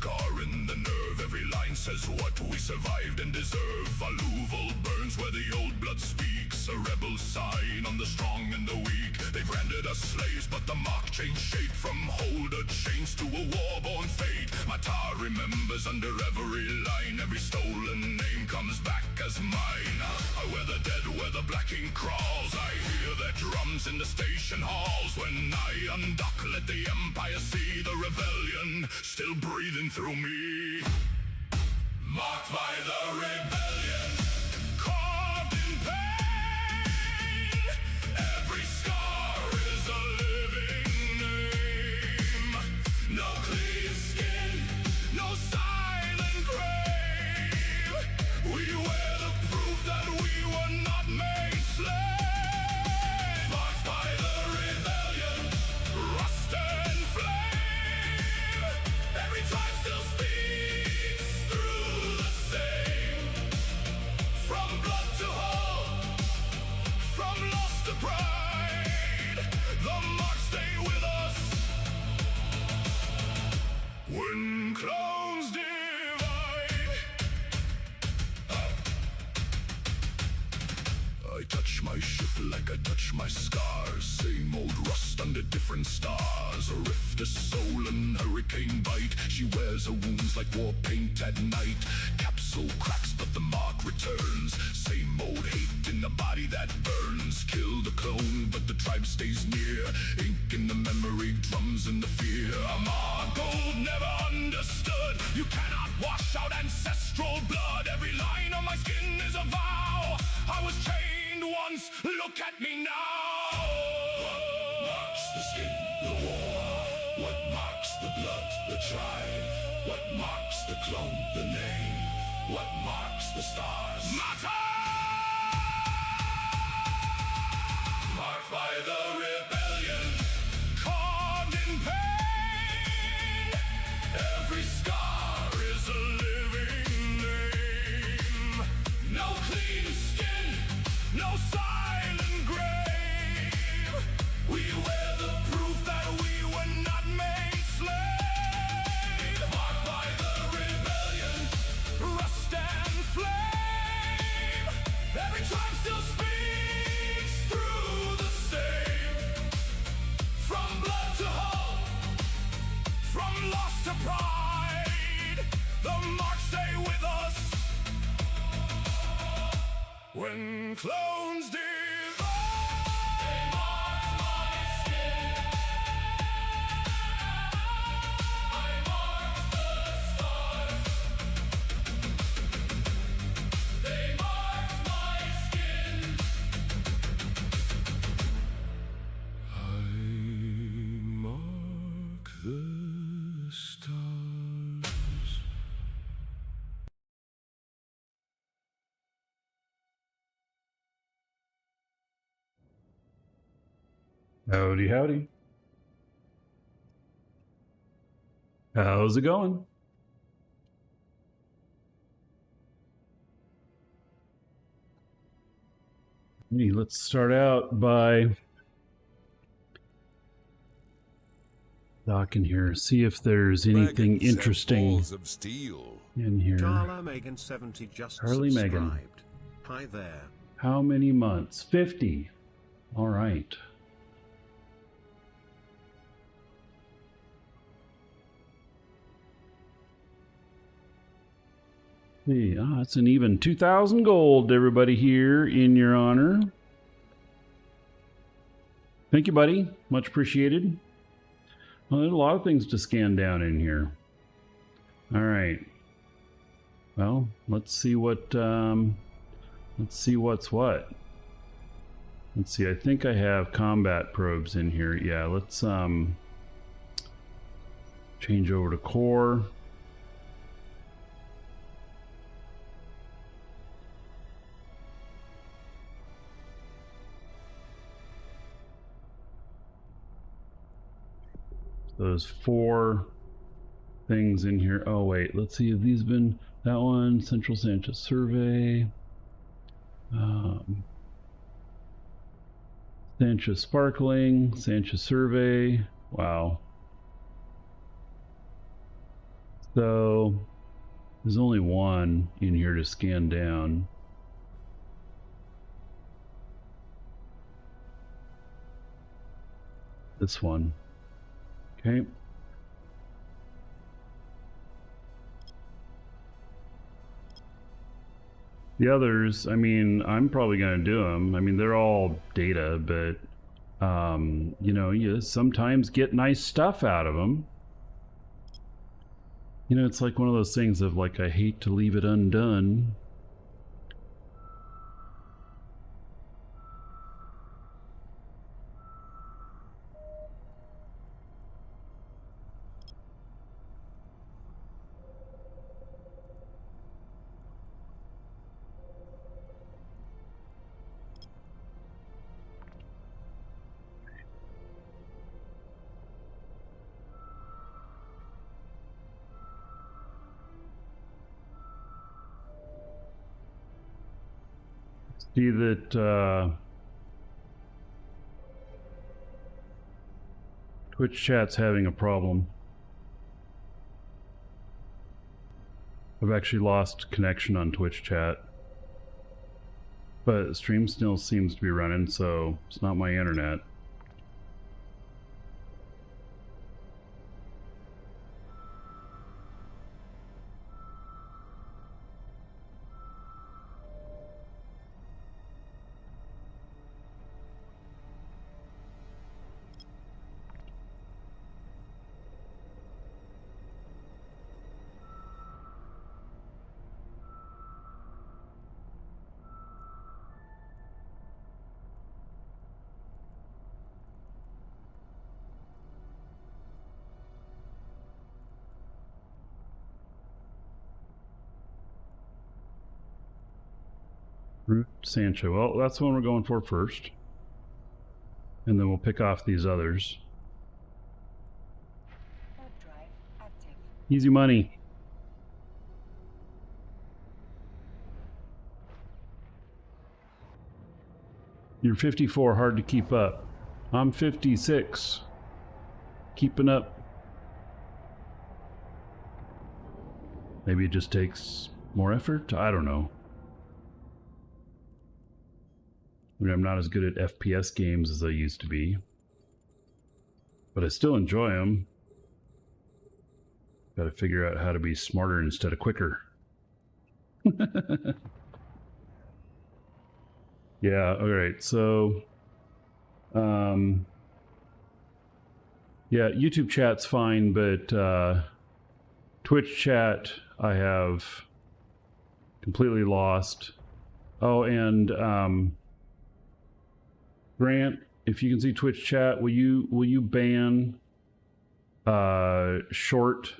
scar in the nerve. Every line says what we survived and deserve. Voluble burns where the old blood speaks. A rebel sign on the strong and the weak. They branded us slaves, but the mark changed shape. From holder chains to a war-born fate. My tar remembers under every line. Every stolen name comes back as mine. I wear the dead where the black ink crawls. I hear their drums in the station halls. When I undock, let the empire see the rebellion still breathing through me. Marked by the rebellion, carved in pain. Every scar is a living name. No clean skin, no silent grave. We wear the proof that we were not made slaves. Marked by the rebellion, rust and flame. Every tribe still speaks through the same. From blood to hope, from loss to pride, the marks stay with us. When clones divide, I touch my ship like I touch my scars. Same old rust under different stars. A rift, a soul, and hurricane bite. She wears her wounds like war paint at night. Capsule cracks, but the mark returns. Same old hate in the body that burns. Kill the clone, but the tribe stays near. Ink in the memory, drums in the fear. I'm gold, never understood. You cannot wash out ancestral blood. Every line on my skin is a vow. I was chained once, look at me now. What marks the skin, the war? What marks the blood, the tribe? What marks the clone, the name? What marks the stars? Matter! Marked by the rebellion, carved in pain. Every scar is a living name. No clean skin, no silent grave. We wear the proof that we were not made slaves. Marked by the rebellion, rust and flame. Every tribe still speaks through the same. From blood to hope, from loss to pride, the marks stay with us. When clones divide, they marked my skin. I marked the stars. They marked my skin. I mark the stars. Howdy, howdy. How's it going? Hey, let's start out by docking here, see if there's anything interesting of steel. in here. Carla Megan 70 just Harley Megan. subscribed. Hi there. How many months? 50. All right. Hey, it's an even 2,000 gold to everybody here in your honor. Thank you, buddy. Much appreciated. Well, there's a lot of things to scan down in here. All right. Well, let's see what. Let's see what's what. Let's see. I think I have combat probes in here. Yeah. Let's change over to core. Those 4 things in here. Oh wait, let's see if these have been, that one, Central Sanchez Survey, Sanchez Sparkling, Sanchez Survey. Wow. So there's only one in here to scan down. This one. Okay. The others, I mean, I'm probably going to do them. I mean, they're all data, but, you know, you sometimes get nice stuff out of them. You know, it's like one of those things of like, I hate to leave it undone. See that Twitch chat's having a problem. I've actually lost connection on Twitch chat. But stream still seems to be running, so it's not my internet. Root Sancho. Well, that's the one we're going for first. And then we'll pick off these others. Easy money. You're 54, hard to keep up. I'm 56. Keeping up. Maybe it just takes more effort? I don't know. I mean, I'm not as good at FPS games as I used to be. But I still enjoy them. Got to figure out how to be smarter instead of quicker. Yeah, alright, so... yeah, YouTube chat's fine, but Twitch chat I have completely lost. Oh, and Grant, if you can see Twitch chat, will you ban short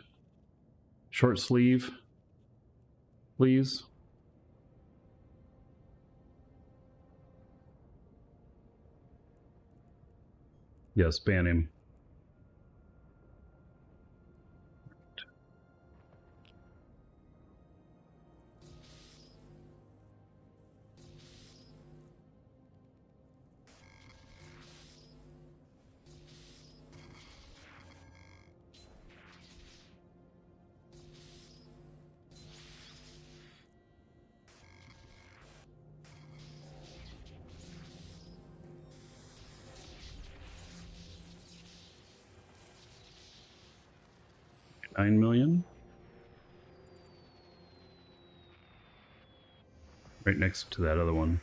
sleeve, please? Yes, ban him. $9 million. Right next to that other one.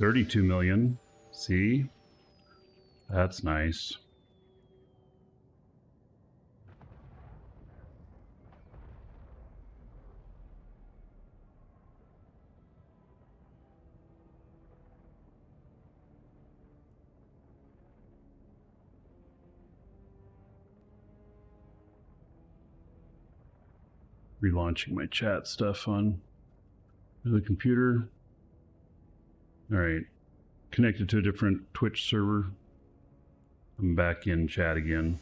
$32 million. See? That's nice. relaunching my chat stuff on the computer. All right, connected to a different Twitch server. I'm back in chat again.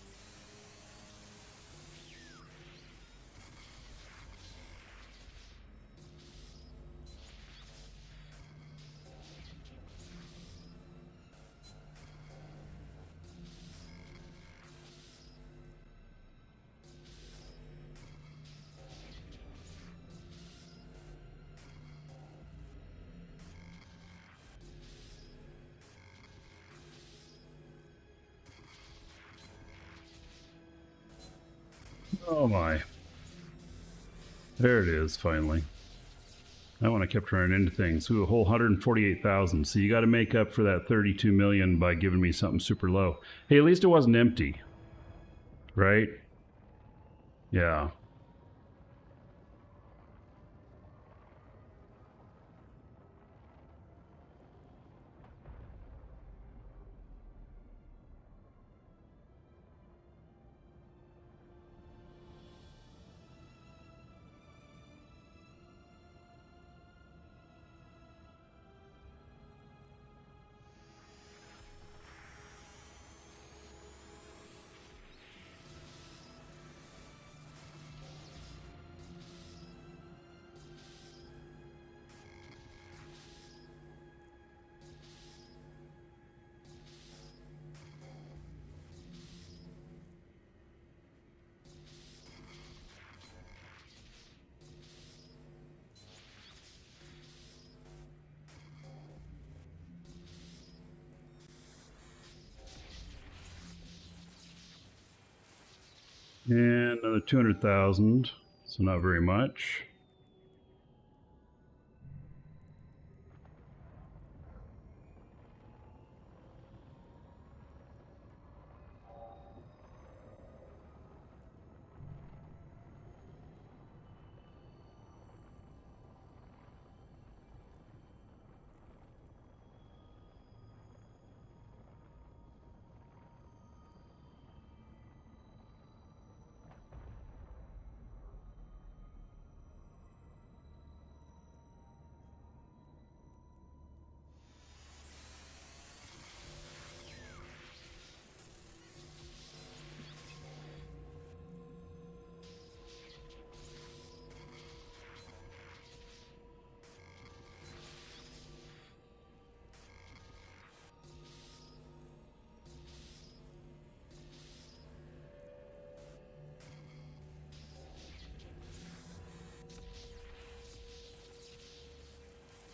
Oh my. There it is, finally. That one I kept running into things. Ooh, a whole 148,000. So you got to make up for that 32 million by giving me something super low. Hey, at least it wasn't empty. Right? Yeah. And another 200,000. So not very much.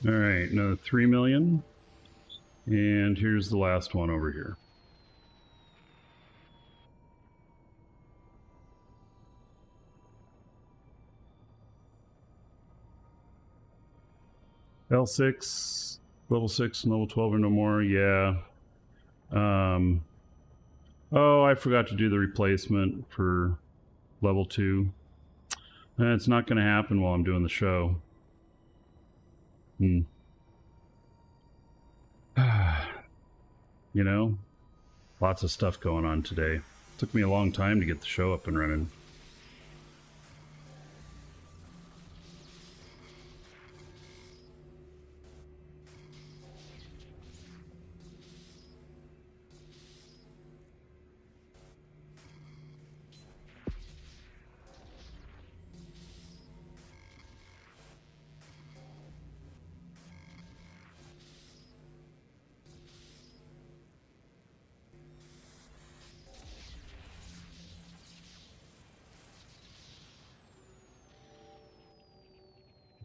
All right, another 3 million. And here's the last one over here. L6, level 6 and level 12 or no more, yeah. Oh, I forgot to do the replacement for level 2. And it's not going to happen while I'm doing the show. You know, lots of stuff going on today. Took me a long time to get the show up and running.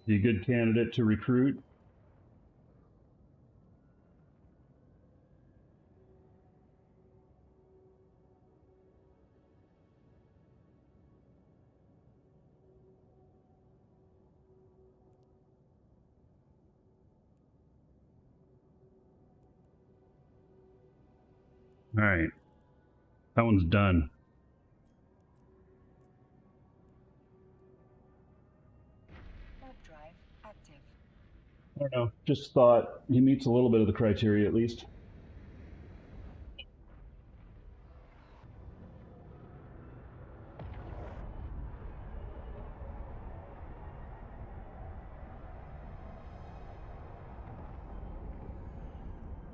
You a good candidate to recruit? All right, that one's done. Drive active. I don't know, just thought he meets a little bit of the criteria at least.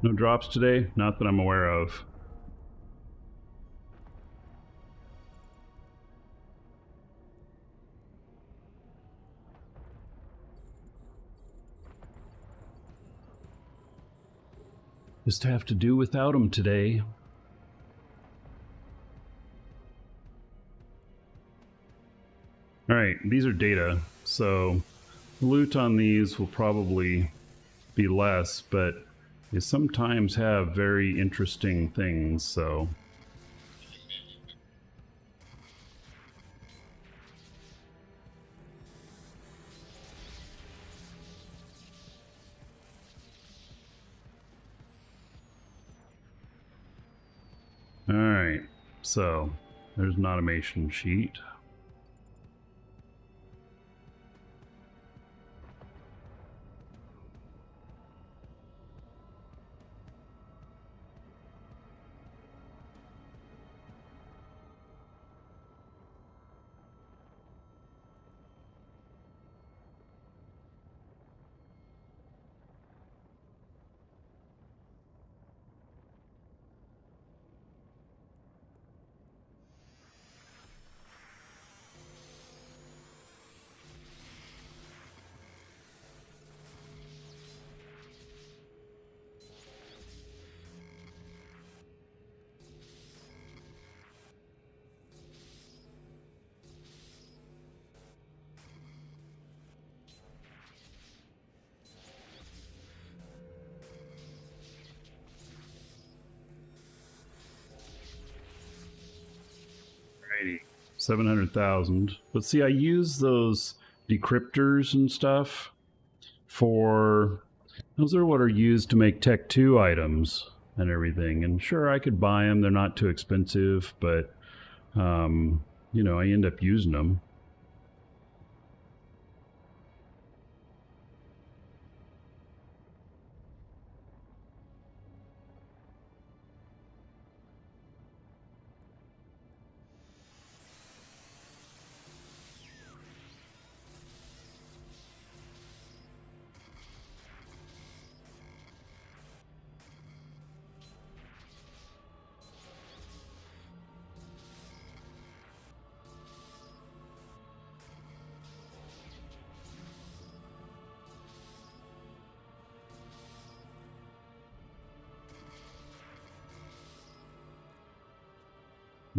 No drops today? Not that I'm aware of. Just have to do without them today. Alright, these are data, so loot on these will probably be less, but they sometimes have very interesting things, so... Alright, so there's an automation sheet. Alrighty, 700,000. But see, I use those decryptors and stuff for... Those are what are used to make Tech 2 items and everything. And sure, I could buy them. They're not too expensive, but, you know, I end up using them.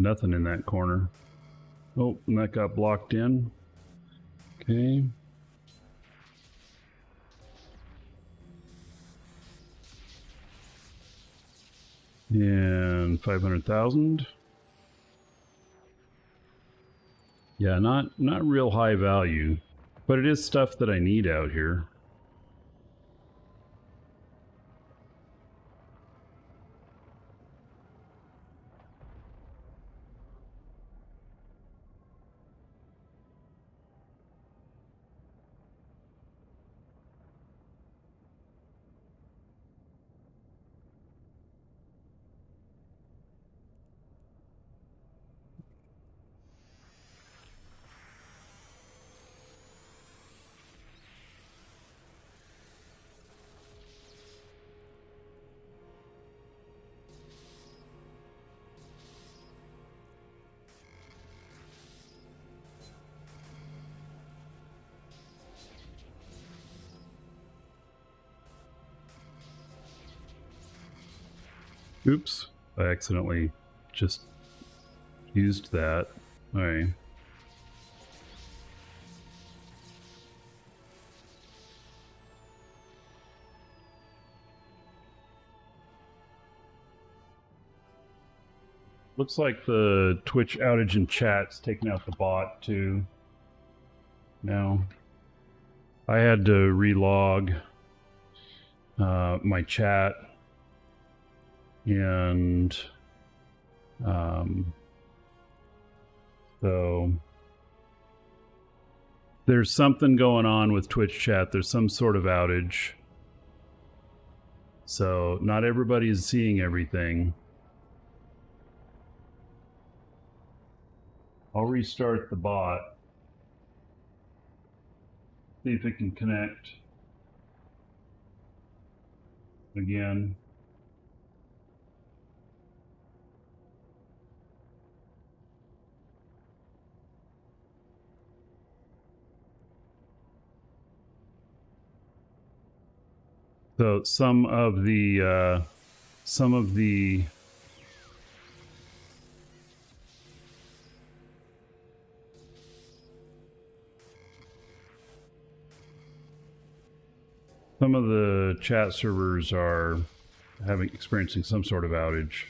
Nothing in that corner. Oh, and that got blocked in. Okay. And 500,000. Yeah, not real high value, but it is stuff that I need out here. Oops, I accidentally just used that. All right. Looks like the Twitch outage in chat's taking out the bot too. Now, I had to relog my chat, and so there's something going on with Twitch chat. There's some sort of outage, so not everybody's seeing everything. I'll restart the bot, see if it can connect again. So some of the chat servers are experiencing some sort of outage.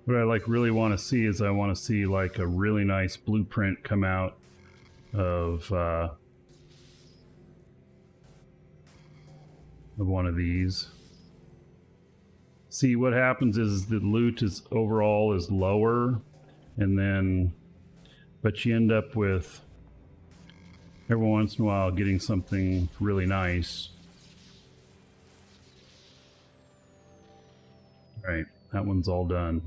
What I like really want to see is I want to see like a really nice blueprint come out of one of these. See, what happens is the loot is overall is lower, and then but you end up with every once in a while getting something really nice. All right, that one's all done.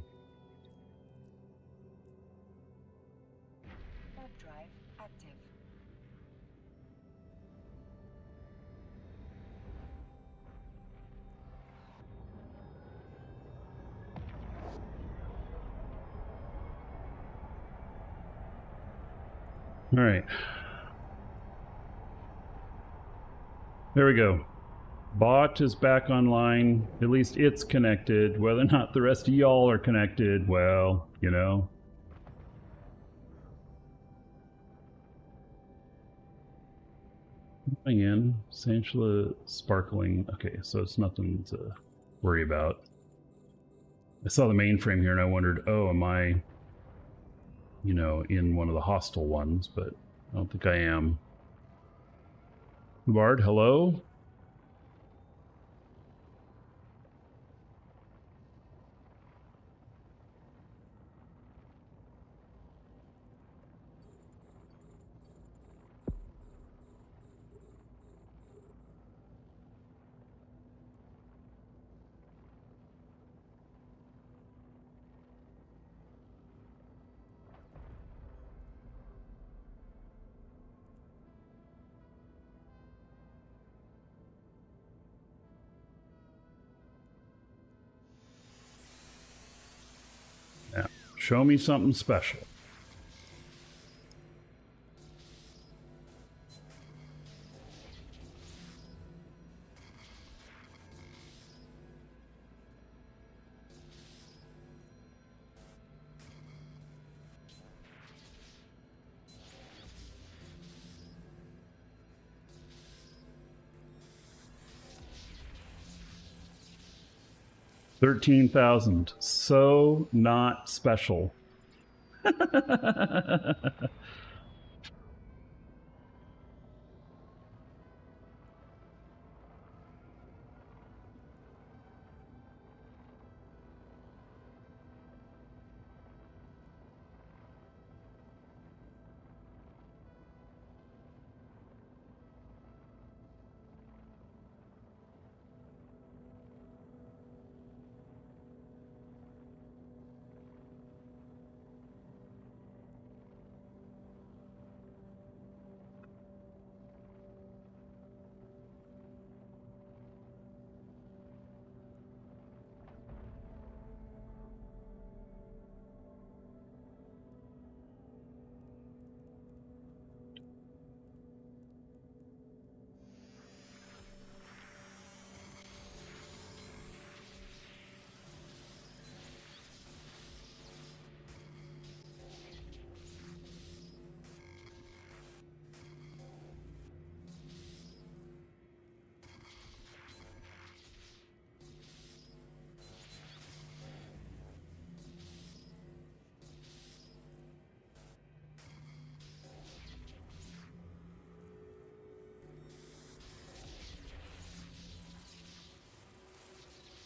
All right. There we go. Bot is back online. At least it's connected. Whether or not the rest of y'all are connected, well, you know. Coming in. Santula sparkling. Okay, so it's nothing to worry about. I saw the mainframe here and I wondered, oh, am I, you know, in one of the hostile ones, but I don't think I am. Bard, hello? Yeah. Show me something special. $13,000. So not special.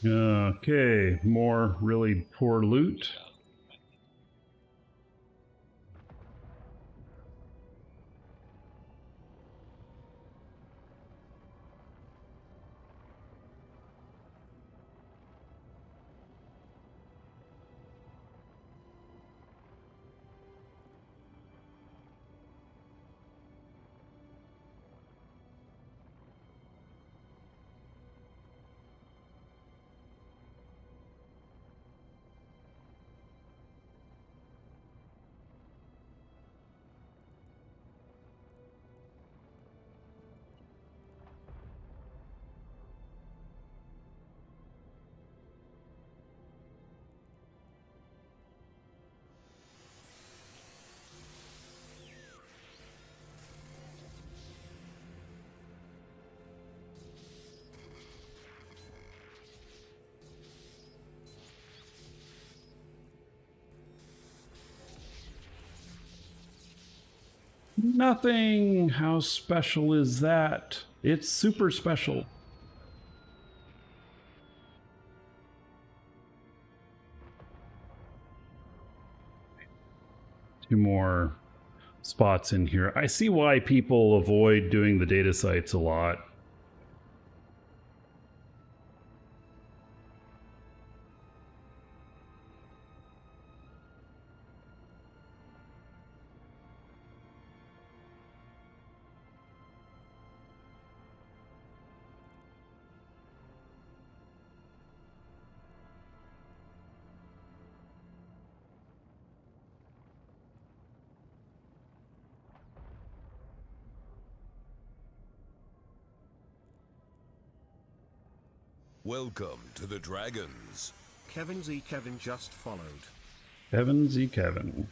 Okay, more really poor loot. Nothing. How special is that? It's super special. Two more spots in here. I see why people avoid doing the data sites a lot. Welcome to the Dragons. Kevin Z. Kevin just followed. Kevin Z. Kevin.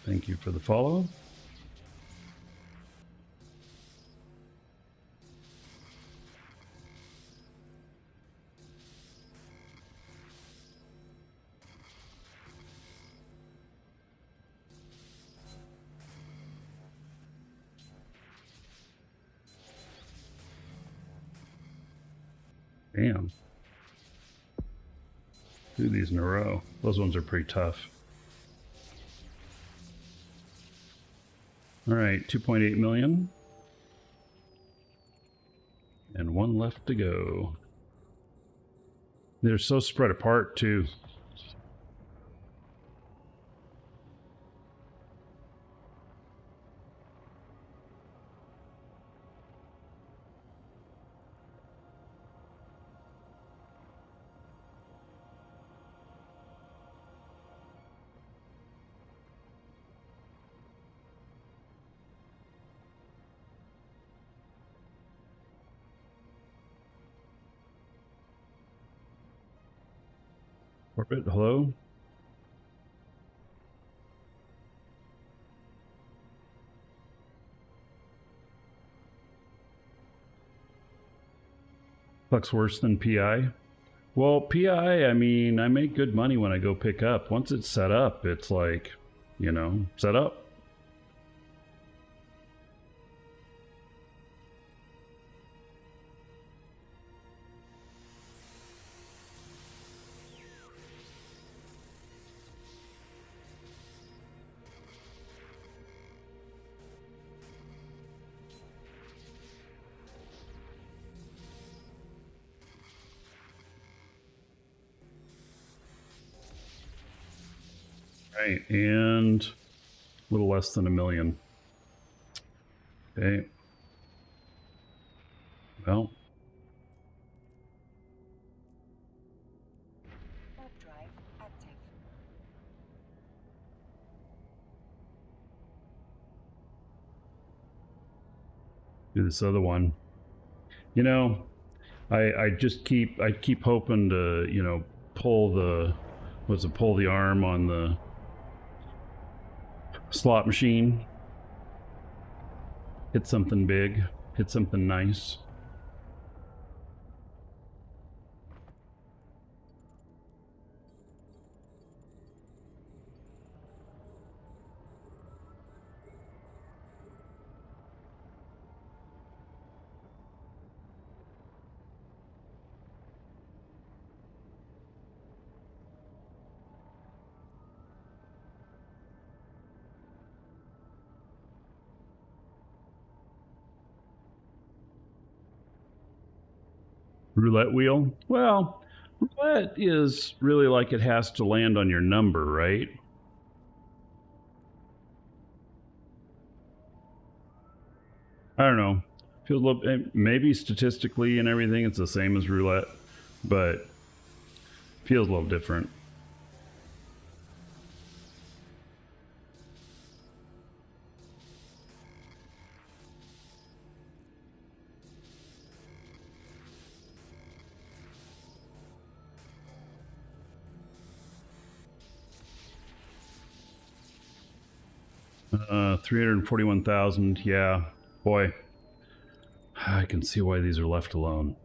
Thank you for the follow. Damn. Do these in a row. Those ones are pretty tough. All right, 2.8 million. And one left to go. They're so spread apart, too. Orbit, hello? PLEX worse than PI? Well, PI, I mean, I make good money when I go pick up. Once it's set up, it's like, you know, set up. Right, and a little less than 1 million. Okay. Well. Warp drive active. Do this other one. You know, I keep hoping to, you know, pull the arm on the slot machine. Hit something big, hit something nice. Roulette wheel? Well, roulette is really like it has to land on your number, right? I don't know. Feels a little, maybe statistically and everything it's the same as roulette, but feels a little different. Uh, 341,000. Yeah, boy. I can see why these are left alone.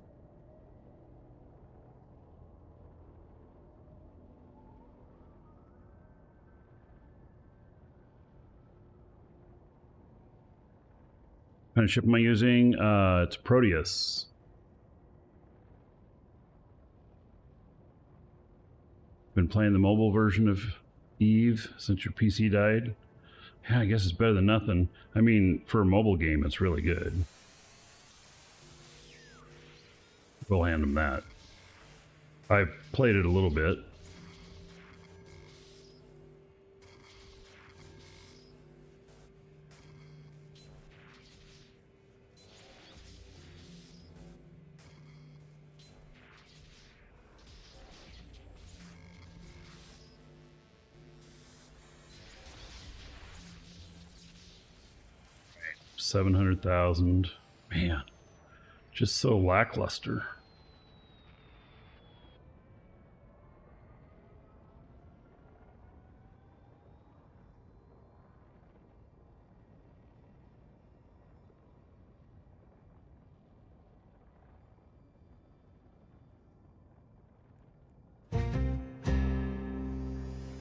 What kind of ship am I using? It's Proteus. Been playing the mobile version of Eve since your PC died. Yeah, I guess it's better than nothing. I mean, for a mobile game, it's really good. We'll hand them that. I've played it a little bit. $700,000. Man, just so lackluster.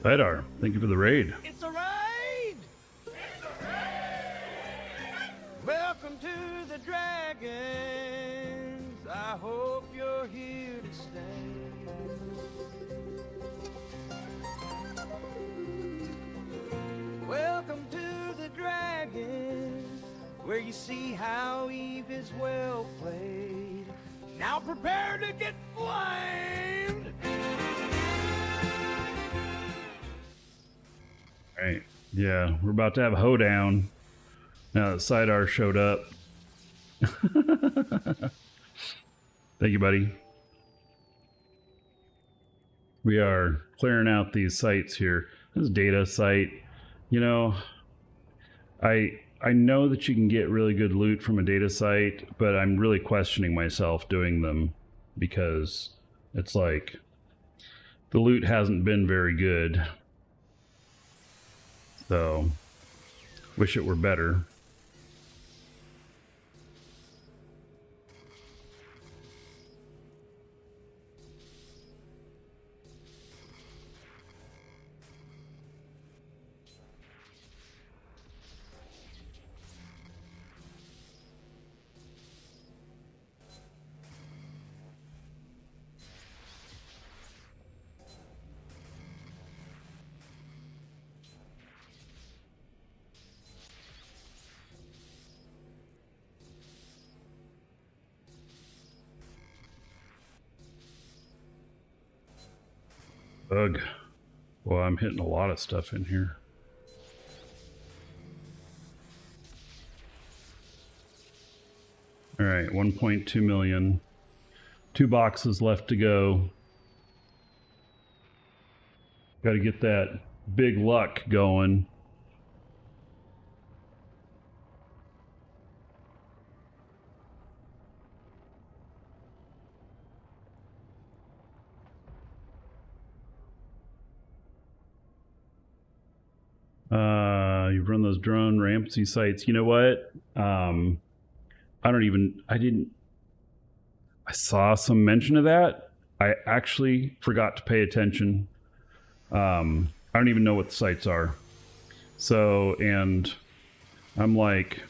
Tidar, thank you for the raid. It's a raid! It's a raid! Welcome to the Dragons. I hope you're here to stay. Welcome to the Dragons, where you see how Eve is well played. Now prepare to get flamed! Right. Yeah, we're about to have a hoedown now that Sidar showed up. Thank you, buddy. We are clearing out these sites here. This is data site. You know, I know that you can get really good loot from a data site, but I'm really questioning myself doing them because it's like the loot hasn't been very good. So, wish it were better. Ugh. Well, I'm hitting a lot of stuff in here. All right, 1.2 million. 2 boxes left to go. Got to get that big luck going. You've run those drone Ramsey sites. You know what? I saw some mention of that. I actually forgot to pay attention. I don't even know what the sites are. So, and I'm like,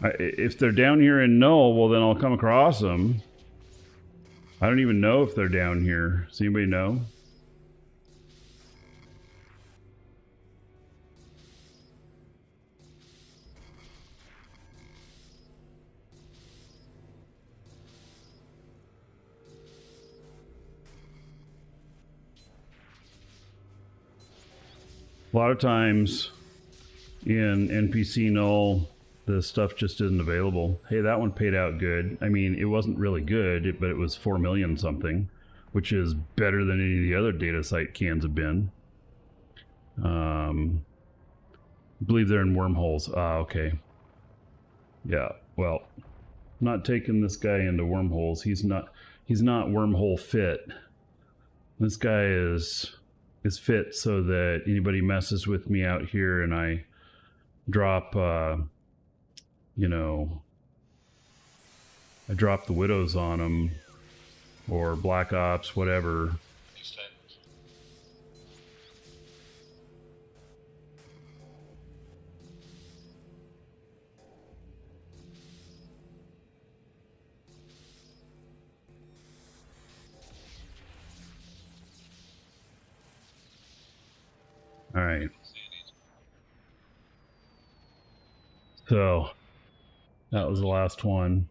if they're down here in Null, well, then I'll come across them. I don't even know if they're down here. Does anybody know? A lot of times in NPC Null, the stuff just isn't available. Hey, that one paid out good. I mean, it wasn't really good, but it was 4 million something, which is better than any of the other data site cans have been. I believe they're in wormholes. Ah, okay. Yeah, well, I'm not taking this guy into wormholes. He's not wormhole fit. This guy is fit so that anybody messes with me out here and I drop you know, I drop the widows on them or black ops, whatever. All right. So that was the last one.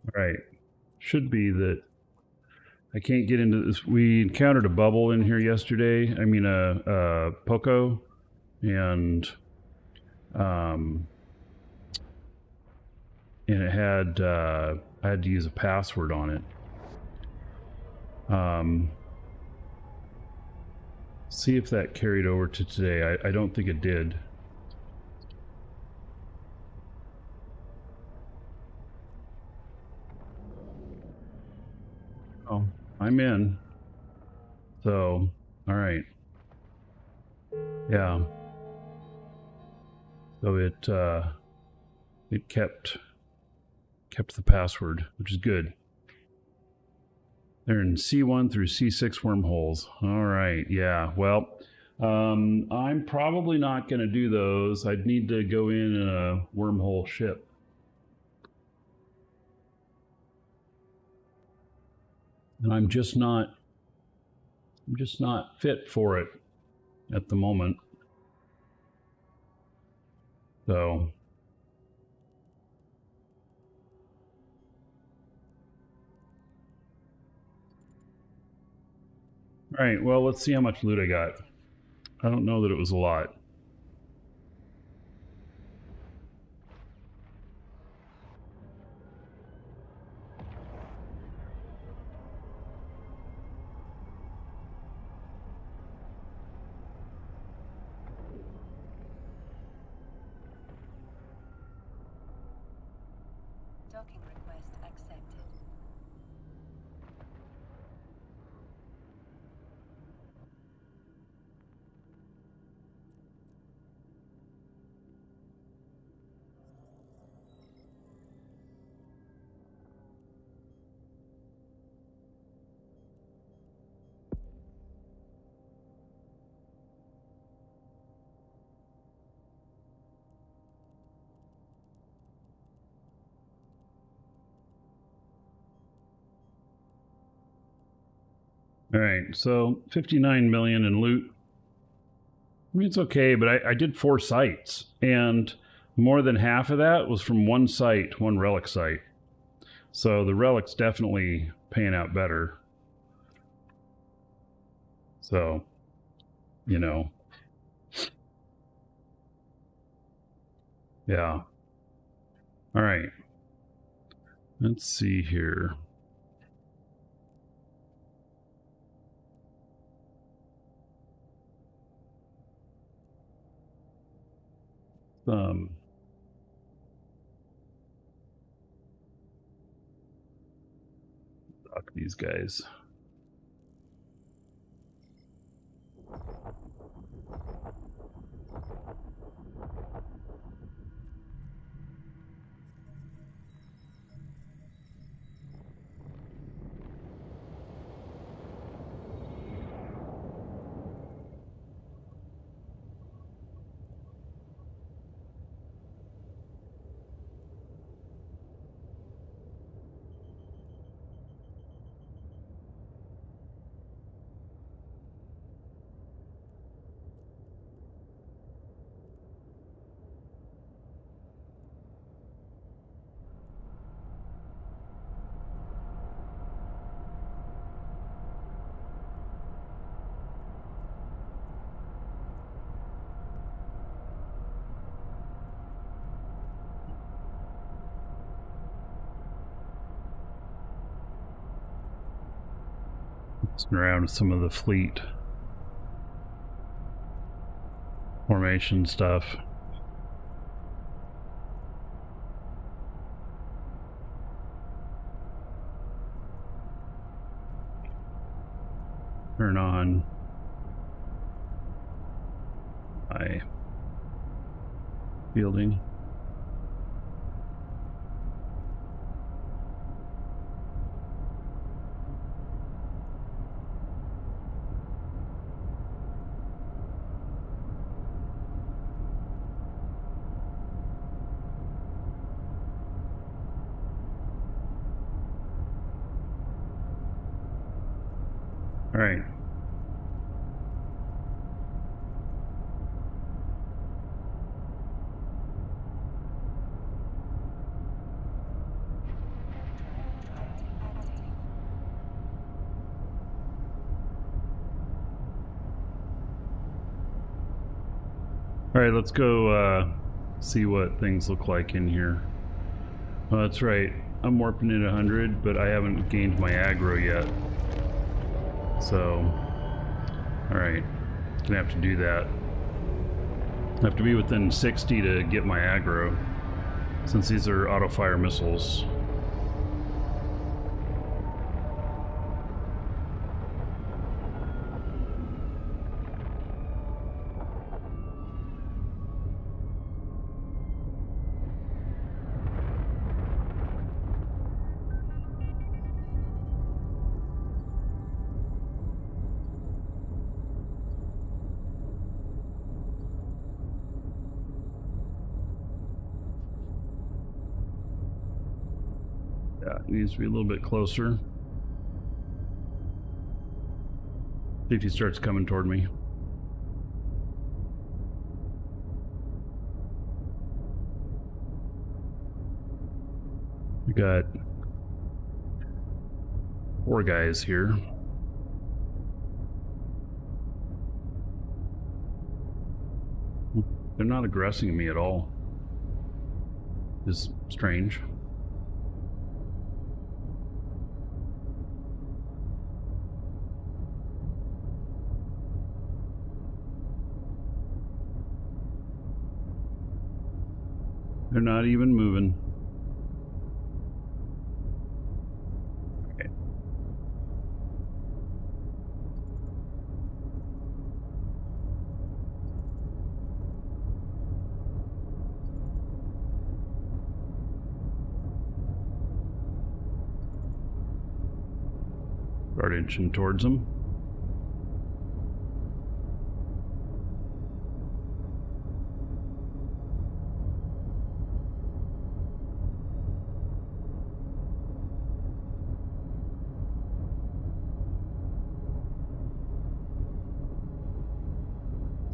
All right. Should be that I can't get into this. We encountered a bubble in here yesterday. I mean, a Poco, and it had I had to use a password on it. See if that carried over to today. I don't think it did. Oh, I'm in. So, all right. Yeah. So it kept the password, which is good. They're in C1 through C6 wormholes. All right. Yeah. Well, I'm probably not going to do those. I'd need to go in a wormhole ship. And I'm just not fit for it at the moment. So all right, well, let's see how much loot I got. I don't know that it was a lot. Docking request accepted. All right, so 59 million in loot. I mean, it's okay, but I did 4 sites, and more than half of that was from one site, one relic site. So the relic's definitely paying out better. So, you know. Yeah. All right. Let's see here. Talk these guys. Messing around with some of the fleet formation stuff. Turn on my fielding. All right. All right, let's go see what things look like in here. Oh, that's right. I'm warping at 100, but I haven't gained my aggro yet. So, all right, gonna have to do that. I have to be within 60 to get my aggro, since these are auto-fire missiles. Yeah, it needs to be a little bit closer. See if he starts coming toward me. We got 4 guys here. They're not aggressing me at all. It's strange. They're not even moving. Okay. Start inching towards them.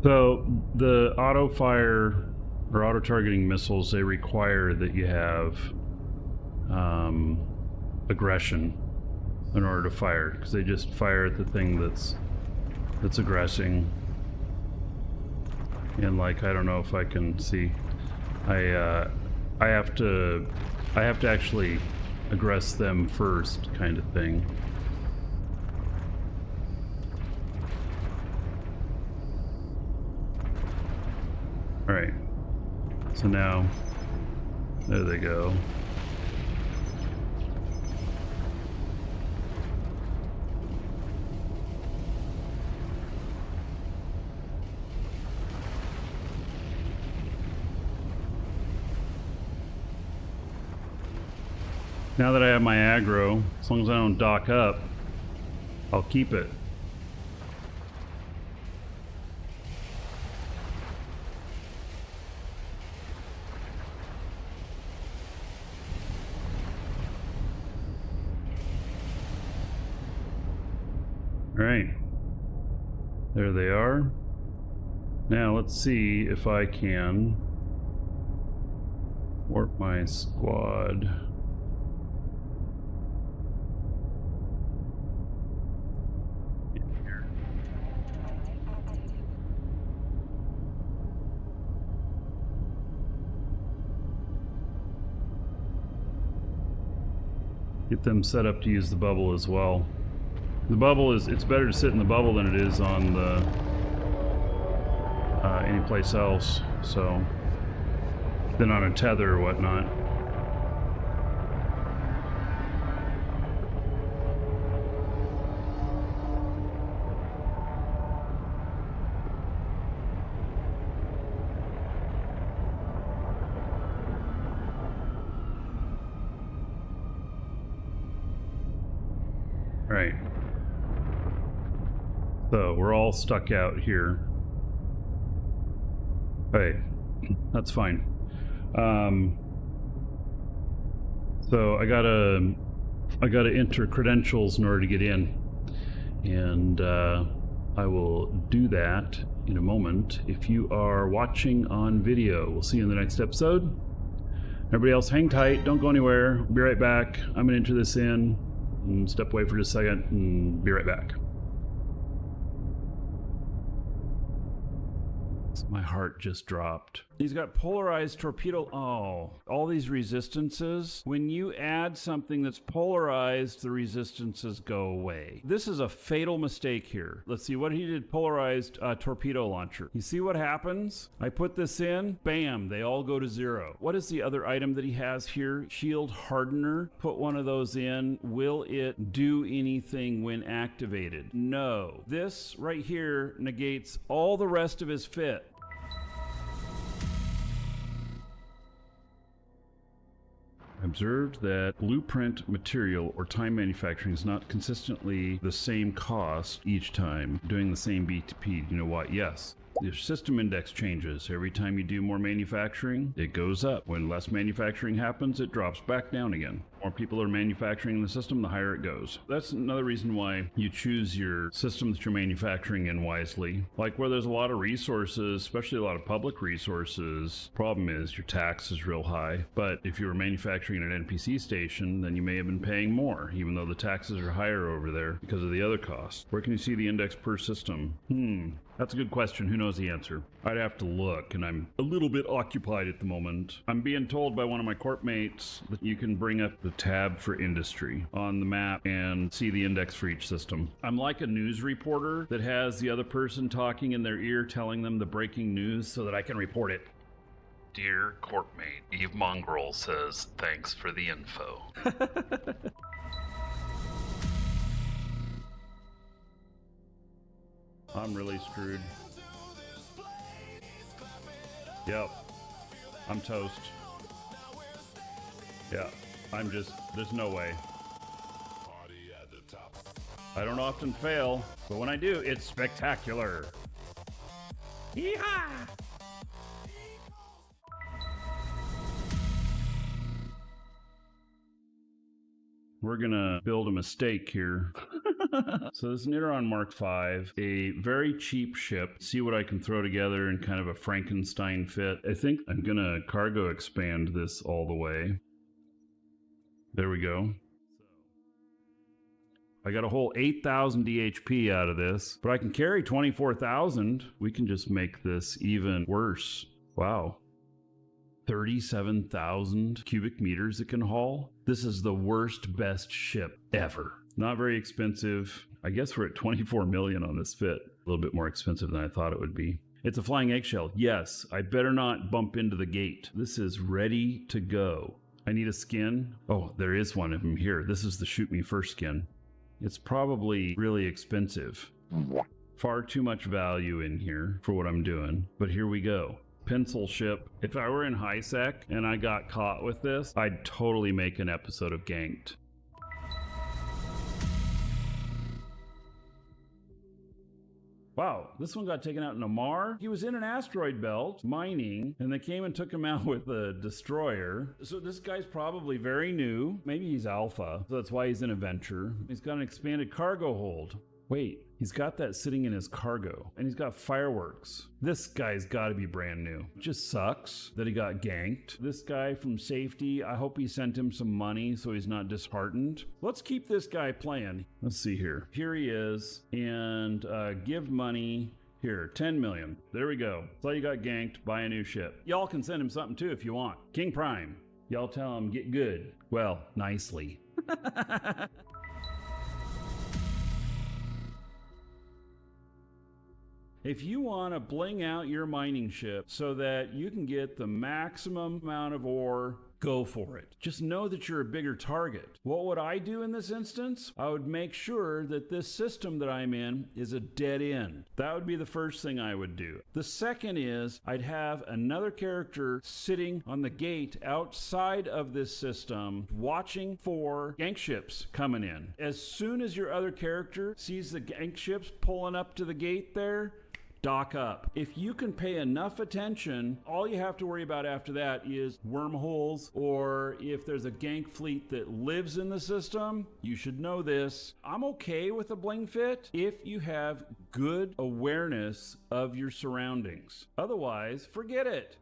So the auto fire or auto targeting missiles, they require that you have aggression in order to fire, because they just fire at the thing that's aggressing. And like, I don't know if I can see, I have to actually aggress them first, kind of thing. All right, so now, there they go. Now that I have my aggro, as long as I don't dock up, I'll keep it. Alright, there they are. Now let's see if I can warp my squad. In here. Get them set up to use the bubble as well. The bubble is, it's better to sit in the bubble than it is on the any place else, so than on a tether or whatnot. Right. So we're all stuck out here. Hey, that's fine. So I gotta enter credentials in order to get in, and I will do that in a moment. If you are watching on video, we'll see you in the next episode. Everybody else, hang tight. Don't go anywhere. I'll be right back. I'm gonna enter this in and step away for just a second and be right back. My heart just dropped. He's got polarized torpedo. Oh, all these resistances. When you add something that's polarized, the resistances go away. This is a fatal mistake here. Let's see what he did. Polarized torpedo launcher. You see what happens? I put this in, bam, they all go to 0. What is the other item that he has here? Shield hardener. Put one of those in. Will it do anything when activated? No. This right here negates all the rest of his fit. Observed that blueprint material or time manufacturing is not consistently the same cost each time doing the same BTP. You know what? Yes. Your system index changes. Every time you do more manufacturing, it goes up. When less manufacturing happens, it drops back down again. More people are manufacturing in the system, the higher it goes. That's another reason why you choose your system that you're manufacturing in wisely. Like where there's a lot of resources, especially a lot of public resources, problem is your tax is real high. But if you were manufacturing at an NPC station, then you may have been paying more, even though the taxes are higher over there because of the other costs. Where can you see the index per system? That's a good question. Who knows the answer? I'd have to look, and I'm a little bit occupied at the moment. I'm being told by one of my corp mates that you can bring up the tab for industry on the map and see the index for each system. I'm like a news reporter that has the other person talking in their ear telling them the breaking news so that I can report it. Dear corp mate, Eve Mongrel says thanks for the info. I'm really screwed. Yep. I'm toast. Yeah. I'm just, there's no way. I don't often fail, but when I do, it's spectacular. Yeehaw! We're gonna build a mistake here. So this is an Neutron Mark V, a very cheap ship. See what I can throw together in kind of a Frankenstein fit. I think I'm gonna cargo expand this all the way. There we go. I got a whole 8,000 DHP out of this, but I can carry 24,000. We can just make this even worse. Wow. 37,000 cubic meters it can haul. This is the worst best ship ever. Not very expensive. I guess we're at 24 million on this fit. A little bit more expensive than I thought it would be. It's a flying eggshell. Yes, I better not bump into the gate. This is ready to go. I need a skin. Oh, there is one of them here. This is the shoot me first skin. It's probably really expensive. Far too much value in here for what I'm doing, but here we go. Pencil ship. If I were in high sec and I got caught with this, I'd totally make an episode of Ganked. Wow, this one got taken out in Amar. He was in an asteroid belt mining, and they came and took him out with a destroyer. So this guy's probably very new. Maybe he's alpha, so that's why he's in a venture. He's got an expanded cargo hold. Wait, he's got that sitting in his cargo, and he's got fireworks. This guy's got to be brand new. It just sucks that he got ganked. This guy from safety, I hope he sent him some money so he's not disheartened. Let's keep this guy playing. Let's see here. Here he is, and give money. Here, 10 million. There we go. So you got ganked, buy a new ship. Y'all can send him something too if you want. King Prime. Y'all tell him get good. Well, nicely. If you want to bling out your mining ship so that you can get the maximum amount of ore, go for it. Just know that you're a bigger target. What would I do in this instance? I would make sure that this system that I'm in is a dead end. That would be the first thing I would do. The second is I'd have another character sitting on the gate outside of this system watching for gank ships coming in. As soon as your other character sees the gank ships pulling up to the gate there, dock up. If you can pay enough attention, all you have to worry about after that is wormholes, or if there's a gank fleet that lives in the system. You should know this. I'm okay with a bling fit if you have good awareness of your surroundings. Otherwise, forget it.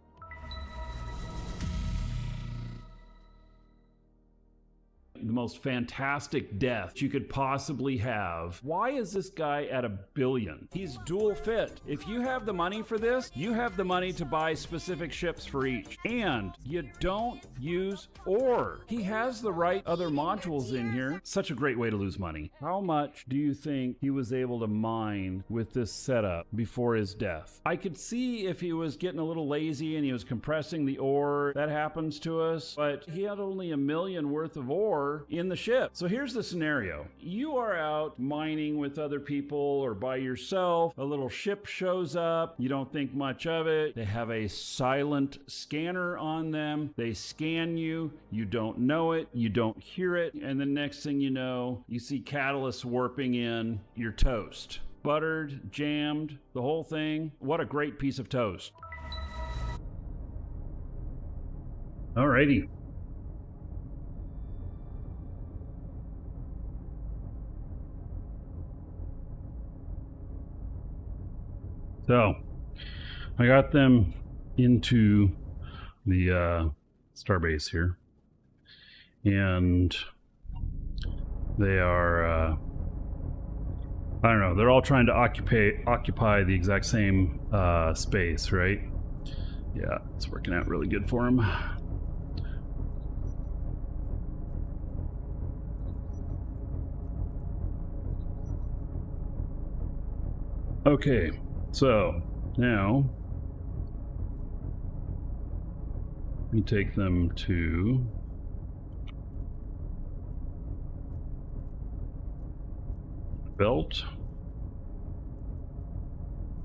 The most fantastic death you could possibly have. Why is this guy at $1 billion? He's dual fit. If you have the money for this, you have the money to buy specific ships for each. And you don't use ore. He has the right other modules in here. Such a great way to lose money. How much do you think he was able to mine with this setup before his death? I could see if he was getting a little lazy and he was compressing the ore. That happens to us. But he had only $1 million worth of ore in the ship. So here's the scenario. You are out mining with other people or by yourself. A little ship shows up. You don't think much of it. They have a silent scanner on them. They scan you. You don't know it. You don't hear it. And the next thing you know, you see catalyst warping in. You're toast. Buttered, jammed, the whole thing. What a great piece of toast. Alrighty. So, I got them into the starbase here, and they are, I don't know, they're all trying to occupy the exact same space, right? Yeah, it's working out really good for them. Okay. So, now, we take them to belt,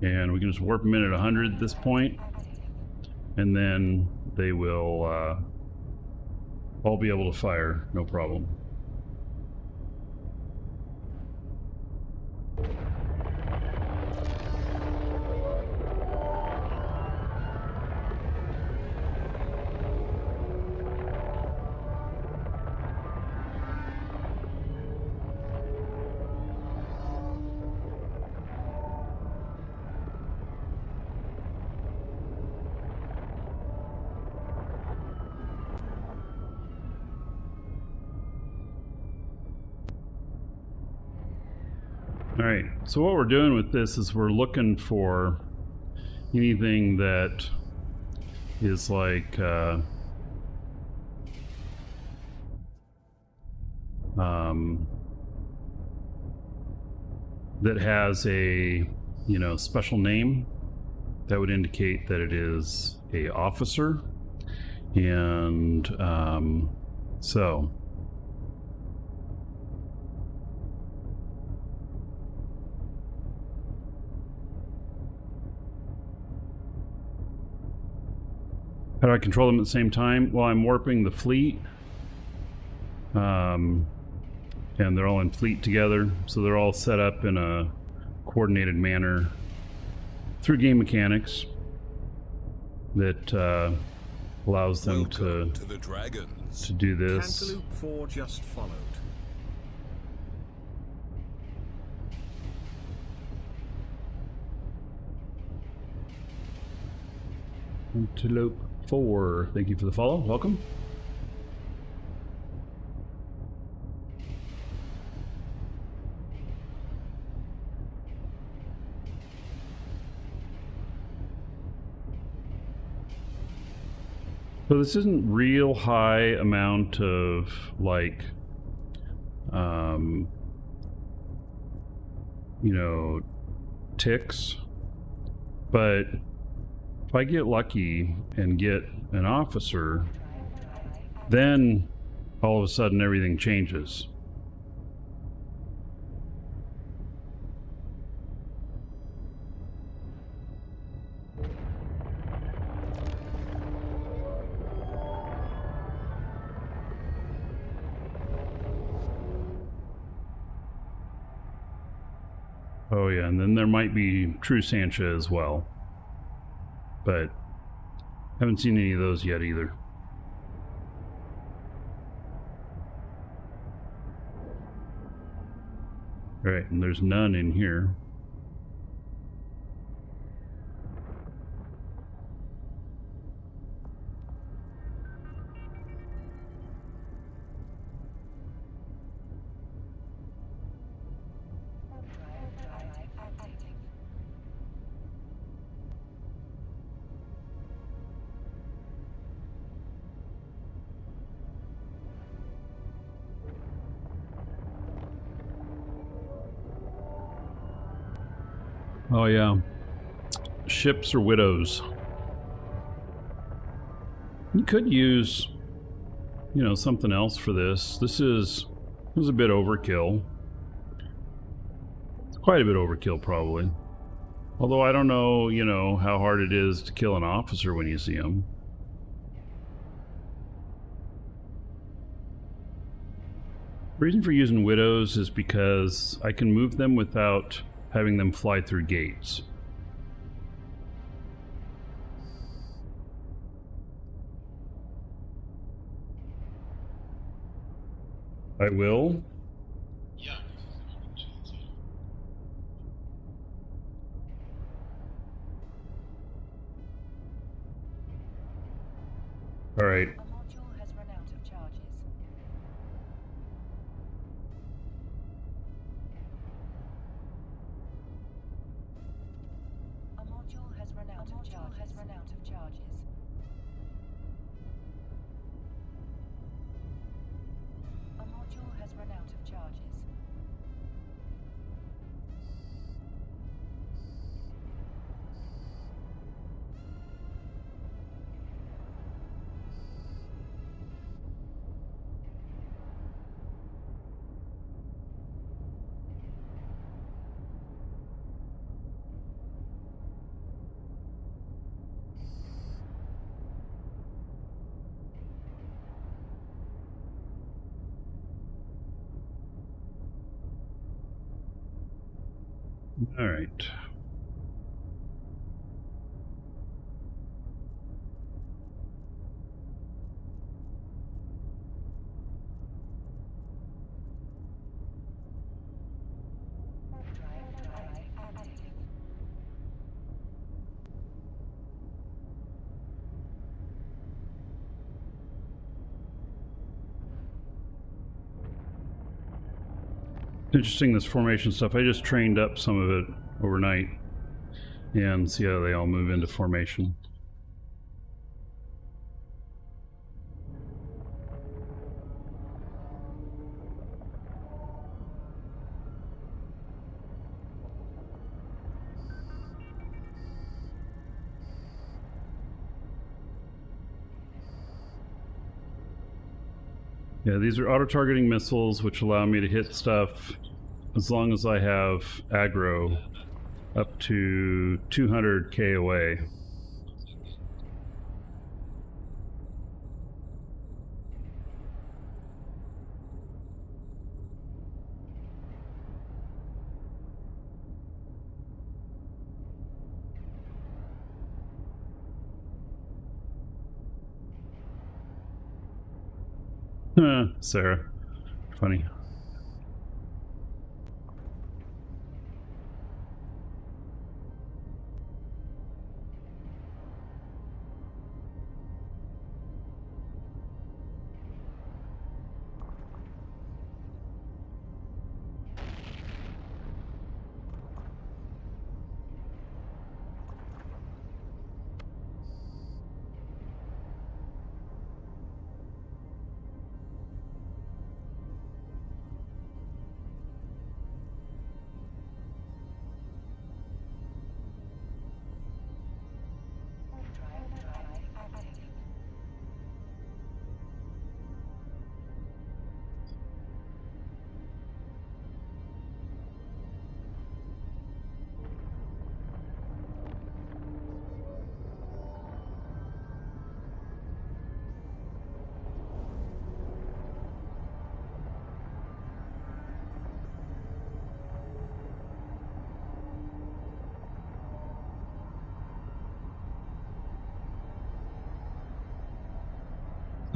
and we can just warp them in at 100 at this point, and then they will all be able to fire, no problem. Alright, so what we're doing with this is we're looking for anything that is like that has a, you know, special name that would indicate that it is a officer. And so how do I control them at the same time? Well, I'm warping the fleet. And they're all in fleet together, so they're all set up in a coordinated manner through game mechanics that allows them to the dragons. to do this. Cantaloupe 4 just followed. Antelope 4, thank you for the follow. Welcome. So this isn't real high amount of like, you know, ticks. But if I get lucky and get an officer, then all of a sudden everything changes. Oh yeah, and then there might be True Sancha as well. But haven't seen any of those yet either. Alright, and there's none in here. Oh yeah, ships or widows. You could use, you know, something else for this. This was a bit overkill. It's quite a bit overkill, probably. Although I don't know, you know, how hard it is to kill an officer when you see him. The reason for using widows is because I can move them without having them fly through gates. I will. Yeah. All right. A module has run out of charges. A module has run out of charges. A module has run out of charges. All right. Interesting, this formation stuff. I just trained up some of it overnight and see how they all move into formation. Yeah, these are auto-targeting missiles, which allow me to hit stuff as long as I have aggro up to 200k away. Sarah. Funny.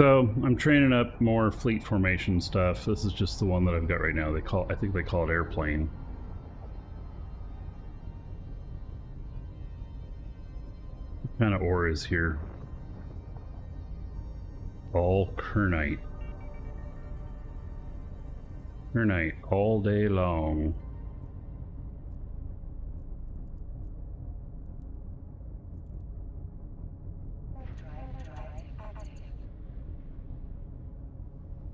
So I'm training up more fleet formation stuff. This is just the one that I've got right now. I think they call it airplane. What kind of ore is here? All kernite. Kernite all day long.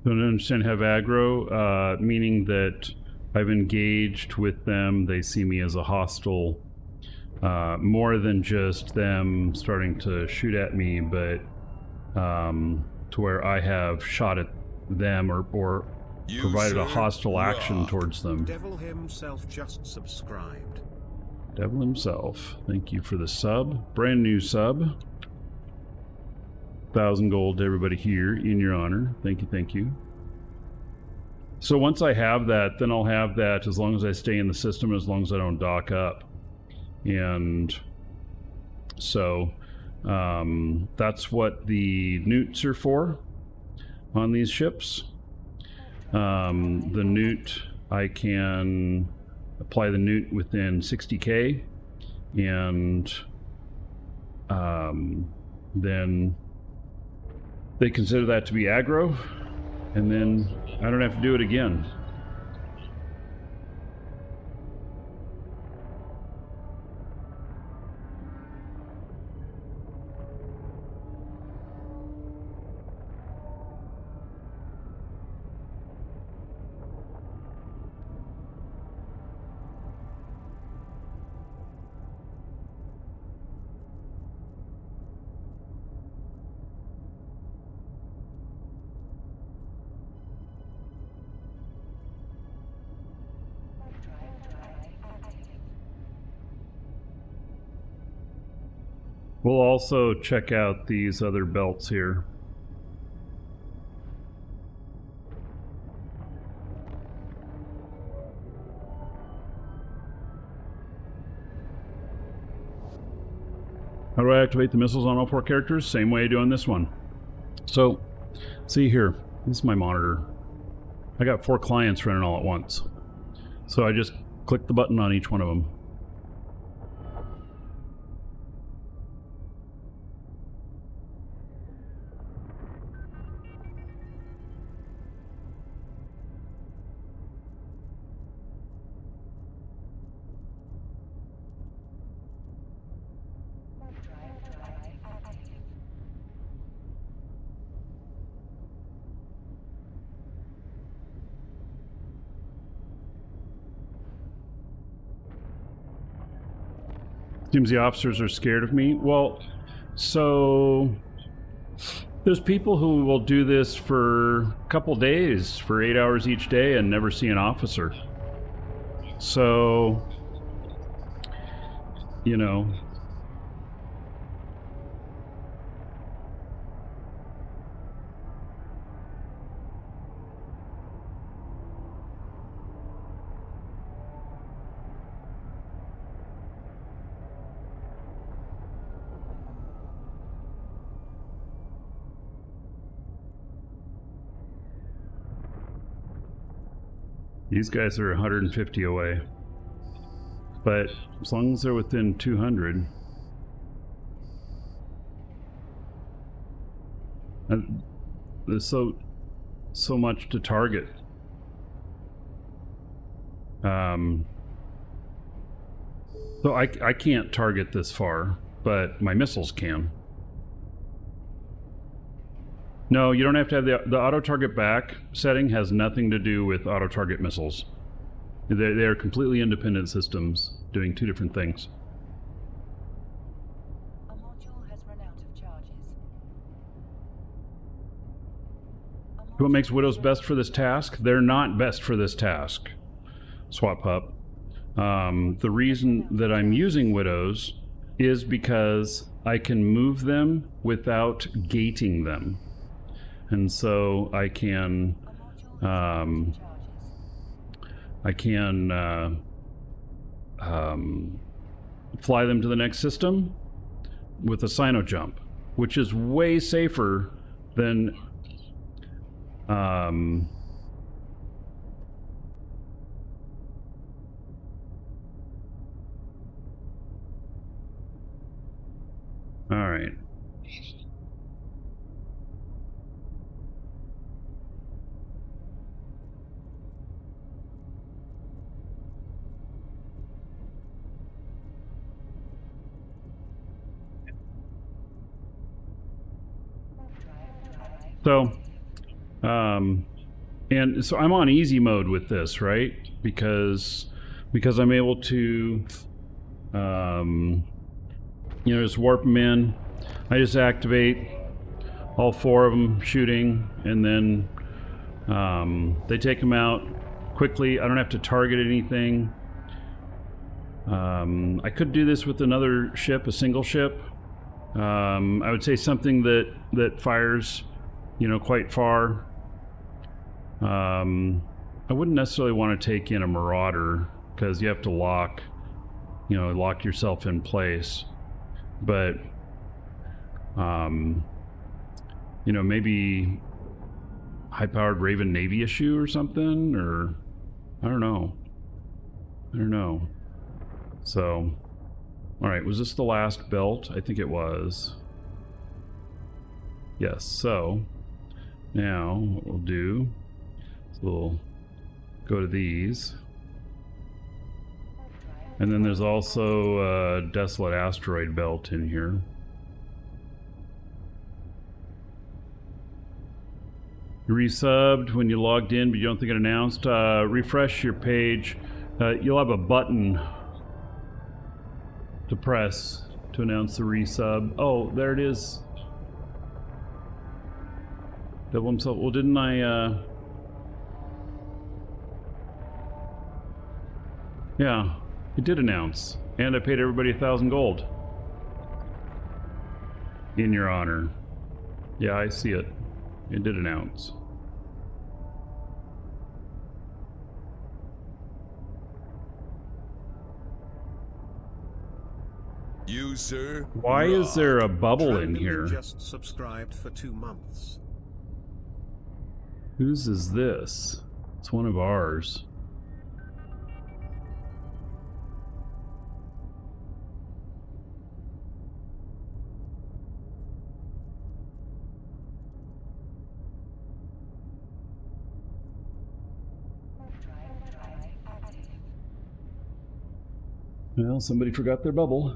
Don't understand have aggro, meaning that I've engaged with them. They see me as a hostile, more than just them starting to shoot at me, but to where I have shot at them or provided a hostile action towards them. Devil himself just subscribed. Devil himself, thank you for the sub. Brand new sub. 1,000 gold to everybody here in your honor. Thank you, thank you. So once I have that, then I'll have that as long as I stay in the system, as long as I don't dock up. And so that's what the newts are for on these ships. The newt, I can apply the newt within 60k, and then they consider that to be aggro, and then I don't have to do it again. We'll also check out these other belts here. How do I activate the missiles on all 4 characters? Same way I do on this one. So, see here, this is my monitor. I got 4 clients running all at once. So I just click the button on each one of them. Seems the officers are scared of me. Well, so there's people who will do this for a couple days, for 8 hours each day, and never see an officer. So, you know. These guys are 150 away, but as long as they're within 200, there's so much to target. So I can't target this far, but my missiles can. No, you don't have to have the auto target back setting. Has nothing to do with auto target missiles. They are completely independent systems doing 2 different things. A module has run out of charges. What makes Widows best for this task? They're not best for this task. Swap Pup. The reason that I'm using Widows is because I can move them without gating them. And so I can fly them to the next system with a Sino jump, which is way safer than All right. So, and so I'm on easy mode with this, right? Because I'm able to, you know, just warp them in. I just activate all 4 of them shooting, and then they take them out quickly. I don't have to target anything. I could do this with another ship, a single ship. I would say something that fires, you know, quite far. I wouldn't necessarily want to take in a Marauder because you have to lock yourself in place. But, you know, maybe high-powered Raven Navy issue or something, or I don't know. So, all right, was this the last belt? I think it was. Yes, so now what we'll do is we'll go to these. And then there's also a Desolate Asteroid belt in here. You resubbed when you logged in, but you don't think it announced. Refresh your page. You'll have a button to press to announce the resub. Oh, there it is. Double himself. Well, didn't I? Yeah, it did announce, and I paid everybody 1,000 gold in your honor. Yeah, I see it. It did announce. You, sir? Why is there a bubble in here? Just subscribed for 2 months. Whose is this? It's one of ours. Well, somebody forgot their bubble.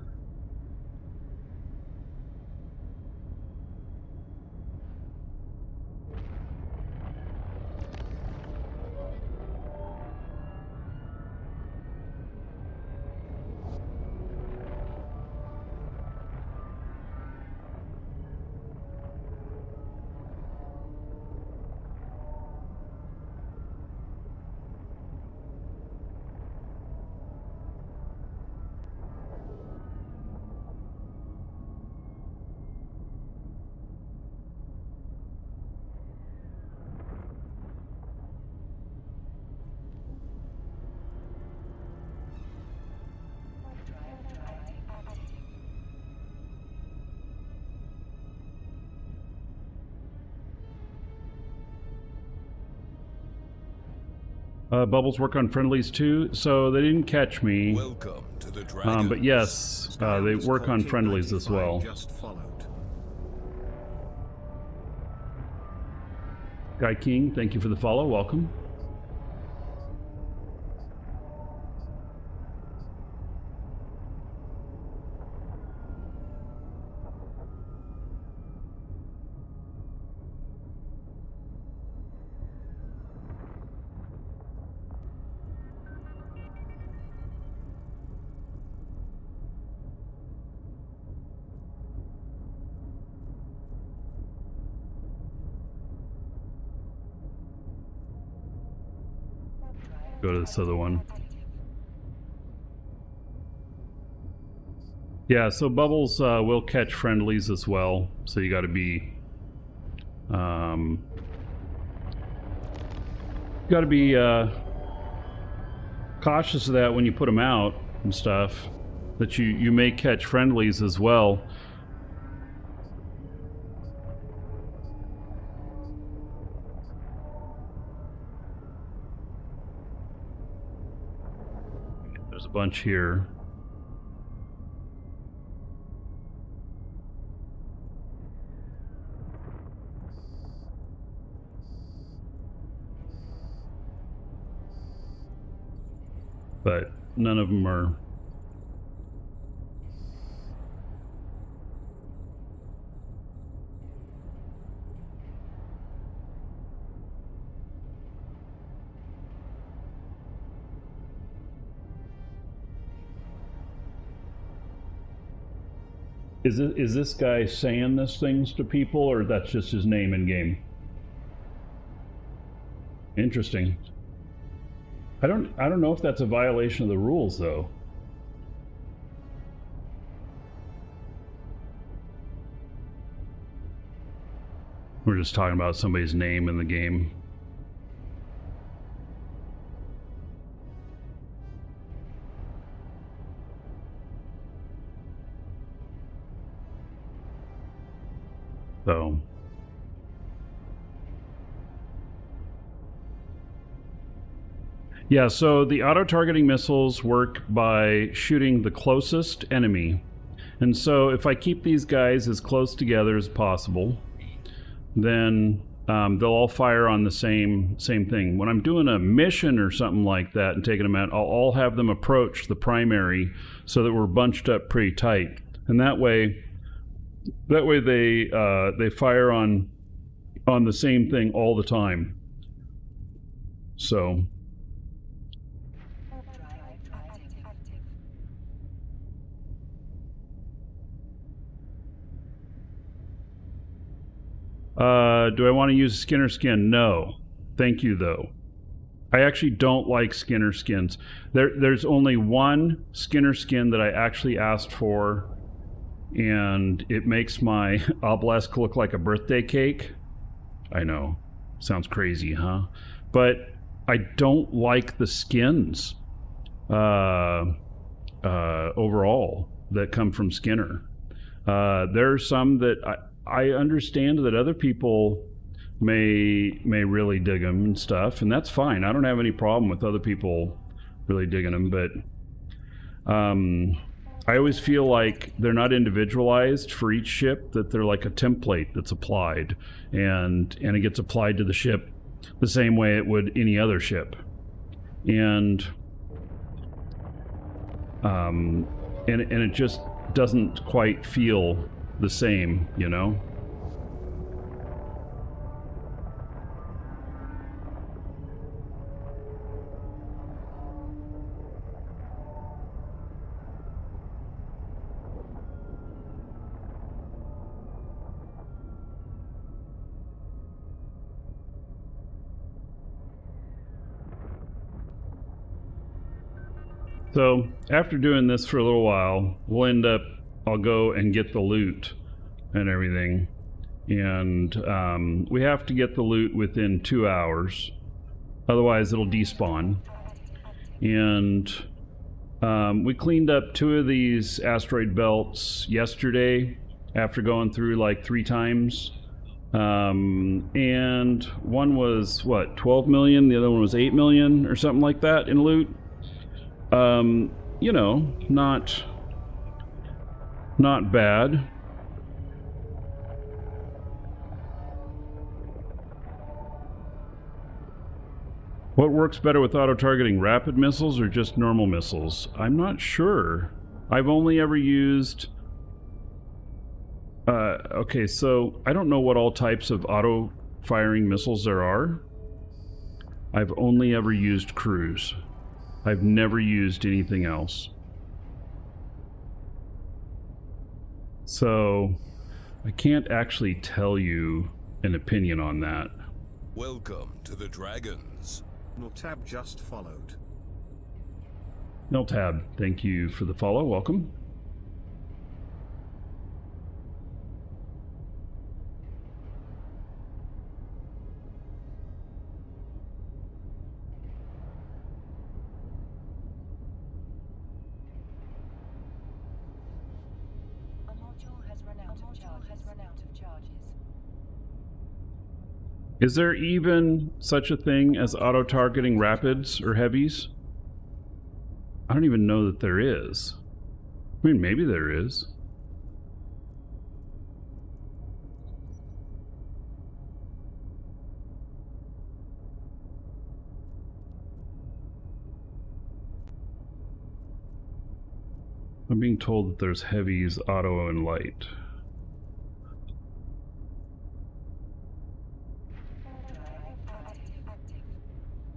Bubbles work on friendlies too, so they didn't catch me. Welcome to the Dragon. But yes, they work on friendlies as well. Just followed. Guy King, thank you for the follow. Welcome. Go to this other one. Yeah, so bubbles will catch friendlies as well, so you got to be cautious of that when you put them out and stuff, that you may catch friendlies as well. bunch here. But none of them are. Is this guy saying this things to people, or that's just his name in game? Interesting. I don't know if that's a violation of the rules, though. We're just talking about somebody's name in the game. So. Yeah, so the auto-targeting missiles work by shooting the closest enemy. And so if I keep these guys as close together as possible, then they'll all fire on the same thing. When I'm doing a mission or something like that and taking them out, I'll all have them approach the primary so that we're bunched up pretty tight. And that way they fire on the same thing all the time. So do I want to use Skinner skin? No. Thank you, though. I actually don't like Skinner skins. There's only one Skinner skin that I actually asked for, and it makes my obelisk look like a birthday cake. I know. Sounds crazy, huh? But I don't like the skins overall that come from Skinner. There are some that I understand that other people may really dig them and stuff, and that's fine. I don't have any problem with other people really digging them, but I always feel like they're not individualized for each ship, that they're like a template that's applied, and it gets applied to the ship the same way it would any other ship. And it just doesn't quite feel the same, you know? So after doing this for a little while, I'll go and get the loot and everything. And we have to get the loot within 2 hours. Otherwise it'll despawn. And we cleaned up 2 of these asteroid belts yesterday after going through like 3 times. And one was, what, 12 million? The other one was 8 million or something like that in loot. You know, not bad. What works better with auto-targeting, rapid missiles or just normal missiles? I'm not sure. I've only ever used... okay, so I don't know what all types of auto-firing missiles there are. I've only ever used cruise. I've never used anything else. So, I can't actually tell you an opinion on that. Welcome to the Dragons. Nulltab just followed. Nulltab, thank you for the follow. Welcome. Is there even such a thing as auto-targeting rapids or heavies? I don't even know that there is. I mean, maybe there is. I'm being told that there's heavies, auto, and light.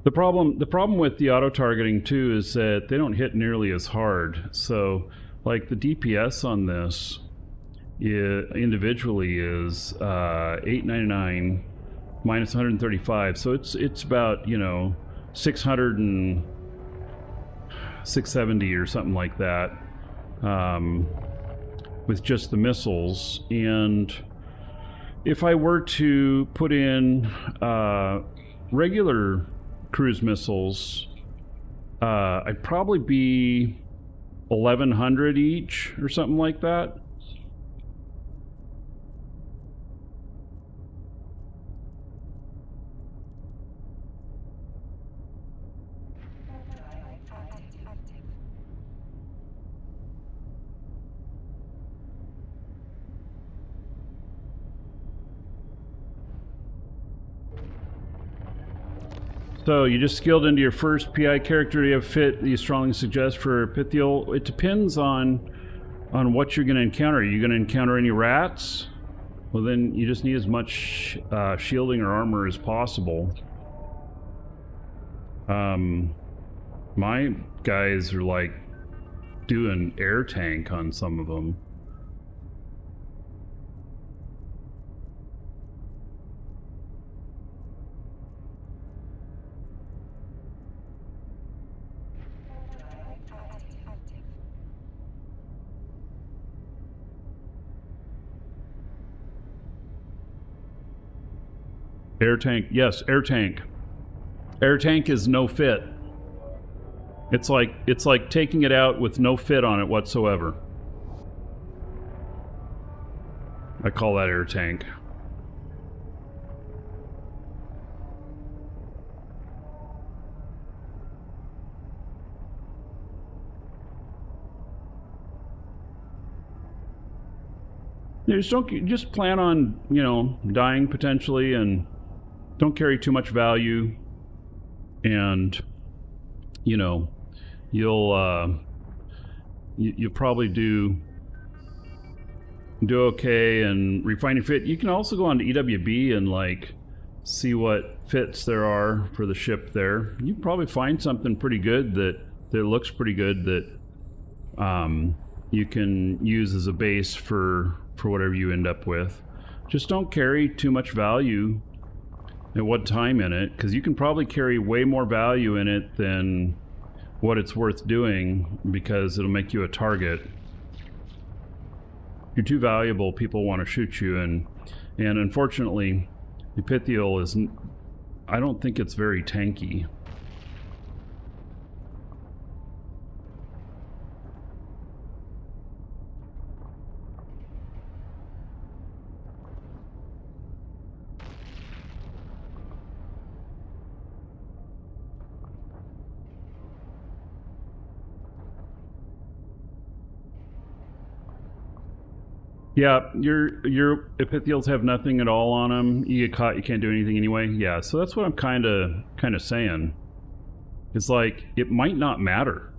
The problem with the auto targeting too is that they don't hit nearly as hard. So, like the DPS on this individually is 899 minus 135. So it's about, you know, 600 and 670 or something like that, with just the missiles. And if I were to put in regular cruise missiles, I'd probably be 1100 each or something like that. So you just skilled into your first PI character. Do you have fit that you strongly suggest for Pythial? It depends on what you're going to encounter. Are you going to encounter any rats? Well, then you just need as much shielding or armor as possible. My guys are like doing air tank on some of them. Air tank, yes, air tank. Air tank is no fit. It's like taking it out with no fit on it whatsoever. I call that air tank. You just plan on, you know, dying potentially, and don't carry too much value, and you know, you'll probably do okay. And refining fit, you can also go on to EWB and like see what fits there are for the ship there. You probably find something pretty good that looks pretty good that you can use as a base for whatever you end up with. Just don't carry too much value at one time in it, because you can probably carry way more value in it than what it's worth doing, because it'll make you a target. If you're too valuable, people want to shoot you, and unfortunately the Pythial is, I don't think it's very tanky. Yeah, your epithials have nothing at all on them. You get caught, you can't do anything anyway. Yeah, so that's what I'm kind of saying. It's like, it might not matter.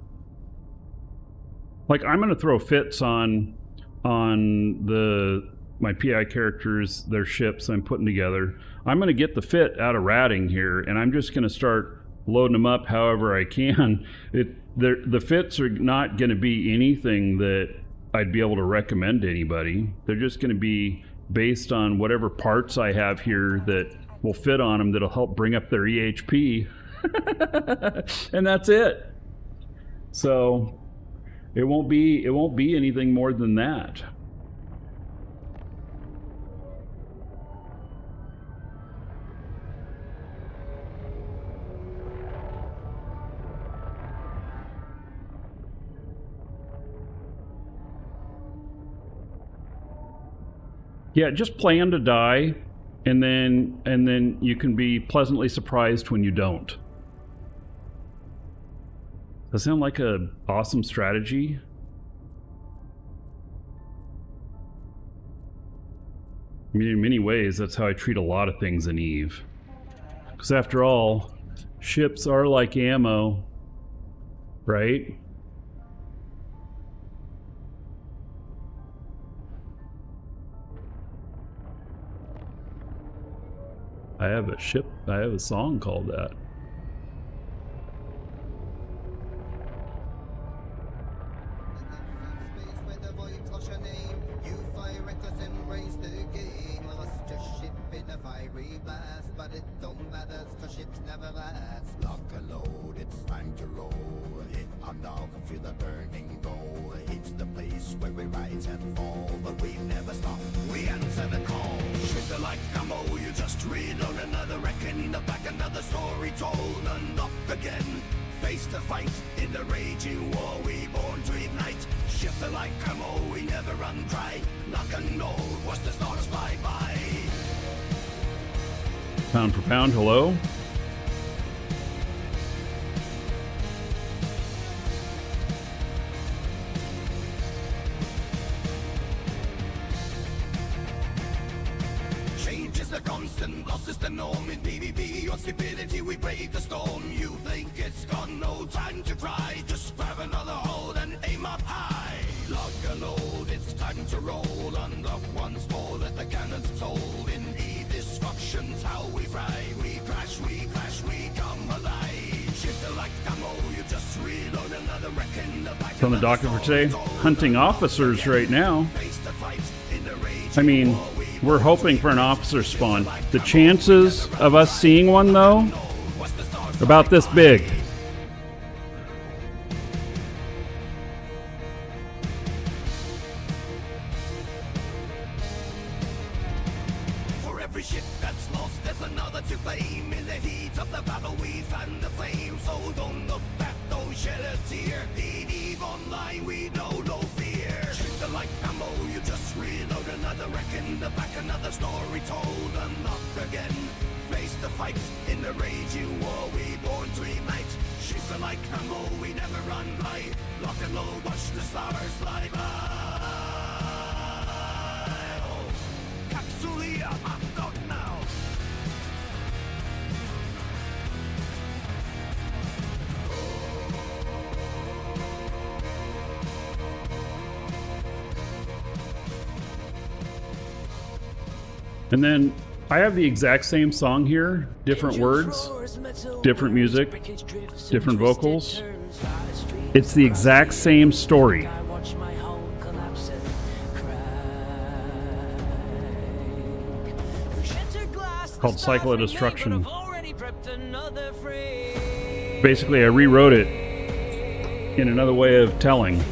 Like, I'm gonna throw fits on my PI characters, their ships I'm putting together. I'm gonna get the fit out of ratting here, and I'm just gonna start loading them up however I can. The fits are not gonna be anything that I'd be able to recommend to anybody. They're just going to be based on whatever parts I have here that will fit on them, that'll help bring up their EHP. And that's it. So it won't be anything more than that. Yeah, just plan to die, and then you can be pleasantly surprised when you don't. That sound like a awesome strategy? I mean, in many ways, that's how I treat a lot of things in EVE. Because after all, ships are like ammo, right? I have a song called that. Pound for pound, hello? Change is the constant, loss is the norm. In PvP or stupidity, we brave the storm. You think it's gone, no time to cry. Just grab another hold and aim up high. Lock and load, it's time to roll. Unlock once more, let the cannons toll. In Eve, destruction's how we fry. We crash, we come alive. Shift like ammo, you just reload another wreck in the back. It's on the docket for today. Hunting officers right now. I mean, we're hoping for an officer spawn. The chances of us seeing one, though, are about this big. For every ship that's lost, there's another to claim. In the heat of the battle, we fan the flame. So don't look back, don't shed a tear. In EVE Online, we know no fear. Shoot like ammo, you just reload another wreck in the back, another story told. Unlock again, face the fight. In the raging war, we born to ignite. Shoot like ammo, we never run by. Lock and load, watch the stars fly by. Capsulia, I'm out now. And then I have the exact same song here, different words, different music, different vocals. It's the exact same story. Called Cycle of Destruction. Basically, I rewrote it in another way of telling.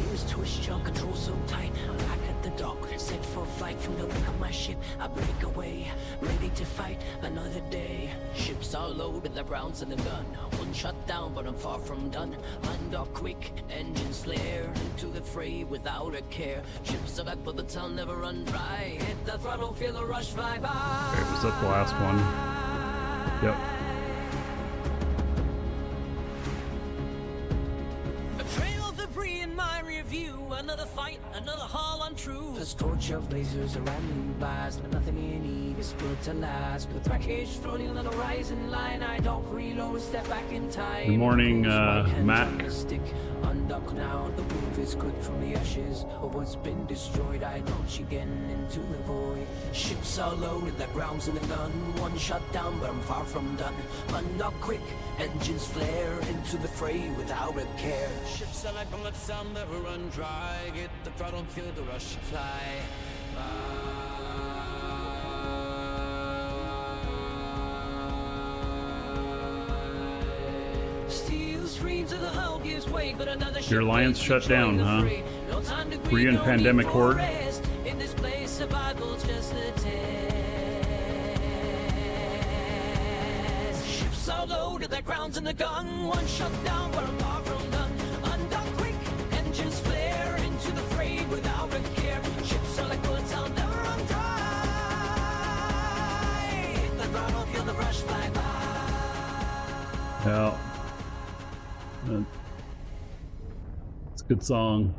Rounds in the gun, one shot down, but I'm far from done. Undock quick, engines flare into the fray without a care. Ships are back, but the town never run dry. Hit the throttle, feel the rush fly by. Okay, was that the last one? Yep. A trail of debris in my review. Another fight, another haul untrue. The scorch of lasers around me blast, but nothing in Eve is built to last. With wreckage floating on the horizon line, I don't reload, step back in time. Good morning, Matt. Undock now, the move is good from the ashes of what's been destroyed. I launch again into the void. Ships are loaded, the ground's in the gun. One shot down, but I'm far from done. Undock quick, engines flare into the fray without a care. Ships are like from the sun, never run dry. Get the throttle, feel the rush, fly. Steel screams of the hull gives way, but another Your alliance shut down, huh? Were you in Pandemic Horde? In this place, survival's just a test. Ships are loaded, their ground's in the gun. One shut down, but I'm far from done. Undock quick, engines flare into the fray without a care. Ships are like bullets, I'll never run dry. Hit the throttle, feel the rush fly by. Well, a good song.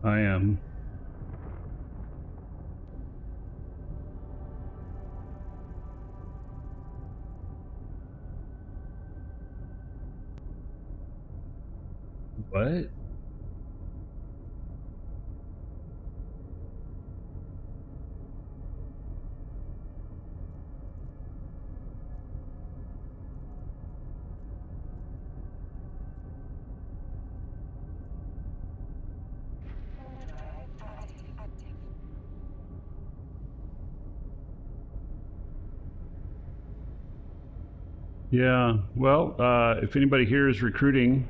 I am. What? Yeah, well, if anybody here is recruiting,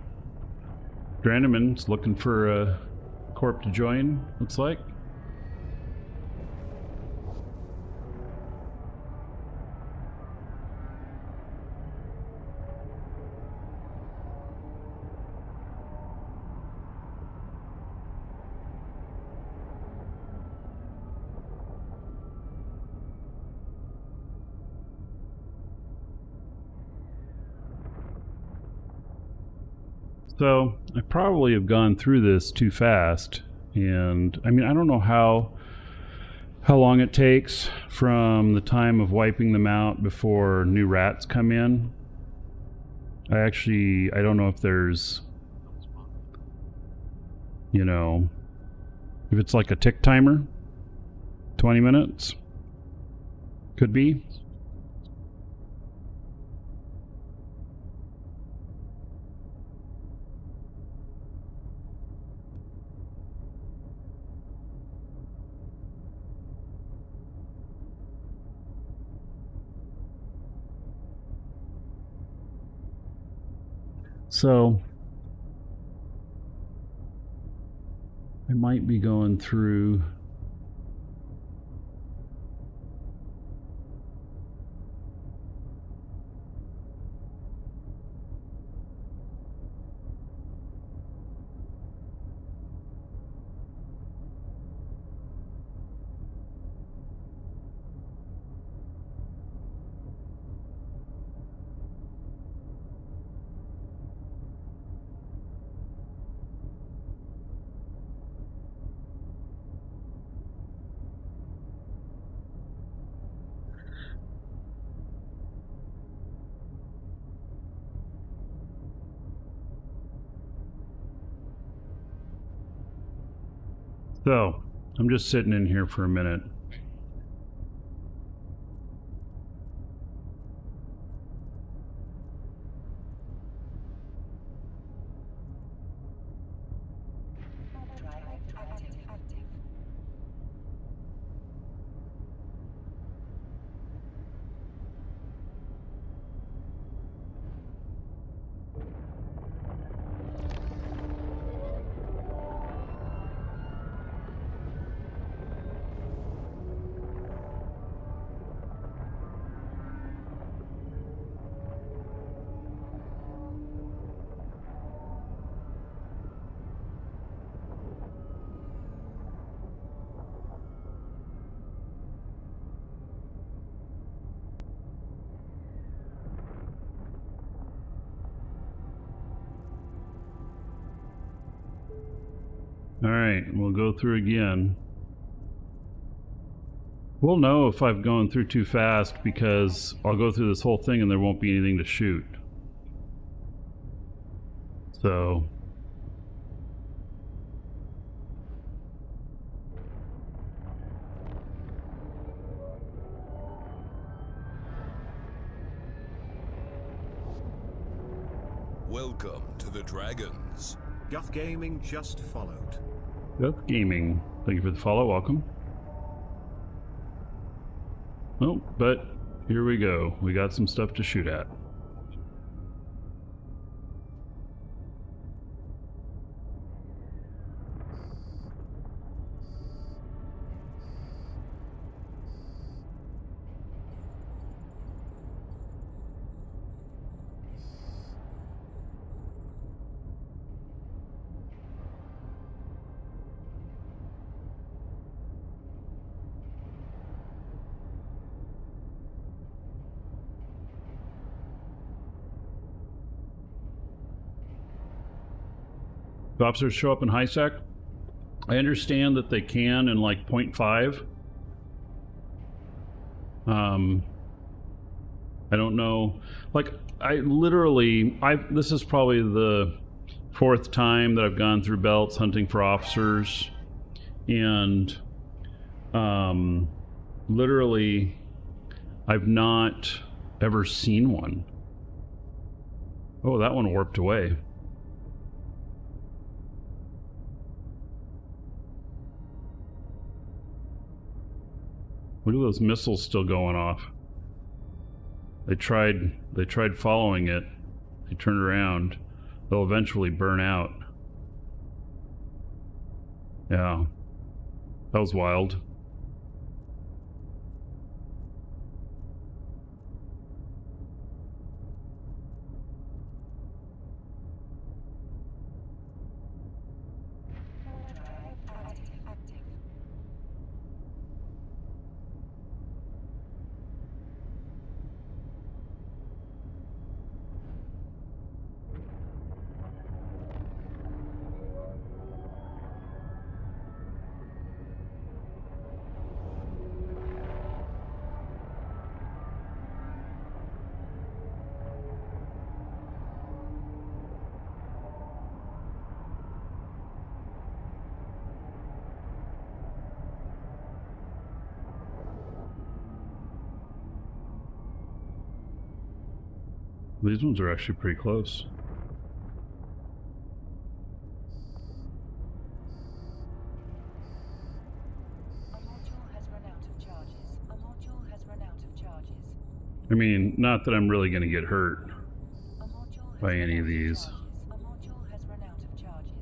Drandeman's looking for a corp to join, looks like. So I probably have gone through this too fast, and I mean, I don't know how long it takes from the time of wiping them out before new rats come in. I don't know if there's, you know, if it's like a tick timer. 20 minutes could be. So I might be going through So, I'm just sitting in here for a minute. Alright, we'll go through again. We'll know if I've gone through too fast because I'll go through this whole thing and there won't be anything to shoot. So... Welcome to the Dragons. Guff Gaming just followed. Death Gaming, thank you for the follow, welcome. Oh, but here we go. We got some stuff to shoot at. Do officers show up in high sec? I understand that they can in like 0.5. I don't know. Like, this is probably the 4th time that I've gone through belts hunting for officers, and literally I've not ever seen one. Oh, that one warped away. Look at those missiles still going off. They tried following it. They turned around. They'll eventually burn out. Yeah. That was wild. Active. These ones are actually pretty close. A module has run out of charges. A module has run out of charges. I mean, not that I'm really going to get hurt A module has by run any out of these. charges. A module has run out of charges.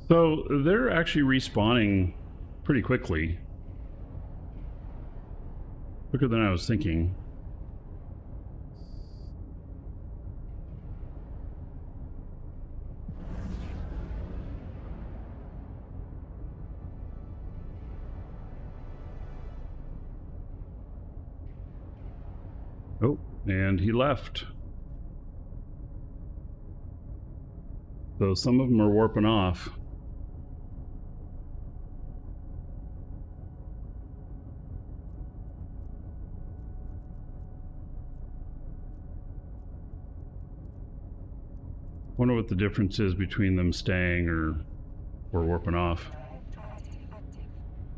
So they're actually respawning pretty quickly. Quicker than I was thinking. Oh, and he left. So some of them are warping off. Wonder what the difference is between them staying or warping off.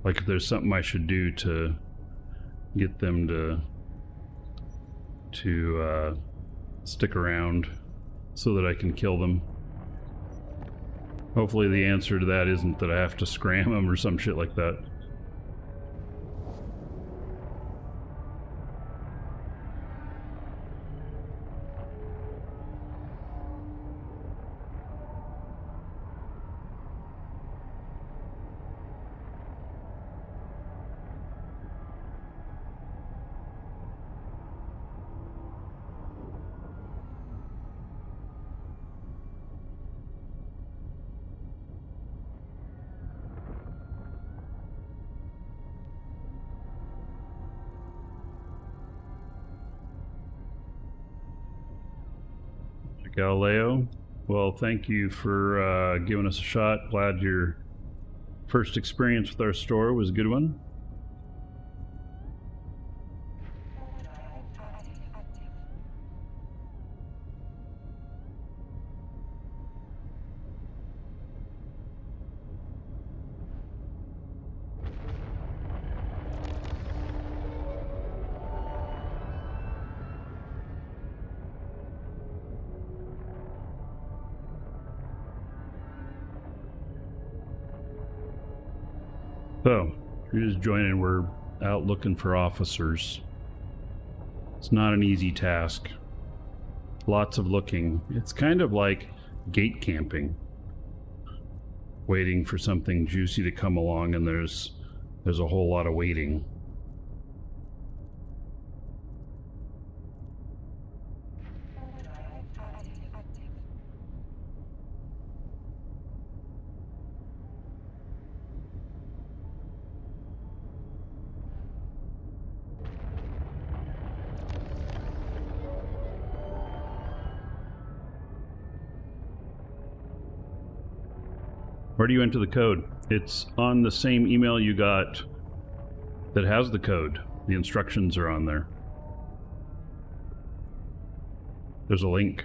Like if there's something I should do to get them to stick around so that I can kill them. Hopefully the answer to that isn't that I have to scram them or some shit like that. Galileo, well, thank you for giving us a shot. Glad your first experience with our store was a good one. So, if you're just joining, we're out looking for officers. It's not an easy task. Lots of looking. It's kind of like gate camping. Waiting for something juicy to come along, and there's a whole lot of waiting. Where do you enter the code? It's on the same email you got that has the code. The instructions are on there. There's a link.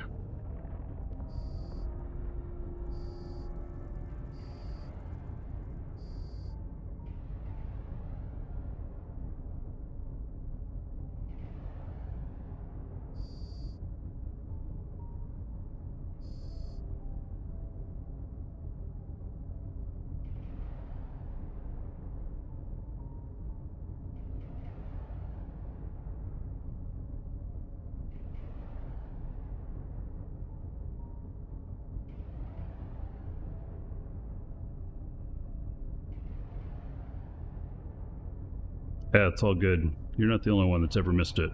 Yeah, it's all good. You're not the only one that's ever missed it.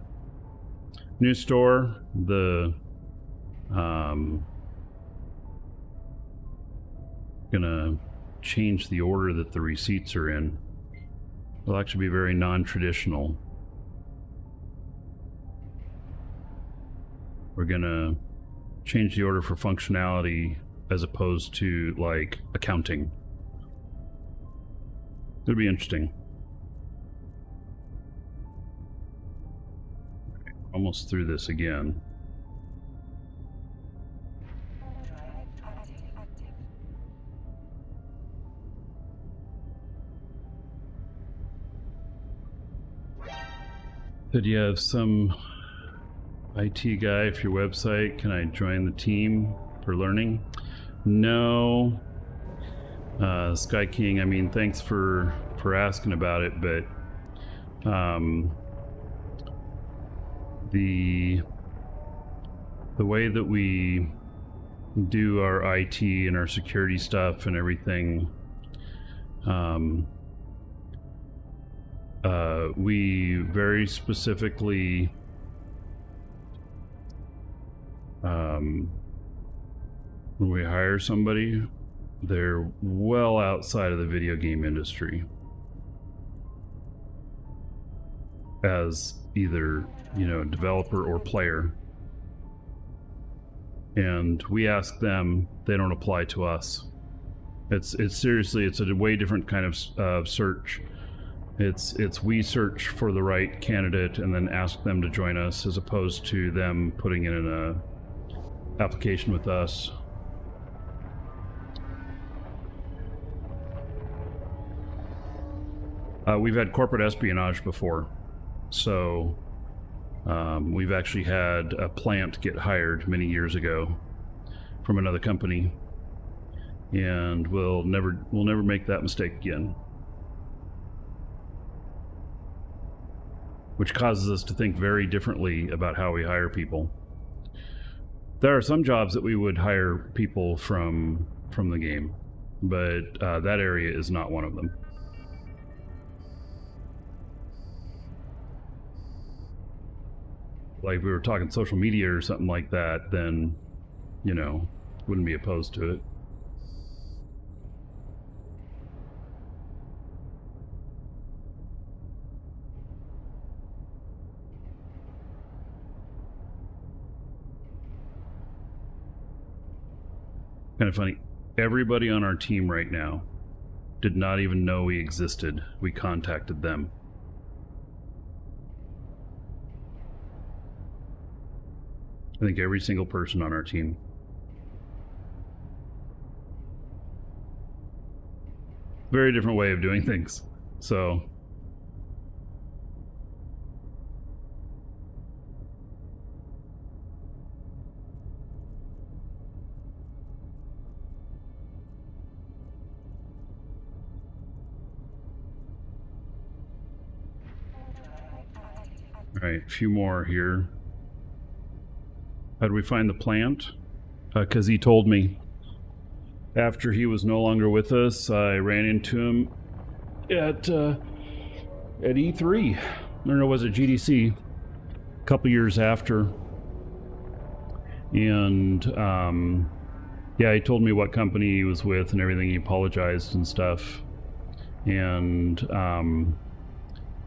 New store, the gonna change the order that the receipts are in. It'll actually be very non-traditional. We're gonna change the order for functionality as opposed to like accounting. It'll be interesting. Almost through this again. Did you have some IT guy for your website? Can I join the team for learning? No. Sky King, I mean, thanks for asking about it, but the way that we do our IT and our security stuff and everything. We very specifically when we hire somebody, they're well outside of the video game industry as either, you know, developer or player. And we ask them, they don't apply to us. It's seriously, it's a way different kind of search. It's we search for the right candidate and then ask them to join us, as opposed to them putting in an application with us. We've had corporate espionage before, so we've actually had a plant get hired many years ago from another company, and we'll never make that mistake again. Which causes us to think very differently about how we hire people. There are some jobs that we would hire people from the game, but that area is not one of them. Like if we were talking social media or something like that, then, you know, wouldn't be opposed to it. Kind of funny. Everybody on our team right now did not even know we existed. We contacted them. I think every single person on our team. Very different way of doing things. So all right, a few more here. How do we find the plant? Because he told me after he was no longer with us, I ran into him at E3. Or no, was it GDC? A couple years after. And yeah, he told me what company he was with and everything. He apologized and stuff. And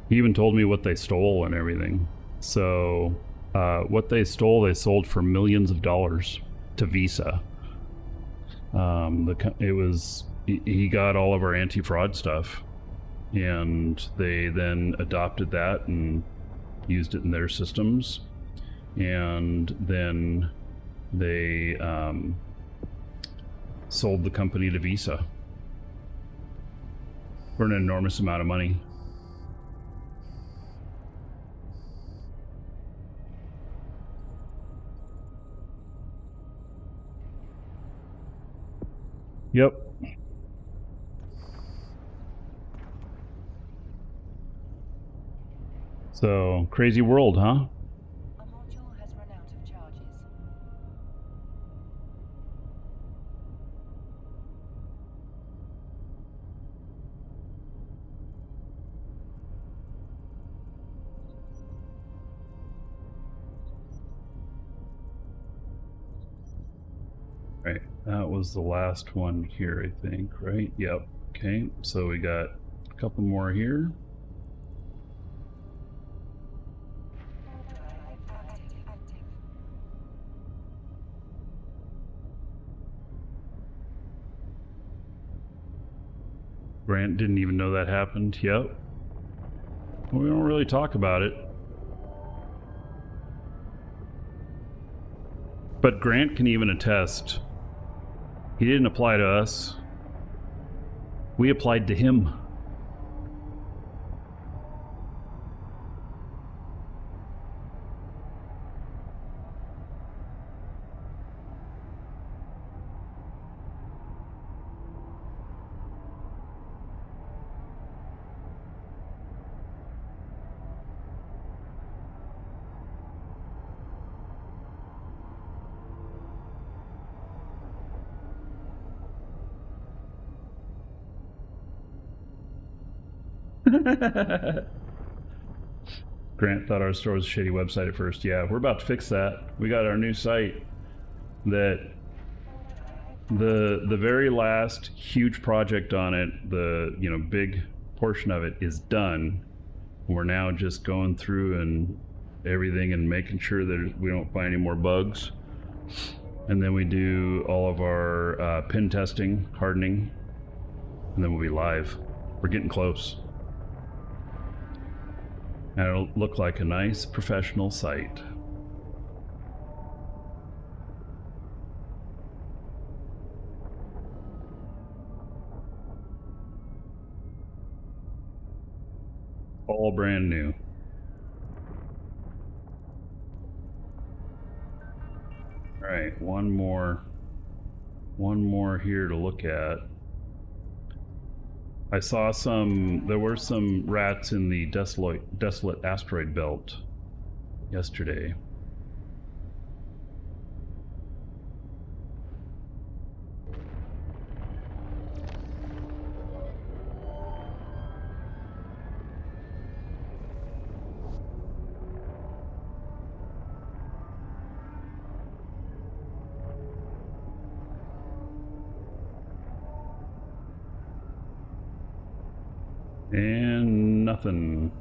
he even told me what they stole and everything. So what they stole, they sold for millions of dollars to Visa. He got all of our anti-fraud stuff, and they then adopted that and used it in their systems, and then they sold the company to Visa for an enormous amount of money. Yep. So, crazy world, huh? A module has run out of charges. Right, that was the last one here, I think, right? Yep. Okay, so we got a couple more here. Grant didn't even know that happened. Yep. Well, we don't really talk about it. But Grant can even attest. He didn't apply to us. We applied to him. Grant thought our store was a shitty website at first. Yeah, we're about to fix that. We got our new site that the very last huge project on it, the big portion of it is done. We're now just going through and everything and making sure that we don't find any more bugs. And then we do all of our pen testing, hardening, and then we'll be live. We're getting close. And it'll look like a nice professional site. All brand new. All right, one more here to look at. I saw there were some rats in the desolate asteroid belt yesterday. And nothing.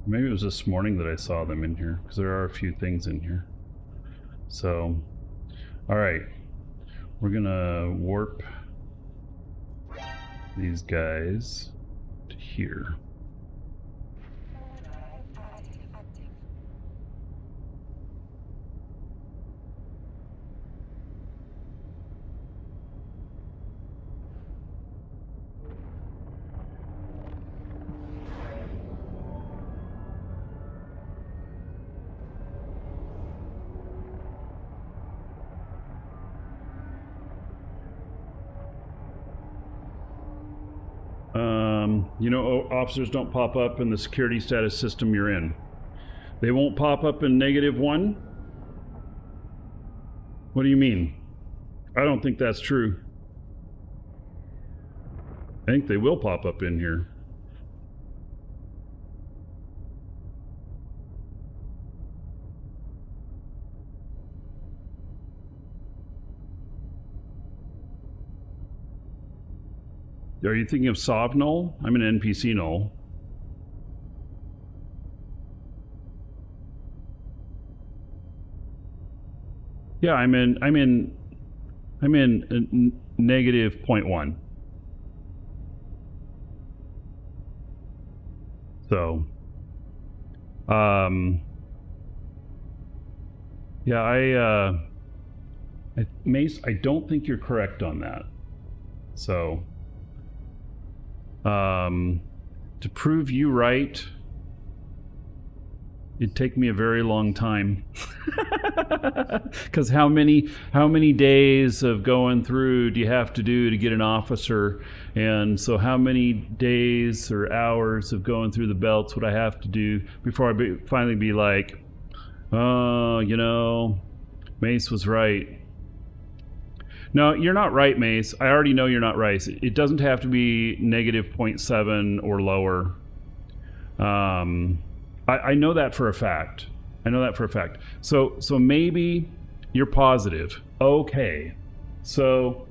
Maybe it was this morning that I saw them in here, because there are a few things in here. So, all right, we're gonna warp these guys to here. Officers don't pop up in the security status system you're in. They won't pop up in -1? What do you mean? I don't think that's true. I think they will pop up in here. Are you thinking of Sov Null? I'm an NPC Null. Yeah, I'm in -0.1. So, yeah, Mace, I don't think you're correct on that. So, to prove you right, it'd take me a very long time. Because how many days of going through do you have to do to get an officer? And so how many days or hours of going through the belts would I have to do before I finally be like, oh, Mace was right. No, you're not right, Mace. I already know you're not right. It doesn't have to be -0.7 or lower. I know that for a fact. So maybe you're positive. Okay. So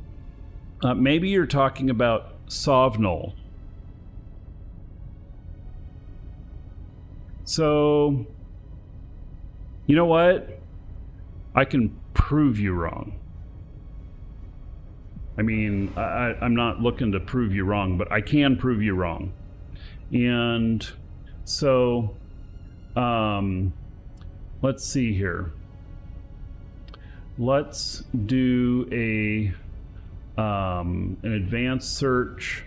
maybe you're talking about Sov Null. So, you know what? I can prove you wrong. I mean, I'm not looking to prove you wrong, but I can prove you wrong. And so, let's see here. Let's do an advanced search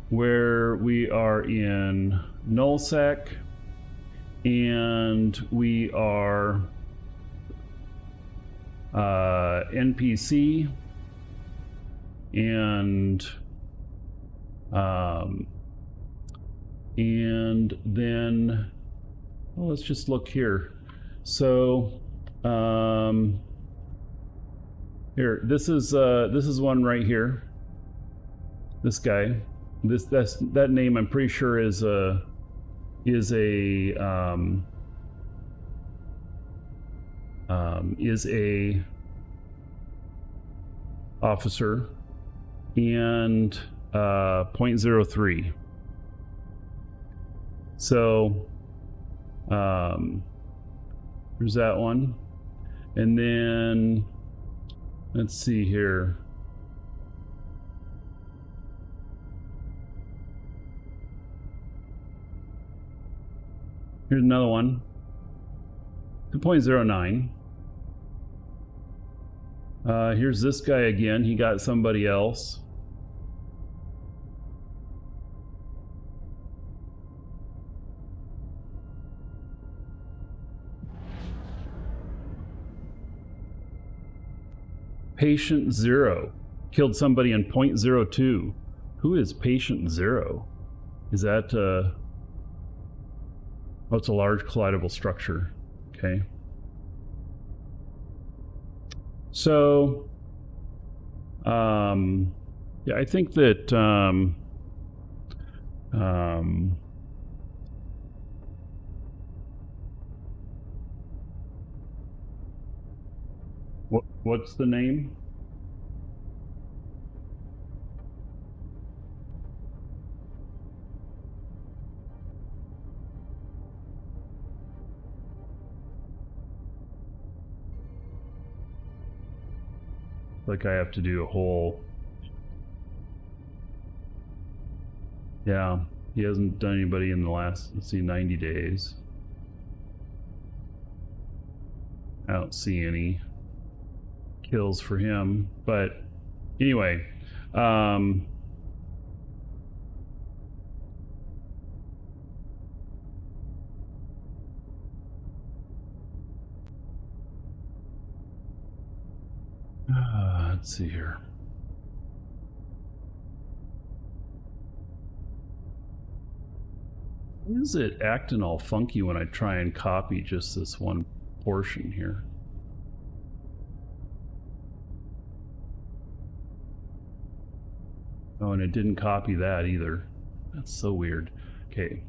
where we are in nullsec and we are NPC. And then let's just look here. So here, this is one right here. This guy. That name I'm pretty sure is a officer, and 0.03. So there's that one. And then let's see here. Here's another one. 2.09. Here's this guy again. He got somebody else. Patient Zero killed somebody in 0.02. Who is Patient Zero? Is that oh, it's a large collidable structure. Okay. So yeah, I think that what's the name? Like I have to do a whole... Yeah, he hasn't done anybody in the last, let's see, 90 days. I don't see any kills for him, but anyway, let's see here. Why is it acting all funky when I try and copy just this one portion here? Oh, and it didn't copy that either. That's so weird. Okay.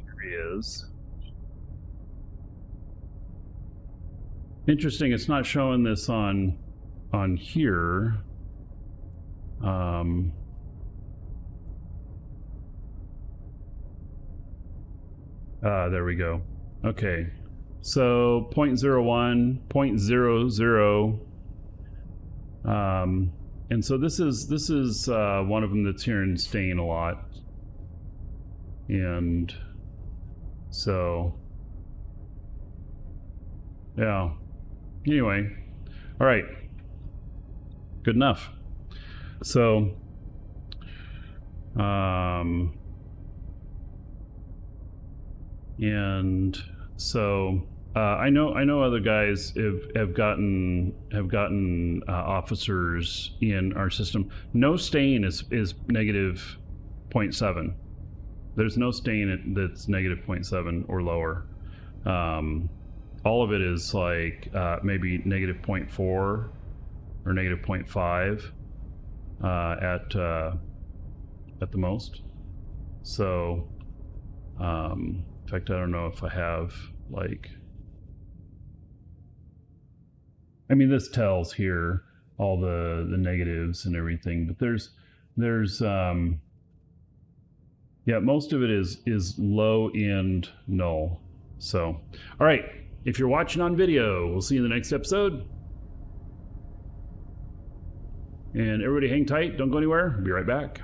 Here he is. Interesting, it's not showing this on here. There we go. Okay, so 0.01, 0.00, and so this is one of them that's here and staying a lot, and so yeah. Anyway, all right, good enough. So and so I know other guys have gotten officers in our system. No stain is negative 0.7. There's no stain that's negative 0.7 or lower. All of it is like maybe negative 0.4 or negative 0.5 at the most. So in fact, I don't know if I have like, I mean, this tells here all the negatives and everything, but there's yeah, most of it is low end null. So all right, if you're watching on video, we'll see you in the next episode. And everybody hang tight, don't go anywhere. I'll be right back.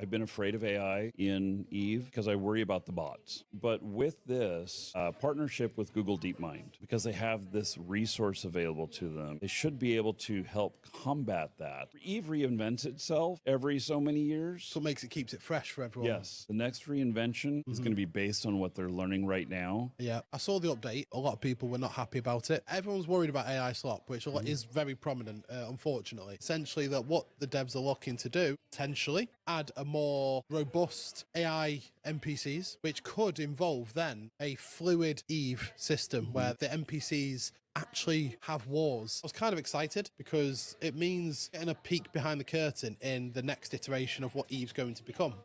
I've been afraid of AI in Eve because I worry about the bots. But with this partnership with Google DeepMind, because they have this resource available to them, they should be able to help combat that. Eve reinvents itself every so many years. So it keeps it fresh for everyone. Yes. The next reinvention is going to be based on what they're learning right now. Yeah. I saw the update. A lot of people were not happy about it. Everyone's worried about AI slop, which is very prominent, unfortunately. Essentially, that what the devs are looking to do, potentially, add a more robust AI NPCs, which could involve then a fluid Eve system where the NPCs actually have wars. I was kind of excited because it means getting a peek behind the curtain in the next iteration of what Eve's going to become.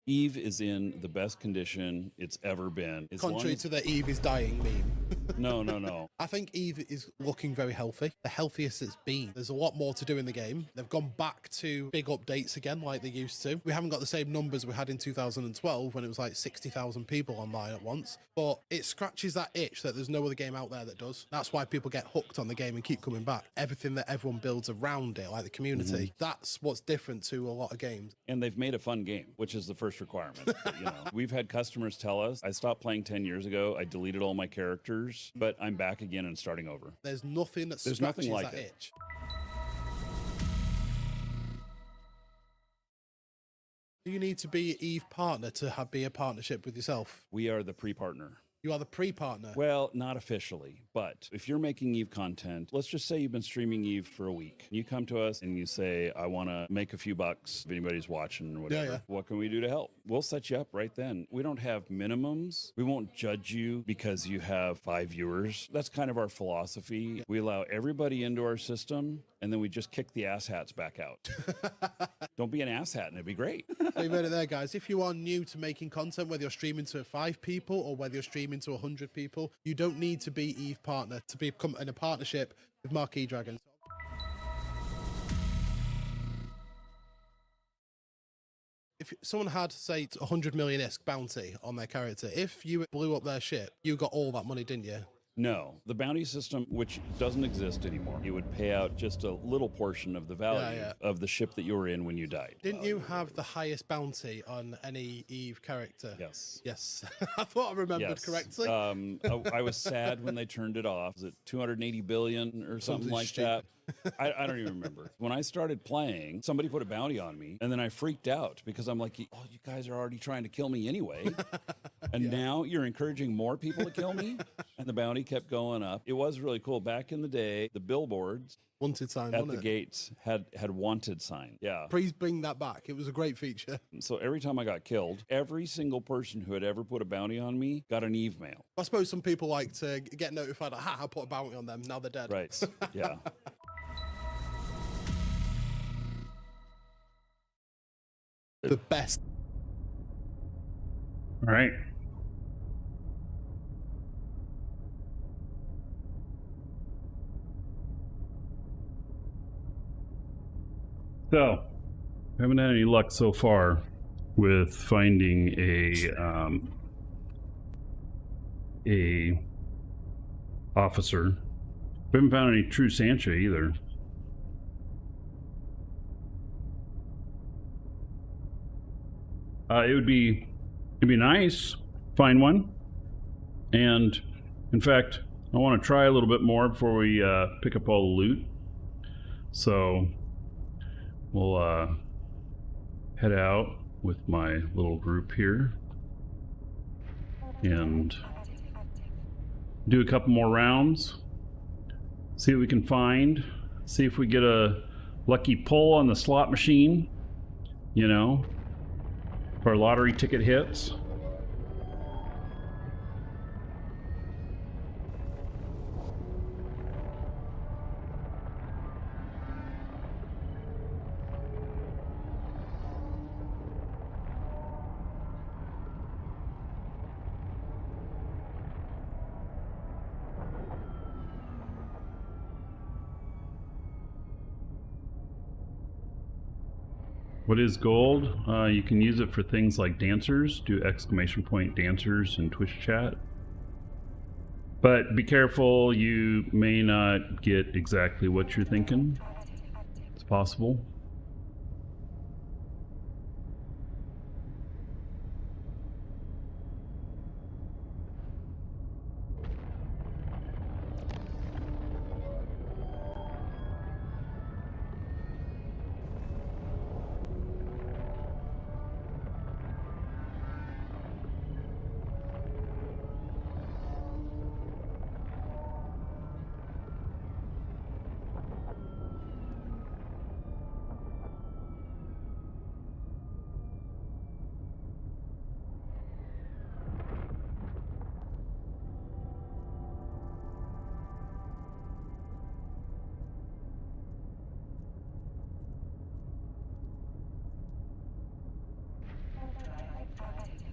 Eve is in the best condition it's ever been. Contrary to the Eve is dying meme. No, no, no. I think Eve is looking very healthy, the healthiest it's been. There's a lot more to do in the game. They've gone back to big updates again like they used to. We haven't got the same numbers we had in 2012 when it was like 60,000 people online at once, but it scratches that itch that there's no other game out there that does. That's why people get hooked on the game and keep coming back. Everything that everyone builds around it, like the community, that's what's different to a lot of games. And they've made a fun game, which is the first requirement. But, you know, we've had customers tell us, I stopped playing 10 years ago, I deleted all my characters, but I'm back again and starting over. There's nothing that There's scratches nothing like that it. itch. Do you need to be an Eve partner to be a partnership with yourself? We are the pre-partner. You are the pre-partner. Well, not officially, but if you're making Eve content, let's just say you've been streaming Eve for a week. You come to us and you say, I want to make a few bucks if anybody's watching or whatever. Yeah. What can we do to help? We'll set you up right then. We don't have minimums. We won't judge you because you have 5 viewers. That's kind of our philosophy. We allow everybody into our system and then we just kick the asshats back out. Don't be an asshat and it'd be great. So you heard it there, guys. If you are new to making content, whether you're streaming to 5 people or whether you're streaming to 100 people, you don't need to be Eve partner to become in a partnership with Markee Dragon. If someone had, say, 100 million ISK bounty on their character, if you blew up their ship, you got all that money, didn't you? No, the bounty system, which doesn't exist anymore, it would pay out just a little portion of the value of the ship that you were in when you died. Didn't you have the highest bounty on any Eve character? Yes. Yes. I thought I remembered correctly. I was sad when they turned it off. Was it 280 billion or something like stupid. that? I don't even remember. When I started playing, somebody put a bounty on me, and then I freaked out because I'm like, oh, you guys are already trying to kill me anyway. And now you're encouraging more people to kill me? And the bounty kept going up. It was really cool. Back in the day, the billboards Wanted sign at the gates had wanted sign. Yeah. Please bring that back. It was a great feature. So every time I got killed, every single person who had ever put a bounty on me got an Eve mail. I suppose some people like to get notified, like, I put a bounty on them, now they're dead. Right. Yeah. The best. All right. So, haven't had any luck so far with finding a officer. We haven't found any true Sancha either. It'd be nice, find one, and in fact, I want to try a little bit more before we pick up all the loot. So we'll head out with my little group here and do a couple more rounds. See what we can find. See if we get a lucky pull on the slot machine. You know. If our lottery ticket hits. What is gold? You can use it for things like dancers. Do ! dancers in Twitch chat. But be careful, you may not get exactly what you're thinking. possible.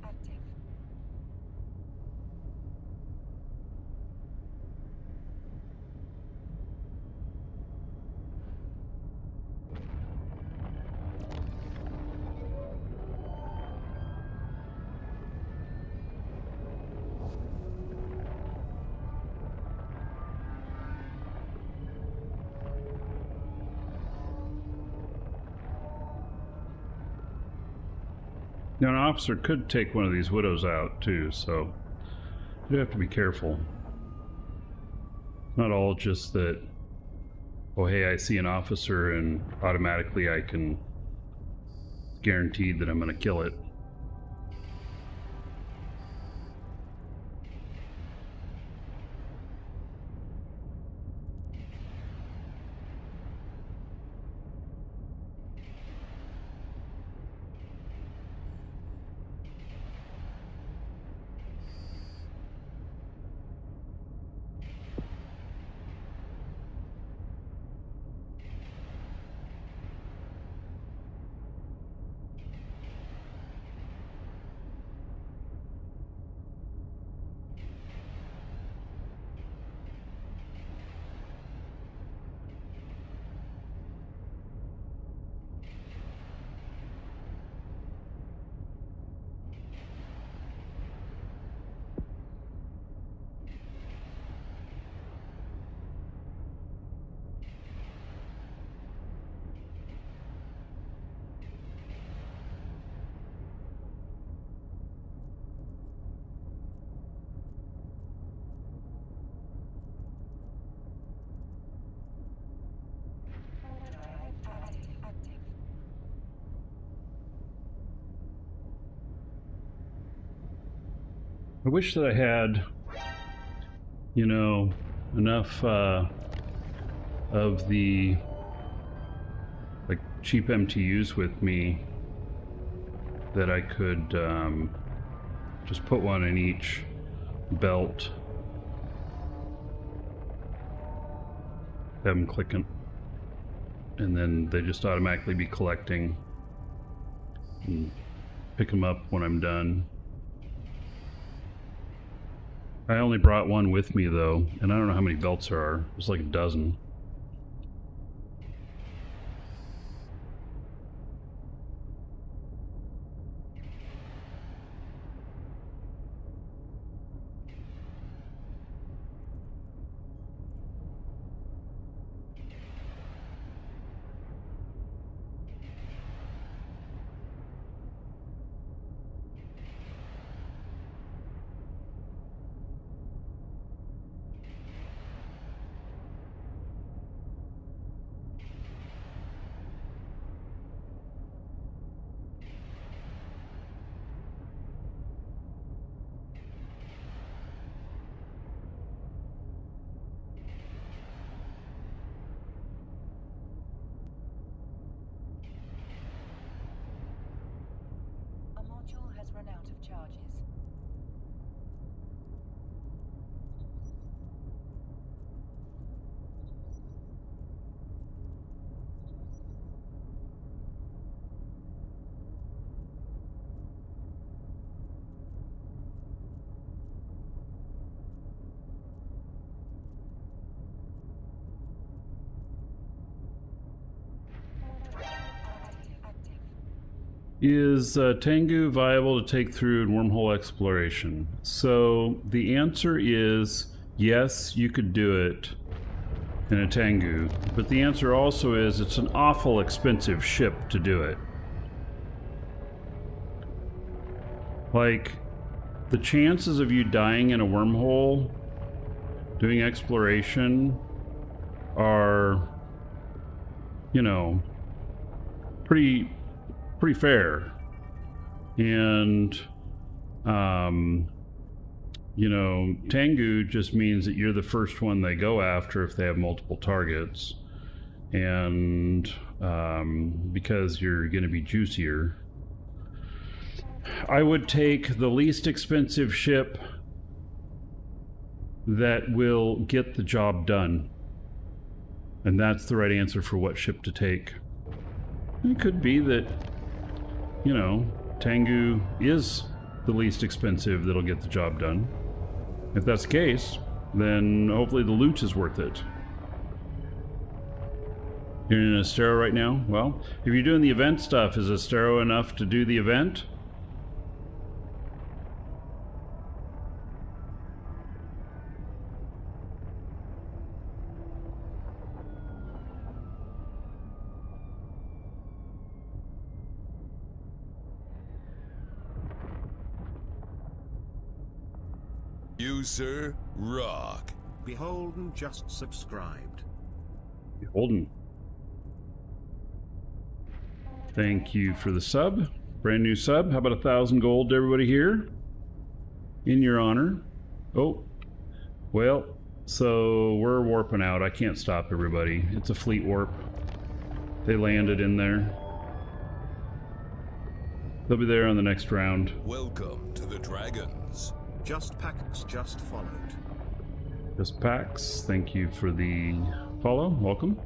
Active. Now, an officer could take one of these widows out too, so you have to be careful. Not all just that, oh hey, I see an officer and automatically I can guaranteed that I'm going to kill it. Active. I wish that I had, you know, enough of the like cheap MTUs with me that I could just put one in each belt. Have them clicking, and then they just automatically be collecting and pick them up when I'm done. I only brought one with me though, and I don't know how many belts there are. There's like a dozen. A module has run out of charges. Active. Is Tengu viable to take through in wormhole exploration? So the answer is yes, you could do it. in a Tengu, but the answer also is it's an awful expensive ship to do it. Like, the chances of you dying in a wormhole doing exploration are, you know, pretty fair. And you know, Tengu just means that you're the first one they go after if they have multiple targets, and because you're going to be juicier. I would take the least expensive ship that will get the job done, and that's the right answer for what ship to take. It could be that, you know, Tengu is the least expensive that'll get the job done. If that's the case, then hopefully the loot is worth it. You're in Astero right now? Well, if you're doing the event stuff, is Astero enough to do the event? You, sir, rock. Beholden just subscribed. Beholden. Thank you for the sub. Brand new sub. How about 1,000 gold to everybody here? In your honor. Oh, well, so we're warping out. I can't stop everybody. It's a fleet warp. They landed in there. They'll be there on the next round. Welcome to the Dragons. Just Pax just followed. Just Pax, thank you for the follow. Welcome.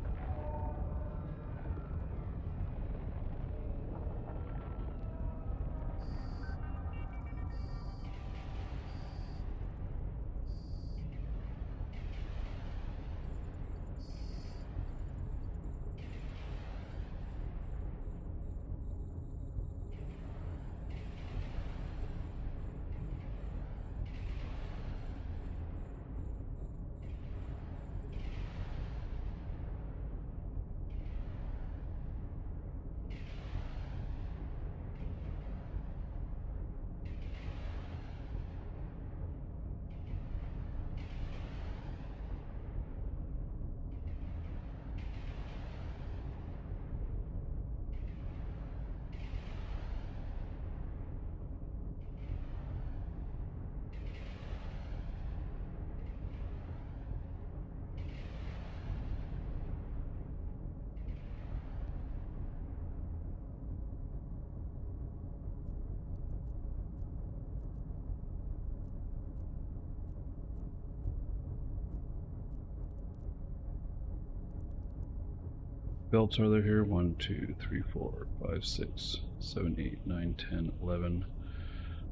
Belts are there here? 1, 2, 3, 4, 5, 6, 7, 8, 9, 10, 11,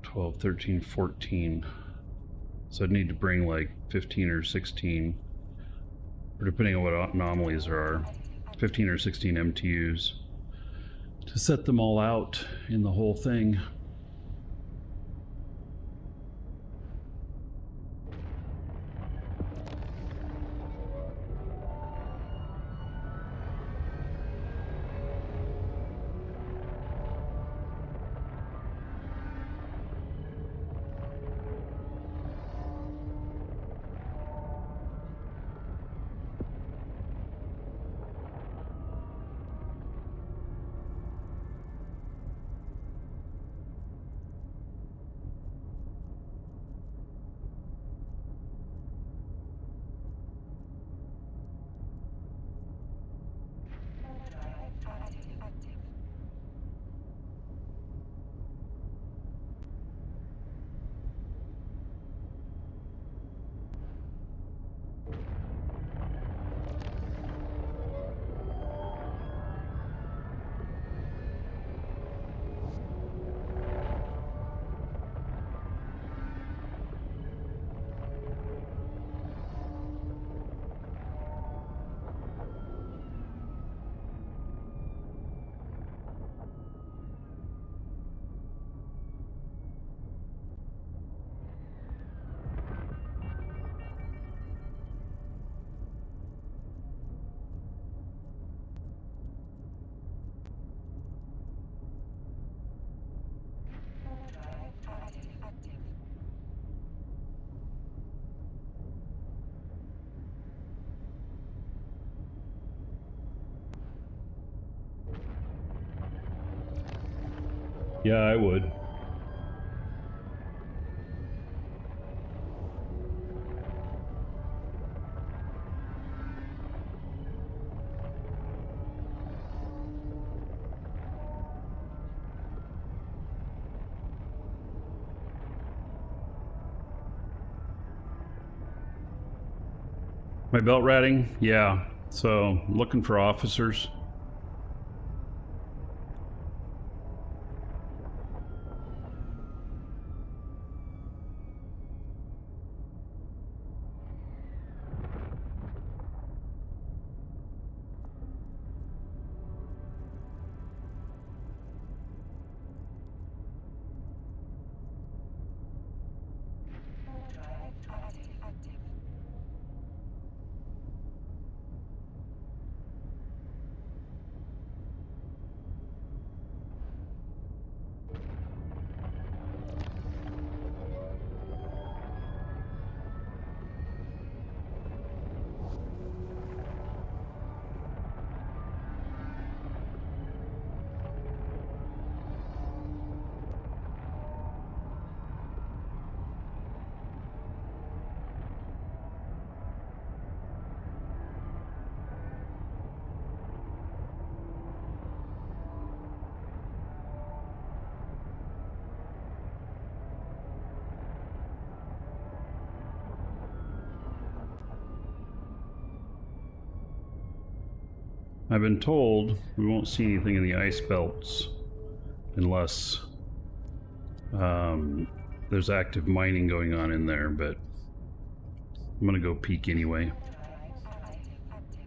12, 13, 14. So I'd need to bring like 15 or 16, or depending on what anomalies there are, 15 or 16 MTUs to set them all out in the whole thing. Yeah, I would. My belt ratting? Yeah. So, looking for officers. Active. I've been told we won't see anything in the ice belts unless there's active mining going on in there, but I'm gonna go peek anyway. Active.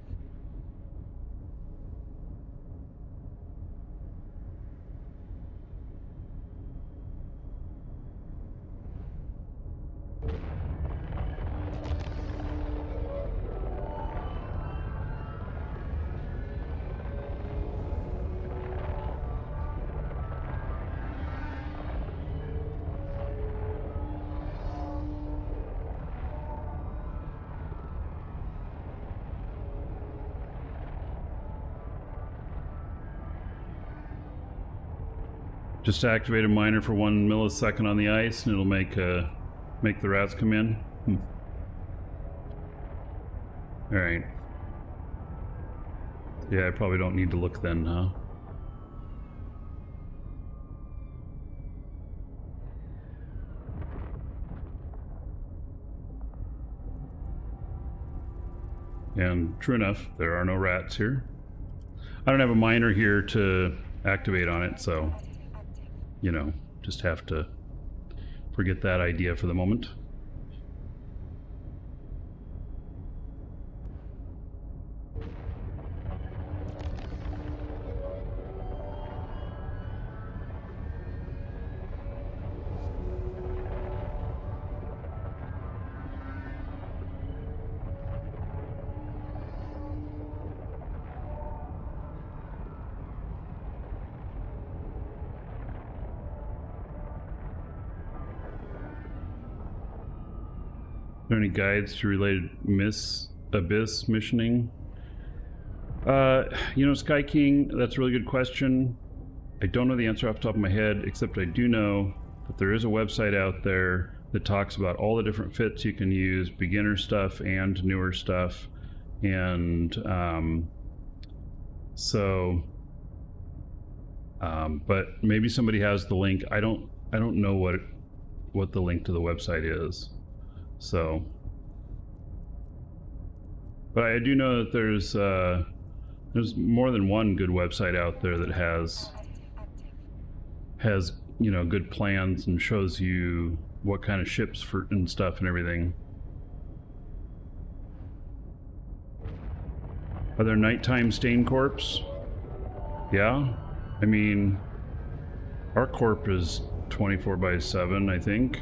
Just activate a miner for 1 millisecond on the ice, and it'll make the rats come in. All right. Yeah, I probably don't need to look then, huh? And true enough, there are no rats here. I don't have a miner here to activate on it, so, you know, just have to forget that idea for the moment. Are there any guides to related abyss missioning? You know, Sky King, that's a really good question. I don't know the answer off the top of my head, except I do know that there is a website out there that talks about all the different fits you can use, beginner stuff and newer stuff. And but maybe somebody has the link. I don't know what the link to the website is. So, but I do know that there's more than one good website out there that has you know, good plans and shows you what kind of ships for and stuff and everything. Are there nighttime stain corps? Yeah, I mean, our corp is 24/7, I think.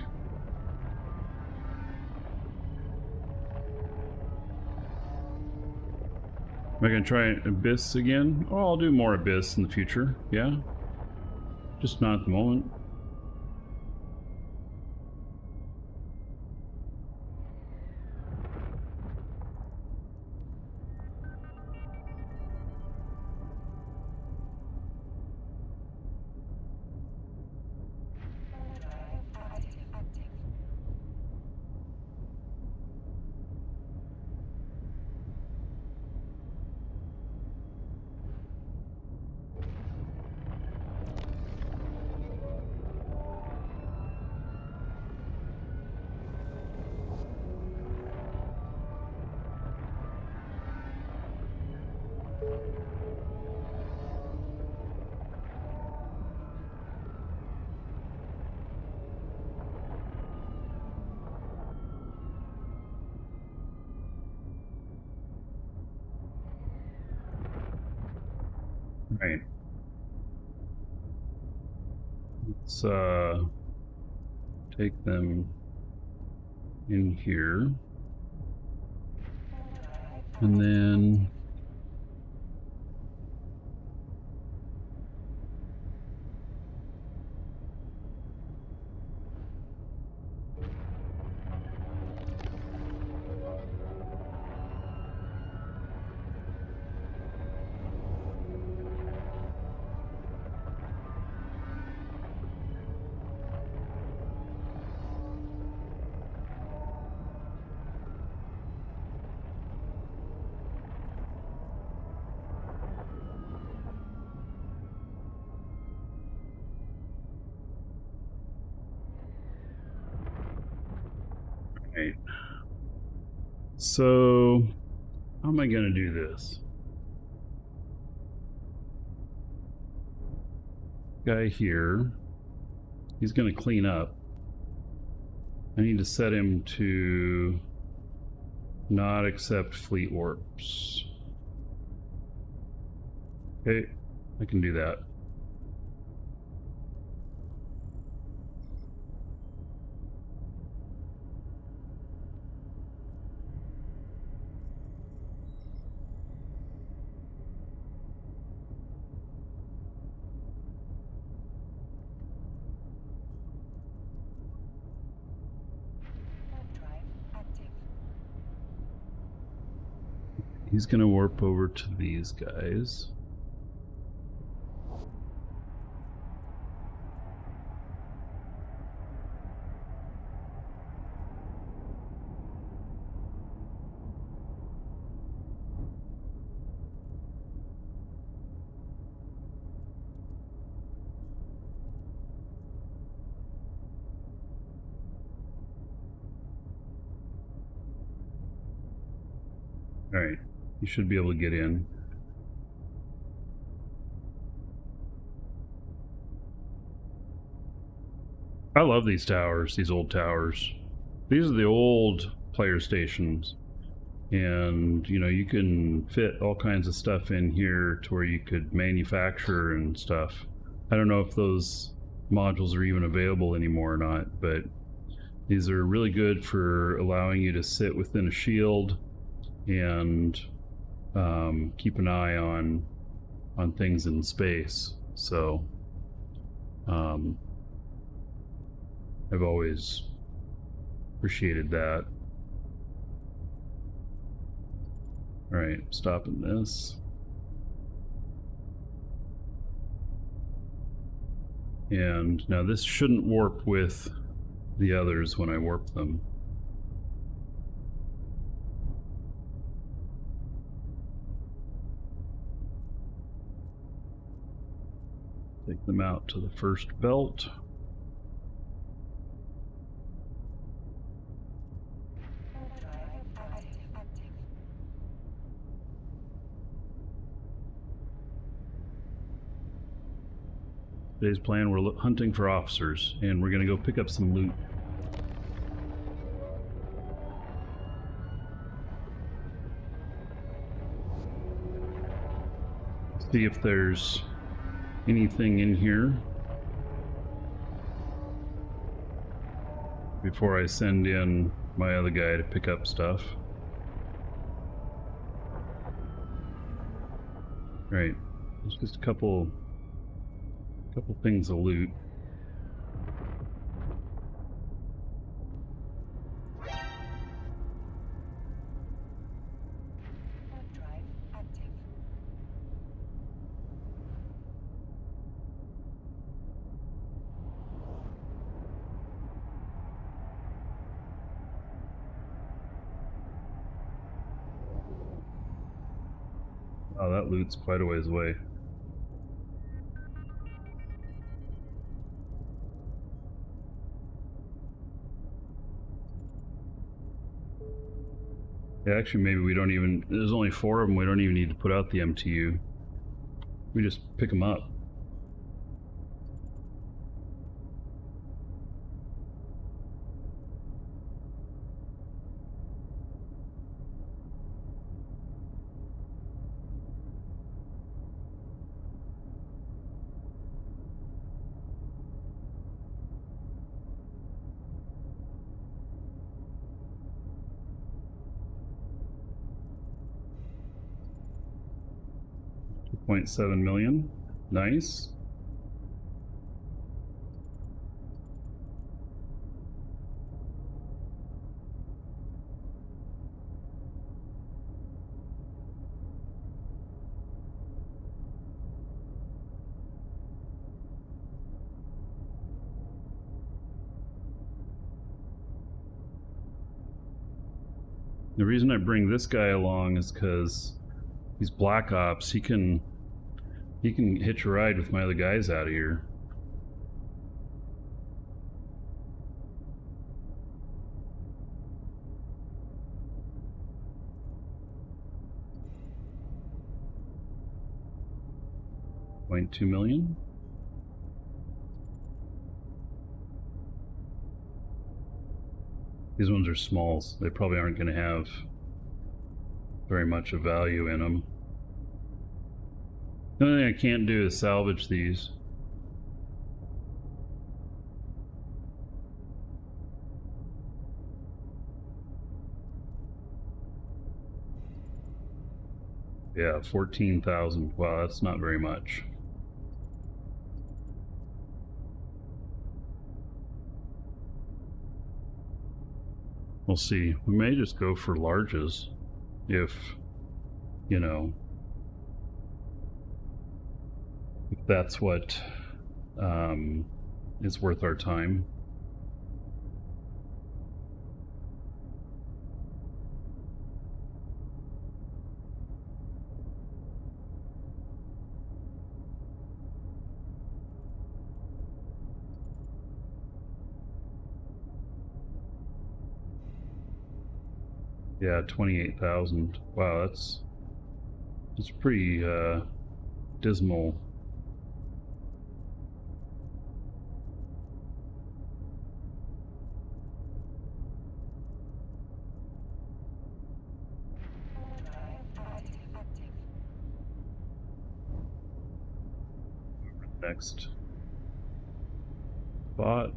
Am I gonna try Abyss again? Oh, I'll do more Abyss in the future, yeah. Just not at the moment. Right. Let's take them in here. And then right. So how am I going to do this? Guy here, he's going to clean up. I need to set him to not accept fleet warps. Okay, I can do that. Drive active. He's going to warp over to these guys. All right, you should be able to get in. I love these towers, these old towers. These are the old player stations. And, you know, you can fit all kinds of stuff in here to where you could manufacture and stuff. I don't know if those modules are even available anymore or not, but these are really good for allowing you to sit within a shield and keep an eye on things in space. So I've always appreciated that. All right, stopping this. And now this shouldn't warp with the others when I warp them. Take them out to the first belt. Today's plan, we're hunting for officers, and we're going to go pick up some loot. See if there's anything in here before I send in my other guy to pick up stuff. Right, there's just a couple things of loot. Drive active. Oh, that loot's quite a ways away. Yeah, actually, maybe we don't even... There's only 4 of them. We don't even need to put out the MTU. We just pick them up. $2.7 million. Nice. The reason I bring this guy along is because he's Black Ops. He can hitch a ride with my other guys out of here. $0.2 million. These ones are smalls. They probably aren't going to have very much of value in them. The only thing I can't do is salvage these. Yeah, 14,000. Wow, that's not very much. We'll see. We may just go for larges if, you know, if that's what is worth our time. Yeah, 28,000. Wow, that's pretty dismal. Next bot.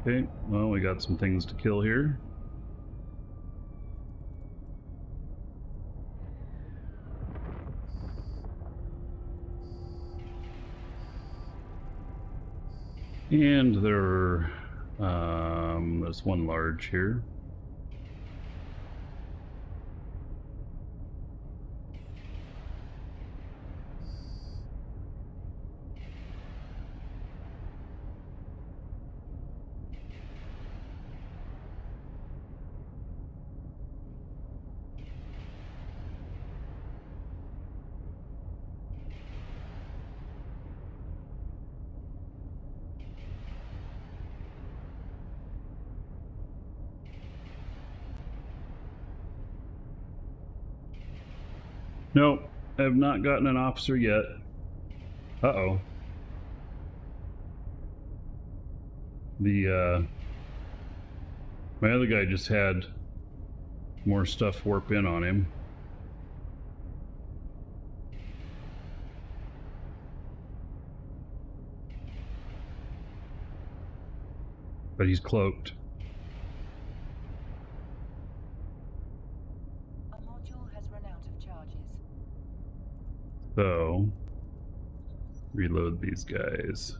Okay, well, we got some things to kill here. And there's one large here. Nope, I have not gotten an officer yet. Uh-oh. My other guy just had more stuff warp in on him. But he's cloaked. A module has run out of charges. So, reload these guys.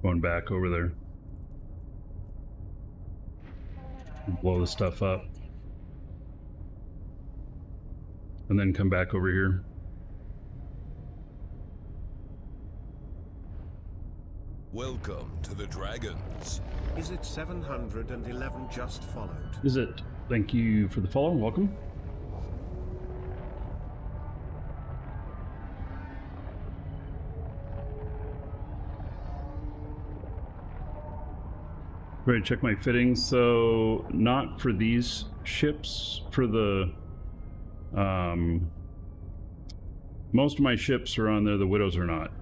Going back over there. blow the stuff up. And then come back over here. Welcome to the Dragons. Is it 711 just followed? Is it? Thank you for the follow. Welcome. Ready to check my fittings. So not for these ships, for the most of my ships are on there, the Widows are not.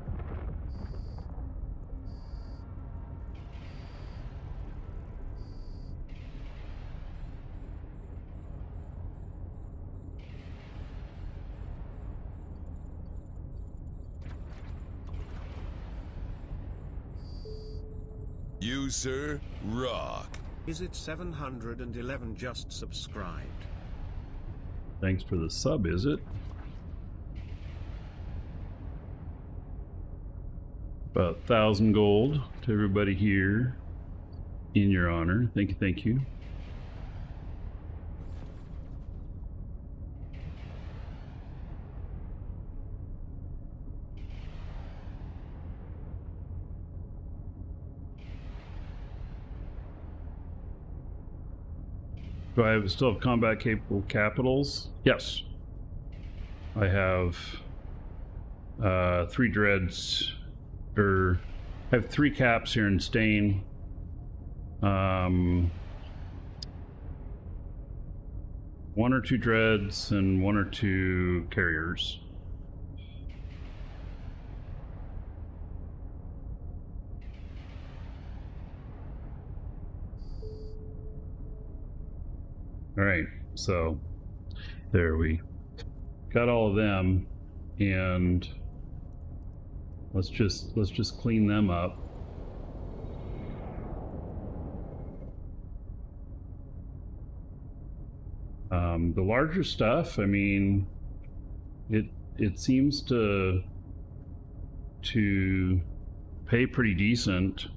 You, sir, rock. Is it 711 just subscribed? Thanks for the sub, is it? About 1,000 gold to everybody here in your honor. Thank you, thank you. Do I still have combat capable capitals? Yes. I have 3 dreads, or I have 3 caps here in Stain. 1 or 2 dreads and 1 or 2 carriers. All right, so there we got all of them, and let's just clean them up. The larger stuff, I mean, it seems to pay pretty decent.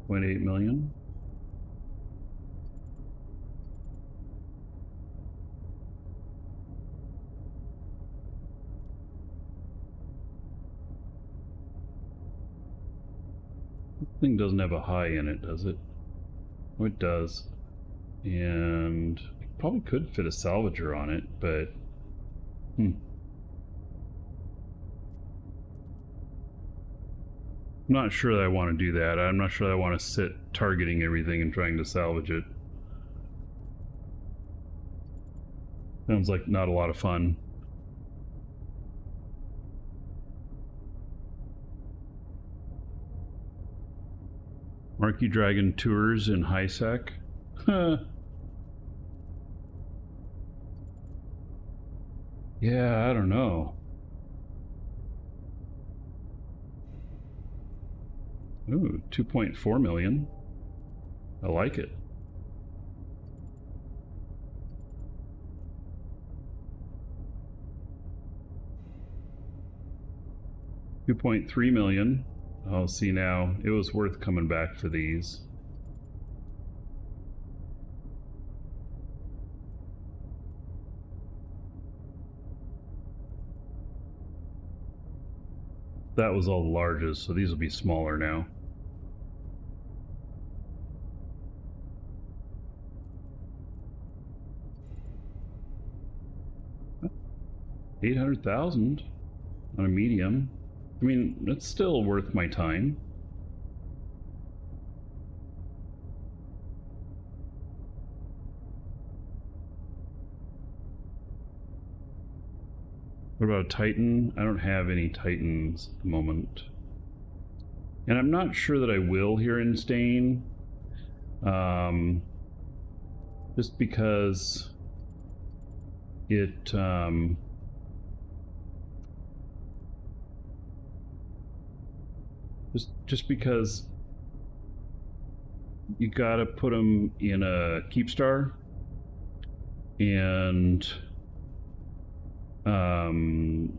$0.8 million. This thing doesn't have a high in it, does it? Oh, it does. And probably could fit a salvager on it, but I'm not sure that I want to do that. I'm not sure that I want to sit targeting everything and trying to salvage it. Sounds like not a lot of fun. Markee Dragon tours in high sec. Yeah, I don't know. Ooh, 2.4 million. I like it. $2.3 million. I'll see now. It was worth coming back for these. That was all the largest, so these will be smaller now. $800,000 on a medium. I mean, that's still worth my time. What about a Titan? I don't have any Titans at the moment. And I'm not sure that I will here in Stain. Just because it, just because you gotta put them in a keep star, and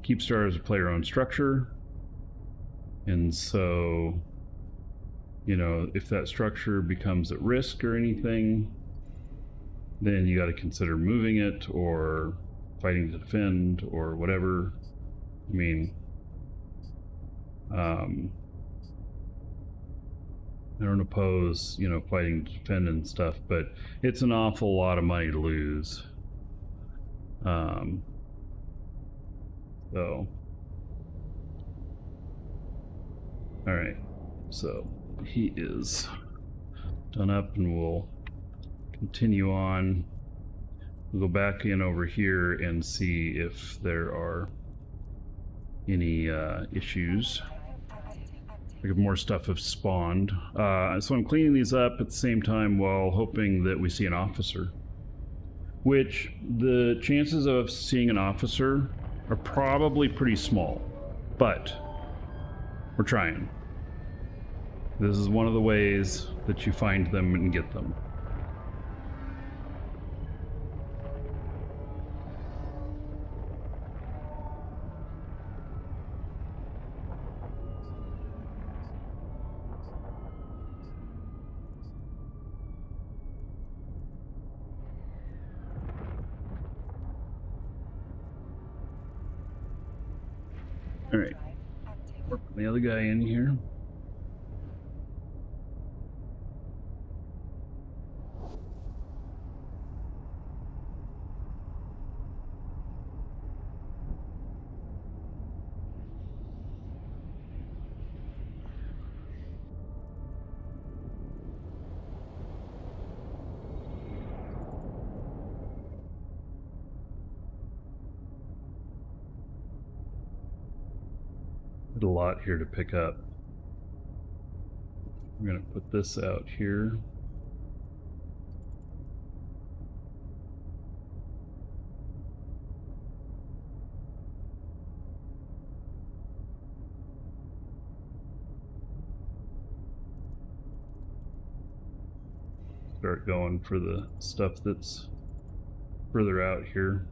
keep star is a player-owned structure, and so, you know, if that structure becomes at risk or anything, then you got to consider moving it or fighting to defend or whatever. I mean, I don't oppose, you know, fighting to defend and stuff, but it's an awful lot of money to lose. So, all right, so he is done up, and we'll continue on. We'll go back in over here and see if there are any issues. Like more stuff have spawned. So I'm cleaning these up at the same time while hoping that we see an officer. Which, the chances of seeing an officer are probably pretty small. But we're trying. This is one of the ways that you find them and get them. All right, work the other guy in here. A lot here to pick up. I'm gonna put this out here. Start going for the stuff that's further out here.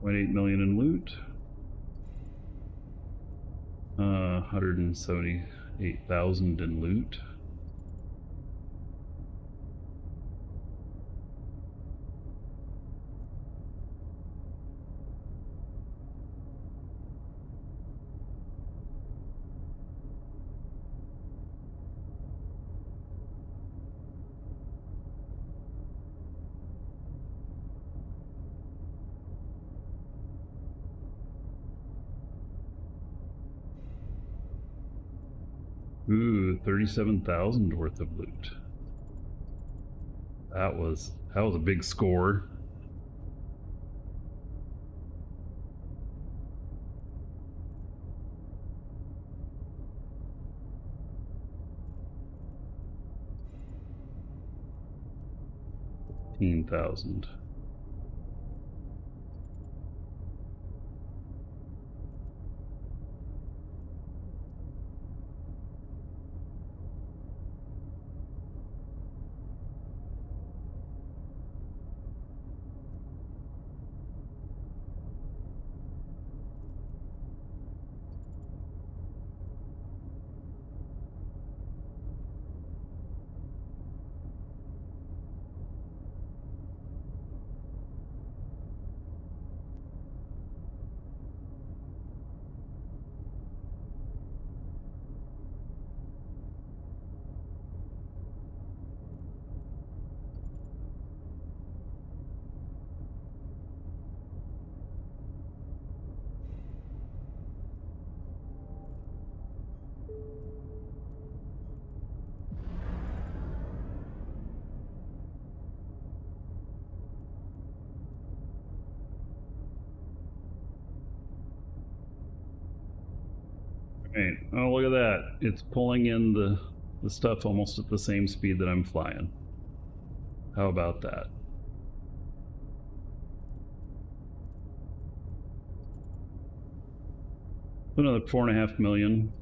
$0.8 million in loot. 178,000 in loot. Ooh, 37,000 worth of loot. That was a big score. $15,000. Right. Oh, look at that. It's pulling in the stuff almost at the same speed that I'm flying. How about that? Another 4.5 million.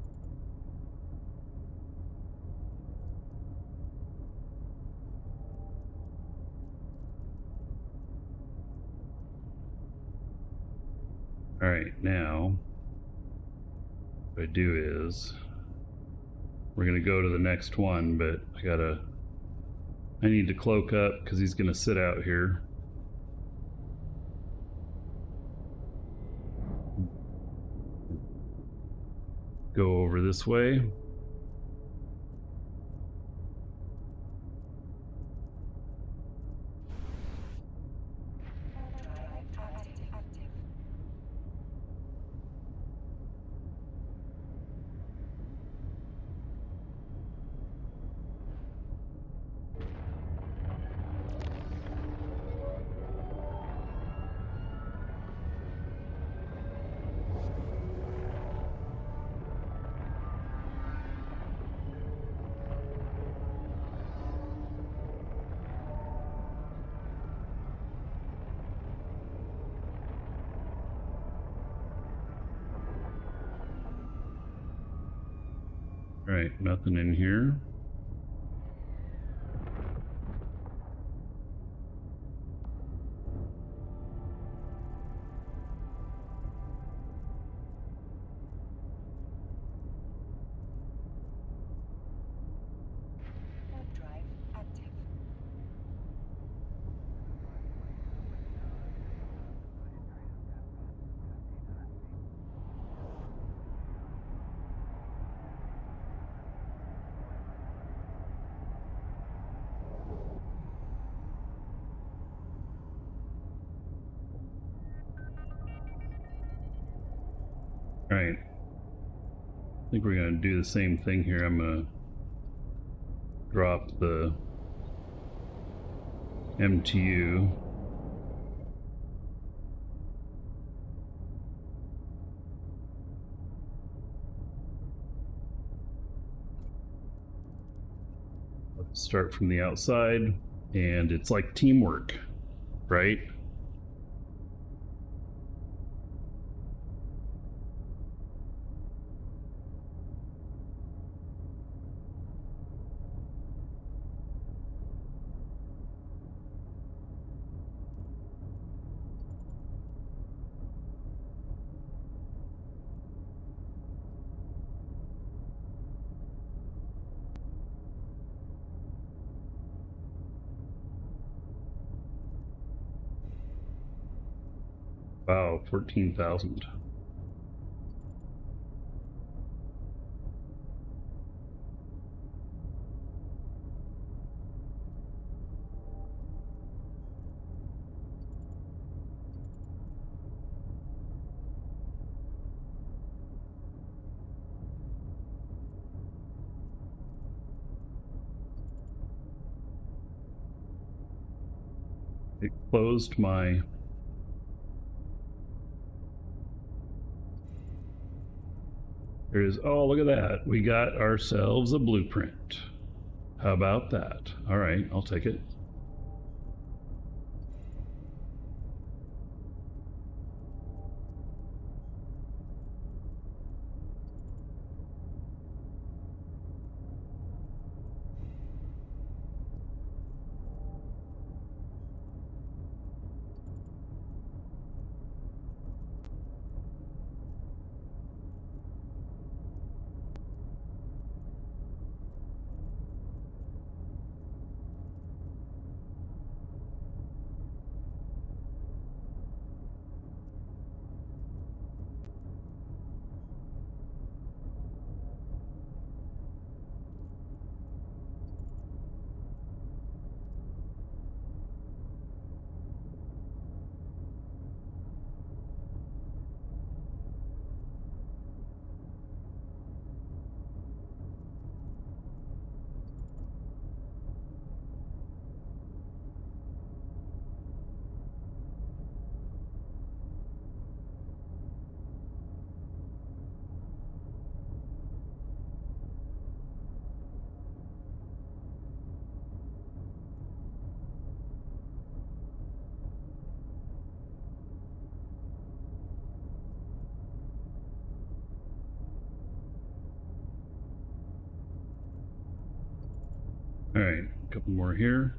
All right, now what I do is we're gonna go to the next one, but I need to cloak up because he's gonna sit out here. Go over this way. Active. All right, nothing in here. Warp drive active. All right. I think we're gonna do the same thing here. I'm gonna drop the MTU. Let's start from the outside, and it's like teamwork, right? Wow, 14,000. It closed my oh, look at that. We got ourselves a blueprint. How about that? All right, I'll take it. All right, a couple more here.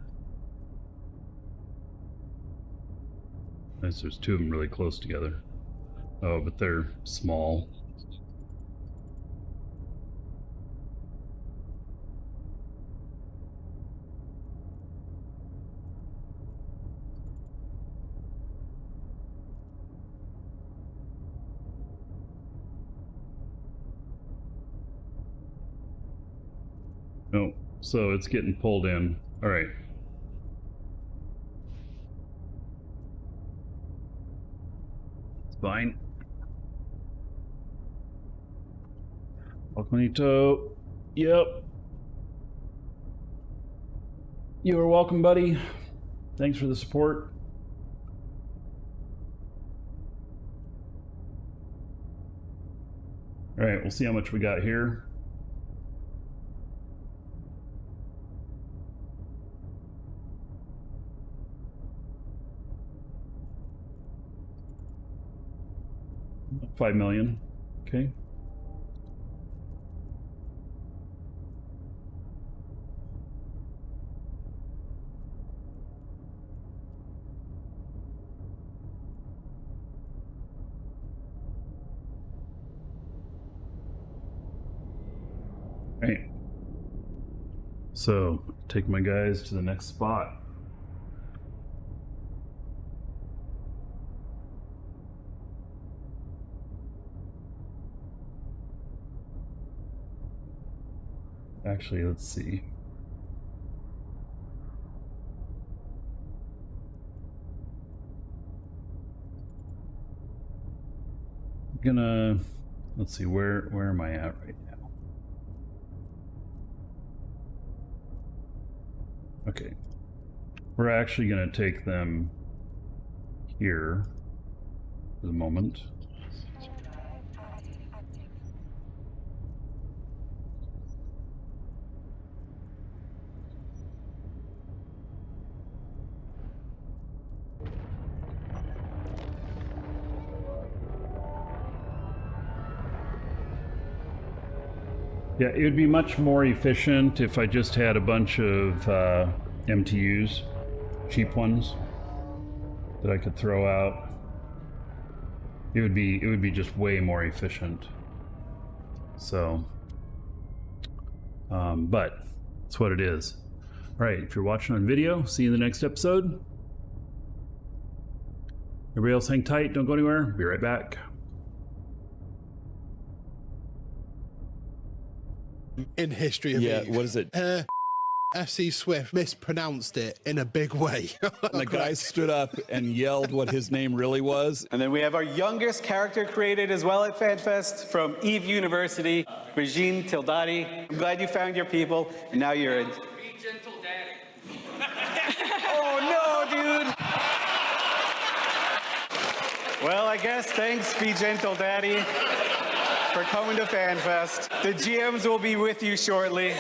Nice, there's two of them really close together. Oh, but they're small. Oh, so it's getting pulled in. All right. It's fine. Welcome, Yep. You are welcome, buddy. Thanks for the support. All right, we'll see how much we got here. $5 million. Okay. Right. So, take my guys to the next spot. Actually, let's see. Let's see, where am I at right now? Okay. We're actually gonna take them here for the moment. Yeah, it would be much more efficient if I just had a bunch of MTUs, cheap ones, that I could throw out. It would be just way more efficient. So, but it's what it is. All right, if you're watching on video, see you in the next episode. Everybody else hang tight, don't go anywhere. Be right back. In history of Yeah, Eve. what is it? FC Swift mispronounced it in a big way. And the guy stood up and yelled what his name really was. And then we have our youngest character created as well at FanFest from Eve University, Regine Tildati. I'm glad you found your people, and now you're in. Be gentle, daddy. Oh no, dude! Well, I guess thanks, Be Gentle Daddy, for coming to FanFest. The GMs will be with you shortly.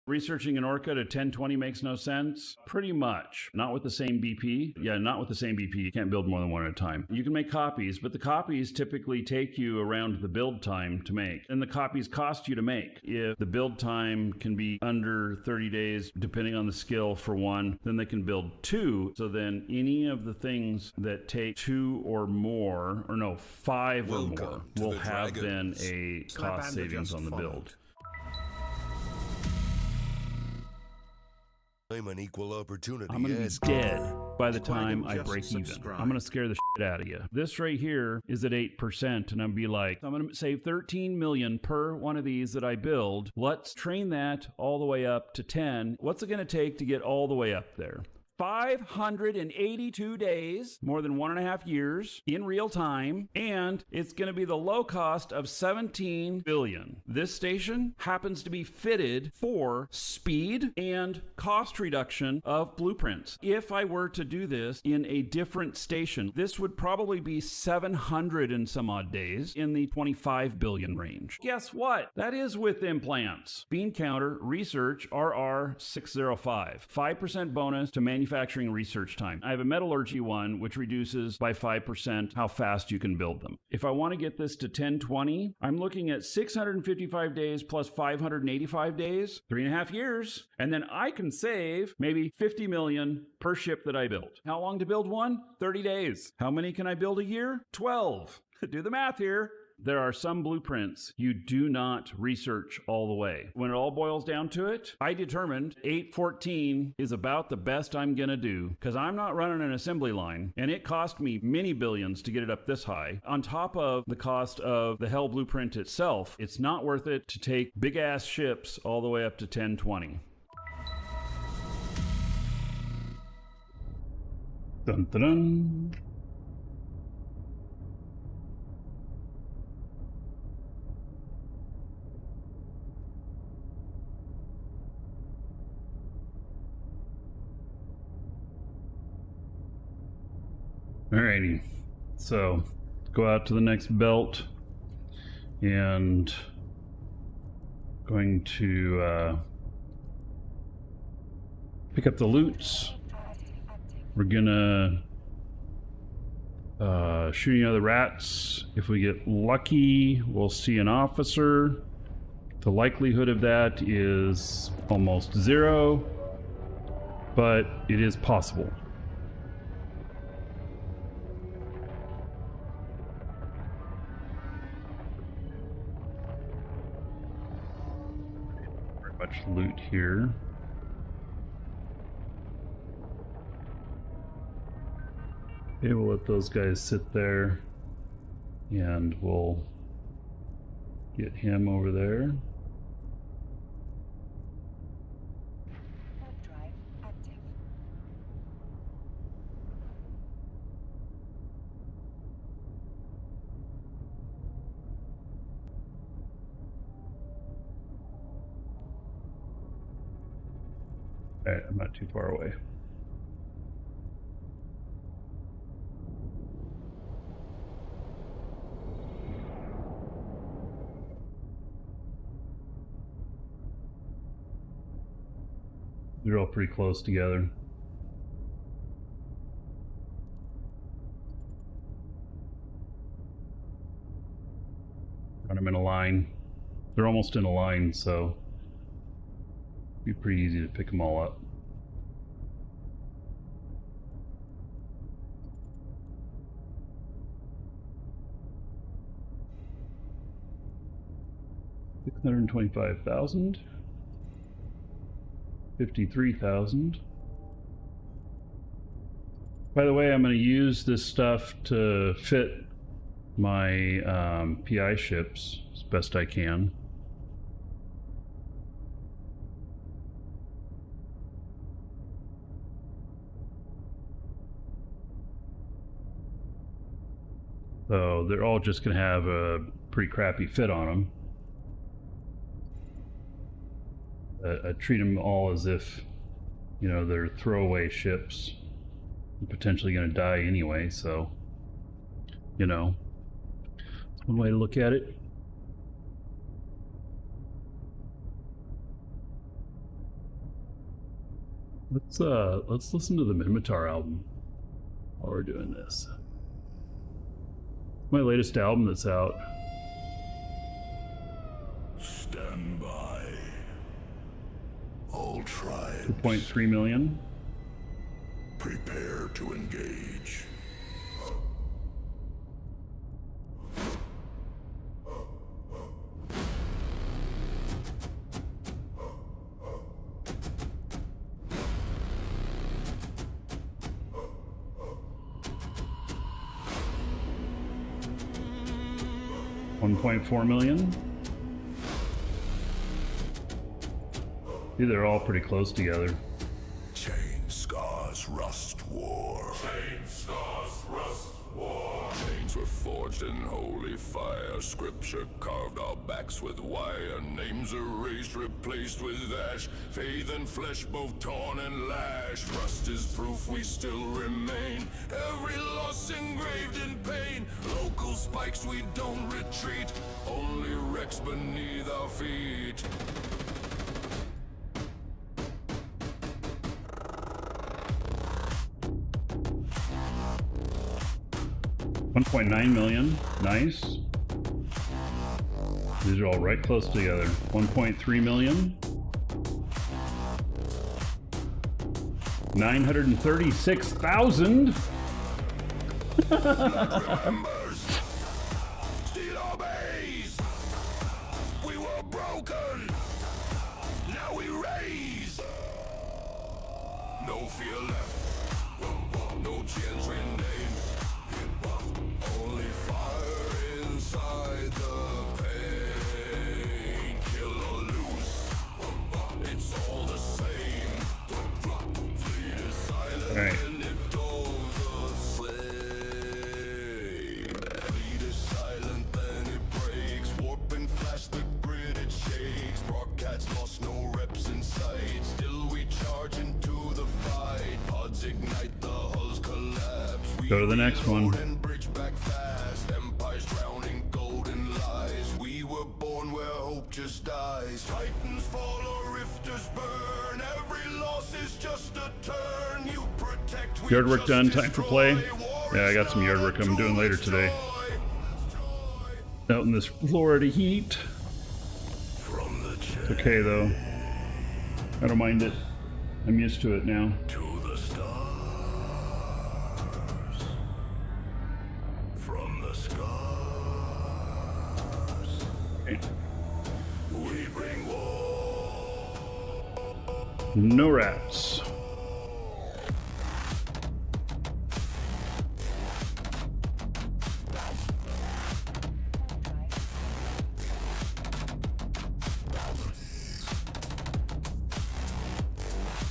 Researching an Orca to 1020 makes no sense? Pretty much. Not with the same BP. Yeah, not with the same BP. You can't build more than one at a time. You can make copies, but the copies typically take you around the build time to make. And the copies cost you to make. If the build time can be under 30 days, depending on the skill for one, then they can build two. So then any of the things that take two or more, or no, five or more, will have then a cost savings on the build. I'm an equal opportunity. I'm gonna be dead by the time I break even. I'm gonna scare the shit out of you. This right here is at 8%, and I'm be like, I'm gonna save 13 million per one of these that I build. Let's train that all the way up to 10. What's it gonna take to get all the way up there? 582 days, more than 1.5 years in real time, and it's going to be the low cost of 17 billion. This station happens to be fitted for speed and cost reduction of blueprints. If I were to do this in a different station, this would probably be 700 and some odd days in the 25 billion range. Guess what? That is with implants. Bean counter, research, RR605. 5% bonus to manufacture manufacturing research time. I have a metallurgy one, which reduces by 5% how fast you can build them. If I want to get this to 1020, I'm looking at 655 days plus 585 days, 3.5 years. And then I can save maybe 50 million per ship that I build. How long to build one? 30 days. How many can I build a year? 12. Do the math here. There are some blueprints you do not research all the way. When it all boils down to it, I determined 814 is about the best I'm gonna do because I'm not running an assembly line and it cost me many billions to get it up this high. On top of the cost of the Hell blueprint itself, it's not worth it to take big ass ships all the way up to 1020. Dun dun dun. Alrighty, so go out to the next belt and going to pick up the loots. We're gonna shoot any other rats. If we get lucky, we'll see an officer. The likelihood of that is almost 0, but it is possible. Much loot here. Okay, we'll let those guys sit there and we'll get him over there. Warp drive active. Alright, I'm not too far away. They're all pretty close together. Run them in a line. They're almost in a line, so be pretty easy to pick them all up. $625,000, 53,000. By the way, I'm going to use this stuff to fit my PI ships as best I can. So they're all just going to have a pretty crappy fit on them. I treat them all as if, you know, they're throwaway ships. They're potentially going to die anyway, so, you know, that's one way to look at it. Let's listen to the Minotaur album while we're doing this. My latest album that's out. Stand by. All tribes. 2.3 million. Prepare to engage. $1.4 million. See, they're all pretty close together. Chain scars, rust, war. Chain scars, rust, war. Chains were forged in holy fire. Scripture carved our backs with wire. Names erased, replaced with ash. Faith and flesh both torn and lashed. Rust is proof we still remain. Every loss engraved in pain. Local spikes, we don't retreat. Only wrecks beneath our feet. 1.9 million. Nice. These are all right close together. 1.3 million. 936,000. Still obeys. We were broken. Now we raise. No fear left. No chains remain. Only fire inside the pain. Kill or lose. It's all the same. Fleet is silent. All right. And it goes the same. Fleet is silent, then it breaks. Warp and flash, the grid it shakes. Broadcast lost, no reps in sight. Still we charge into the fight. Pods ignite, the hulls collapse. We Go to the next one. and bridge back fast. Empires drowning golden lies. We were born where hope just dies. Titans fall or rifters burn. Every loss is just a turn. You protect. We Yard work just done. Time for play. destroy. War Yeah, I is got some yard work I'm doing later today. Out in this Florida heat. From the It's okay though. I don't mind it. I'm used to it now. to the stars. From the scars. Okay. We bring war. No rats.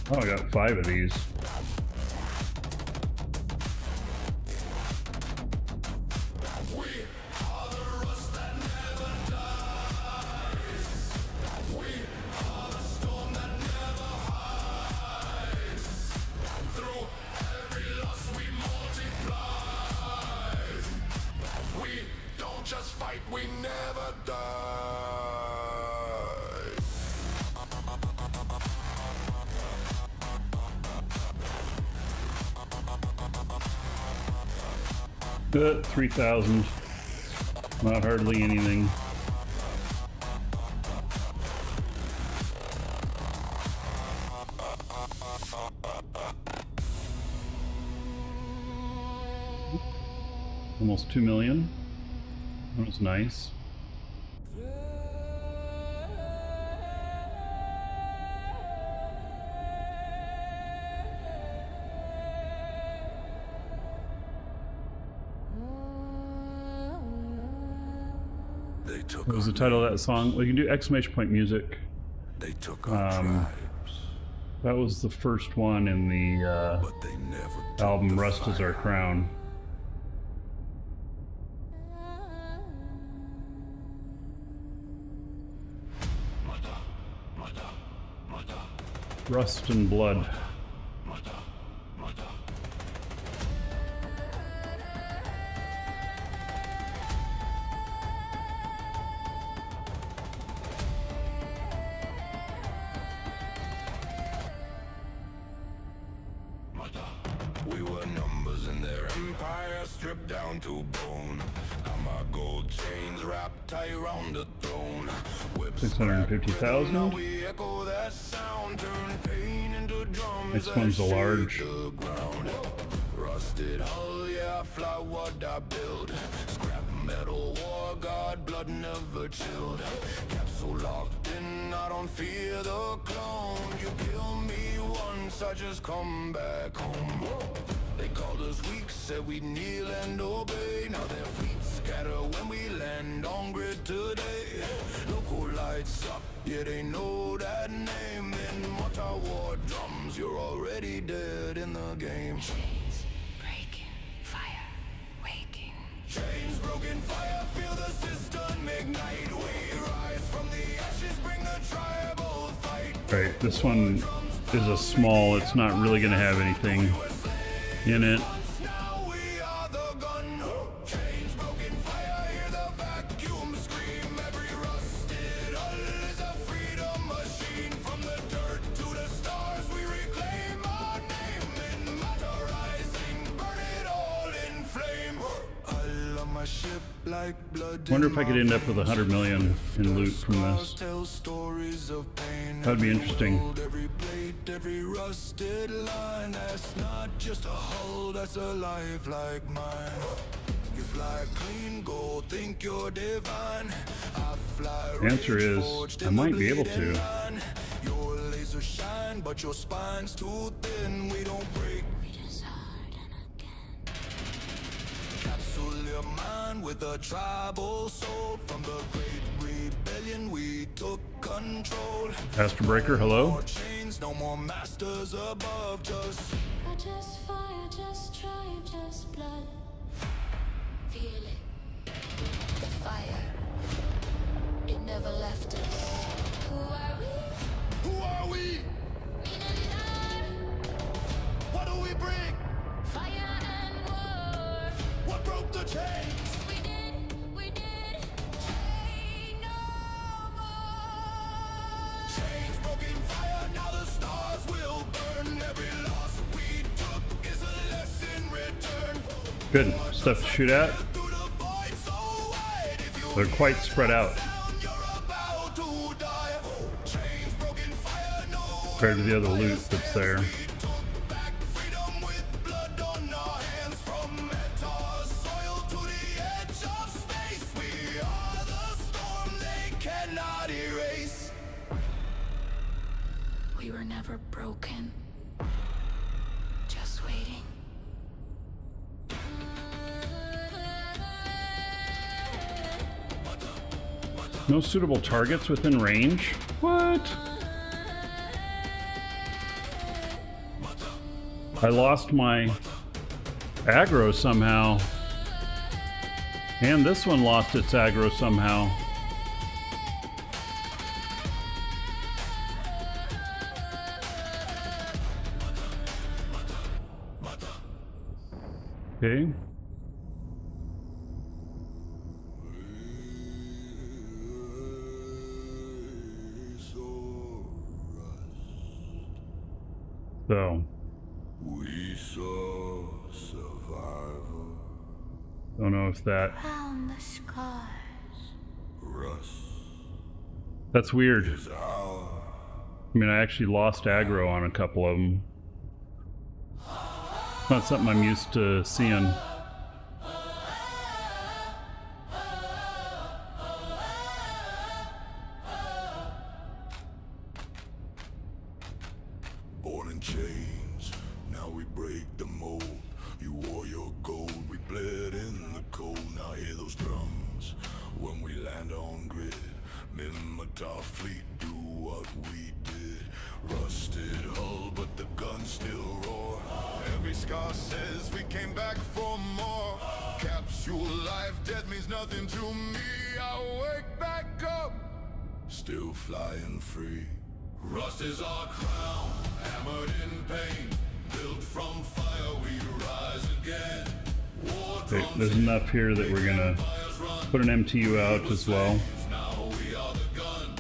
Oh, I got 5 of these. Just fight, we never die. Good, 3,000. Not hardly anything. Almost 2 million. That was nice. They took What was the title of that song? Well, you can do exclamation point music. They took our tribes, That was the first one in the but they never took album the Rust is Our fire. Crown. Rust and Blood. We were numbers in their empire, stripped down to bone. Our gold chains wrapped tight round the throne. Whips 650,000. now we echo that sound, turn pain into drums. This that one's a shake large. the ground. Rusted hull, yeah, fly what I build. Scrap metal war, God, blood never chilled. Capsule locked in, I don't fear the clone. You kill me once, I just come back home. They called us weak, said we'd kneel and obey. Now their fleet scatter when we land on grid today. Local lights up, yeah, they know that name. In multi-war drums, you're already dead in the game. Chains breaking, fire waking. Chains broken, fire, feel the system ignite. We rise from the ashes, bring the tribal fight. Right, this one is a small, it's not really going to have anything in it. Now we are the gun. Chains broken, fire, hear the vacuum scream. Every rusted hull is a freedom machine. From the dirt to the stars, we reclaim our name. In matter rising, burn it all in flame. A Wonder if I could end up with 100 million in loot from this. That'd be interesting. Every plate, every rusted line, that's not just a hull, that's a life like mine. You fly clean gold, think you're divine. I fly Answer is, I might be able to. Your laser shine, but your spine's too thin. We don't break. Capsule your mind with a tribal soul. From the great rebellion, we took control. Astro Breaker, hello. No chains, no more masters above. Just fire, just tribe, just blood. Feel it, the fire. It never left us. Who are we? who are we? What do we bring? Fire and war. What broke the chains? We did. Chain no more. Chains broken fire, now the stars will burn. Every loss we took is a lesson returned. Good stuff to shoot at. Through the void so wide, if you They're quite spread out down, you're about to die. Chains broken fire, no compared to the other loot that's there. we took back freedom with blood on our hands. From Meta's soil to the edge of space, we are the storm they cannot erase. We were never broken. Just waiting. No suitable targets within range? What? I lost my aggro somehow. And this one lost its aggro somehow. Okay. So, We saw survivor, don't know if that... Round the scars. rust That's weird. is our I mean, I actually lost aggro on a couple of them. Not something I'm used to seeing. born in chains. Now we break the mold. You wore your gold, we bled in the cold. Now hear those drums when we land on grid. Minmatar fleet, do what we did. Rusted hull, but the guns still roar. Every scar says we came back for more. Capsule life, death means nothing to me. I wake back up, still flying free. Rust is our crown, hammered in pain. Built from fire, we rise again. War Okay, drums there's enough here that we're gonna put an MTU out as well. now we are the gun.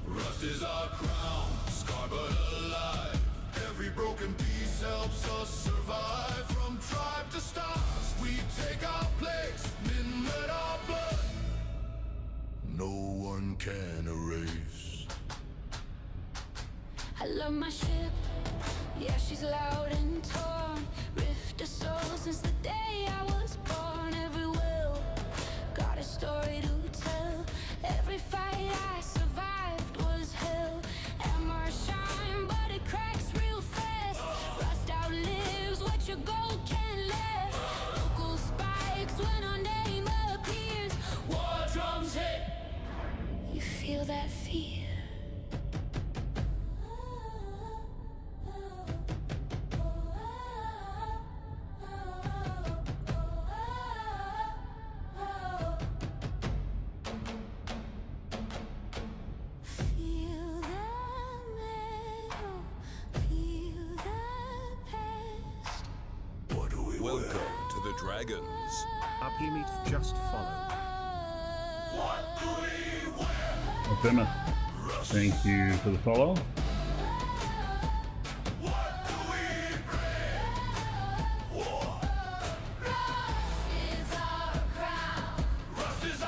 Rust is our crown, scarred but alive. Every broken piece helps us survive. From tribe to stars, we take our place. Men let our blood, no one can erase. I love my ship. Yeah, she's loud and torn. Rift of soul since the day I was born. Every will got a story to tell. Every fight I survived was hell. Hammer shine, but it cracks real fast. Rust outlives what your gold can last. Local spikes when our name appears. War drums hit. You feel that fear. Feel the metal, feel the past. What do we Welcome to the Dragons. Happy meet just followed. What do we wear? Opema, thank you for the follow. What do we bring? War. Rust is our crown. Rust is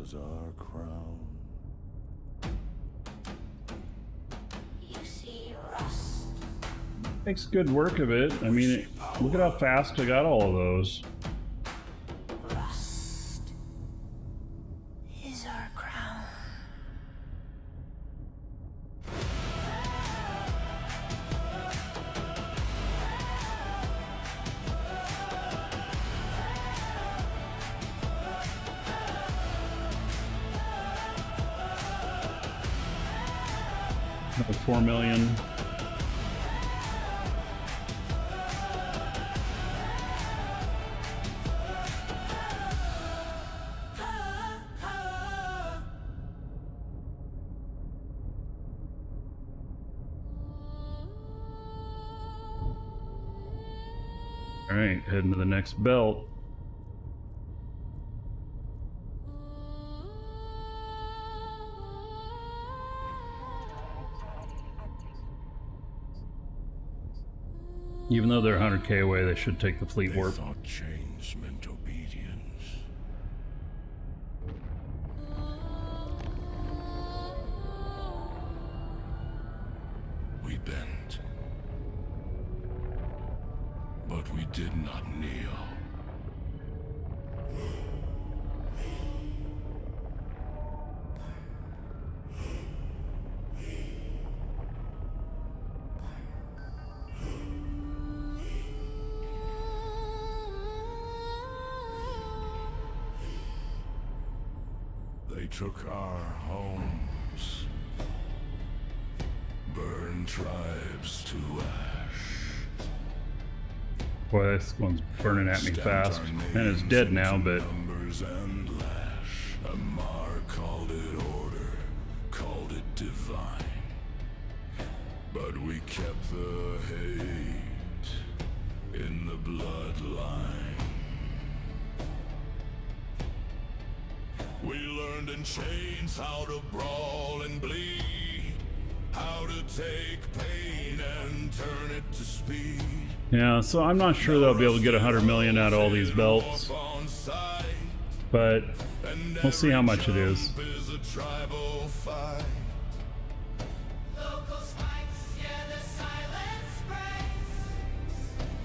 is our crown. You see rust. Makes good work of it. I mean, look at how fast I got all of those. Rust is our crown. Another 4 million. All right, heading to the next belt. Even though they're 100k away, they should take the fleet warp. They thought change meant obedience. We bent, but we did not kneel. They took our homes, burned tribes to ash. Boy, this one's burning at me fast. And it's dead now, but Numbers and lash. Amar called it order, called it divine. But we kept the hate in the bloodline. We learned in chains how to brawl and bleed, how to take pain and turn it to speed. yeah, so I'm not sure they'll be able to get 100 million out of all these belts, but we'll see how much it is.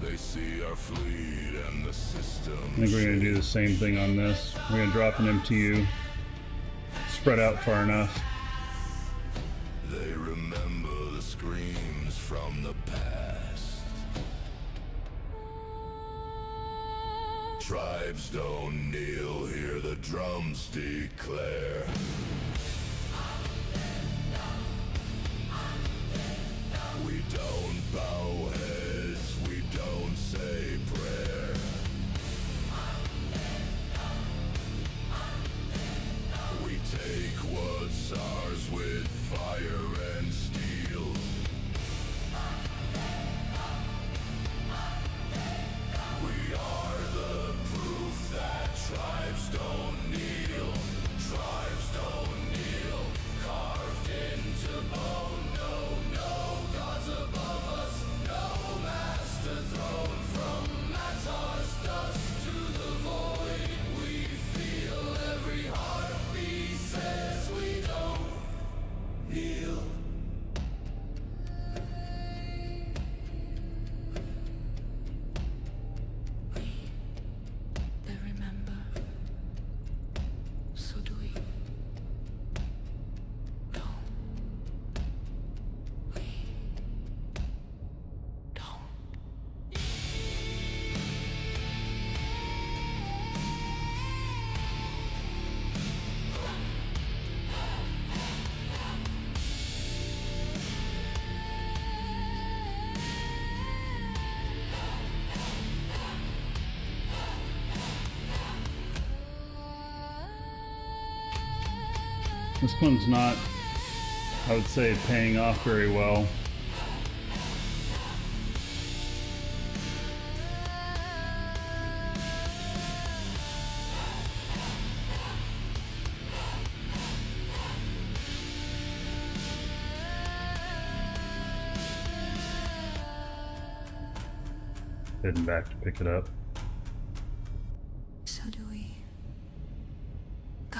They see our fleet and the system. I think we're going to do the same thing on this. We're going to drop an MTU, spread out far enough. They remember the screams from the past. Tribes don't kneel, hear the drums declare. We don't bow heads, we don't say prayer. We take what's ours with fire and steel. We are the proof that tribes don't kneel. Tribes don't kneel, carved into bone. No, no gods above us, no master throne. From Matar's dust to the void, we feel every heartbeat says we don't kneel. They remember. So do we. Don't. We don't. This one's not, I would say, paying off very well. Heading back to pick it up. So do we. Go.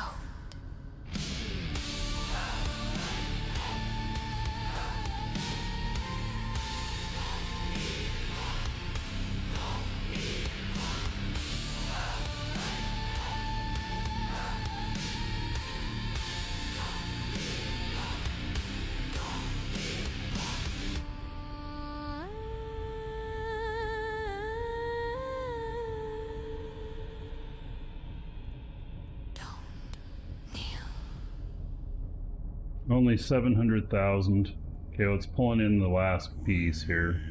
Only 700,000. Okay, let's pulling in the last piece here.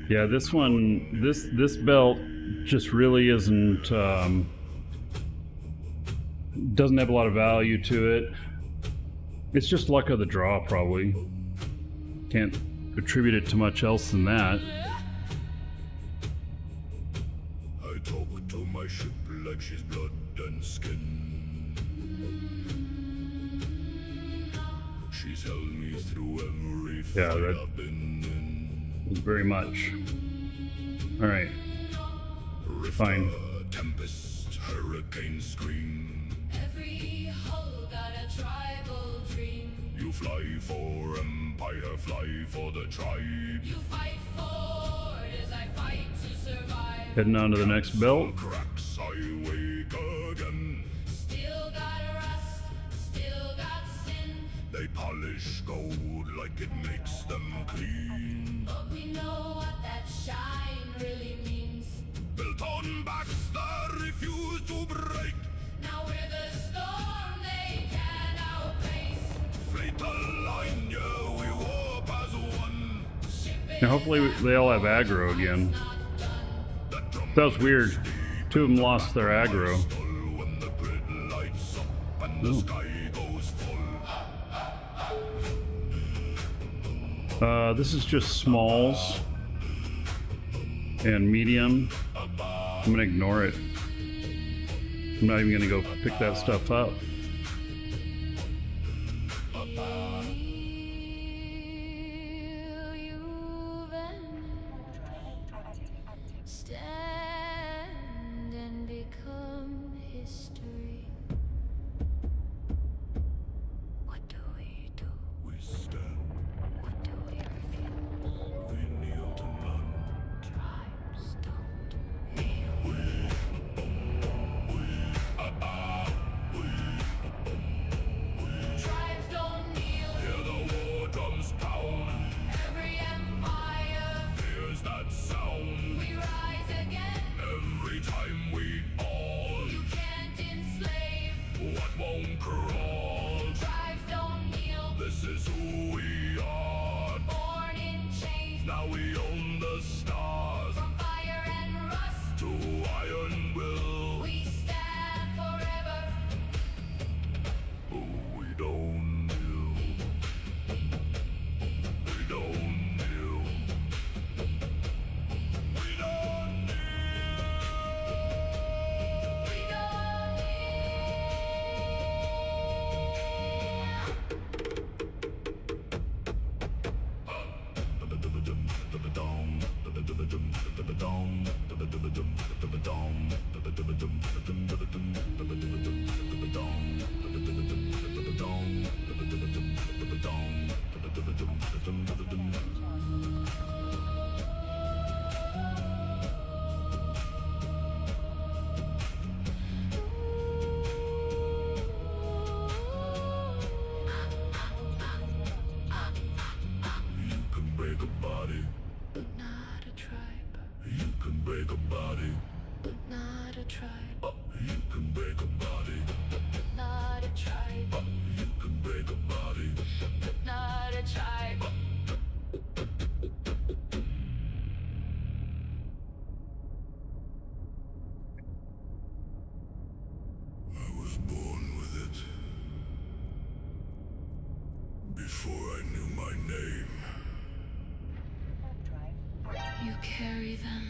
Yeah, this one, this belt just really isn't, doesn't have a lot of value to it. It's just luck of the draw, probably. Can't attribute it to much else than that. I talk to my ship like she's blood and skin. She's held me through every fight I've been in. Very much. All right. Fine. Tempest, hurricane scream. Every hull got a tribal dream. You fly for empire, fly for the tribe. You fight forward as I fight to survive. Heading on to the next belt. Cracks, I wake again. Still got rust, still got sin. They polish gold like it makes them clean. But we know what that shine really means. Built on backs that refuse to break. Now we're the storm they can't outpace. Fatal line, yeah, we warp as one. Now hopefully they all have aggro again. That was weird. Two of them lost their aggro. When the grid lights up and the sky goes full. This is just smalls and medium. I'm gonna ignore it. I'm not even gonna go pick that stuff up. Stand and become history. What do we do? We stand, What do we refuse? we kneel to none. Tribes don't kneel. Tribes don't kneel. Hear the war drums pound. Every empire, Here's that sound. we rise again. Every time we all. You can't enslave. What won't crawl? Tribes don't kneel. This is who we are. Born in chains. Now we own the stars. From fire and rust, To iron will. we stand forever. Oh, we don't kneel. We don't kneel. We don't kneel. We don't You can break a body. but not a tribe, You can break a body. but not a tribe, You can break a body. not a tribe, You can break a body. not a tribe. I was born with it. Before I knew my name. You carry them.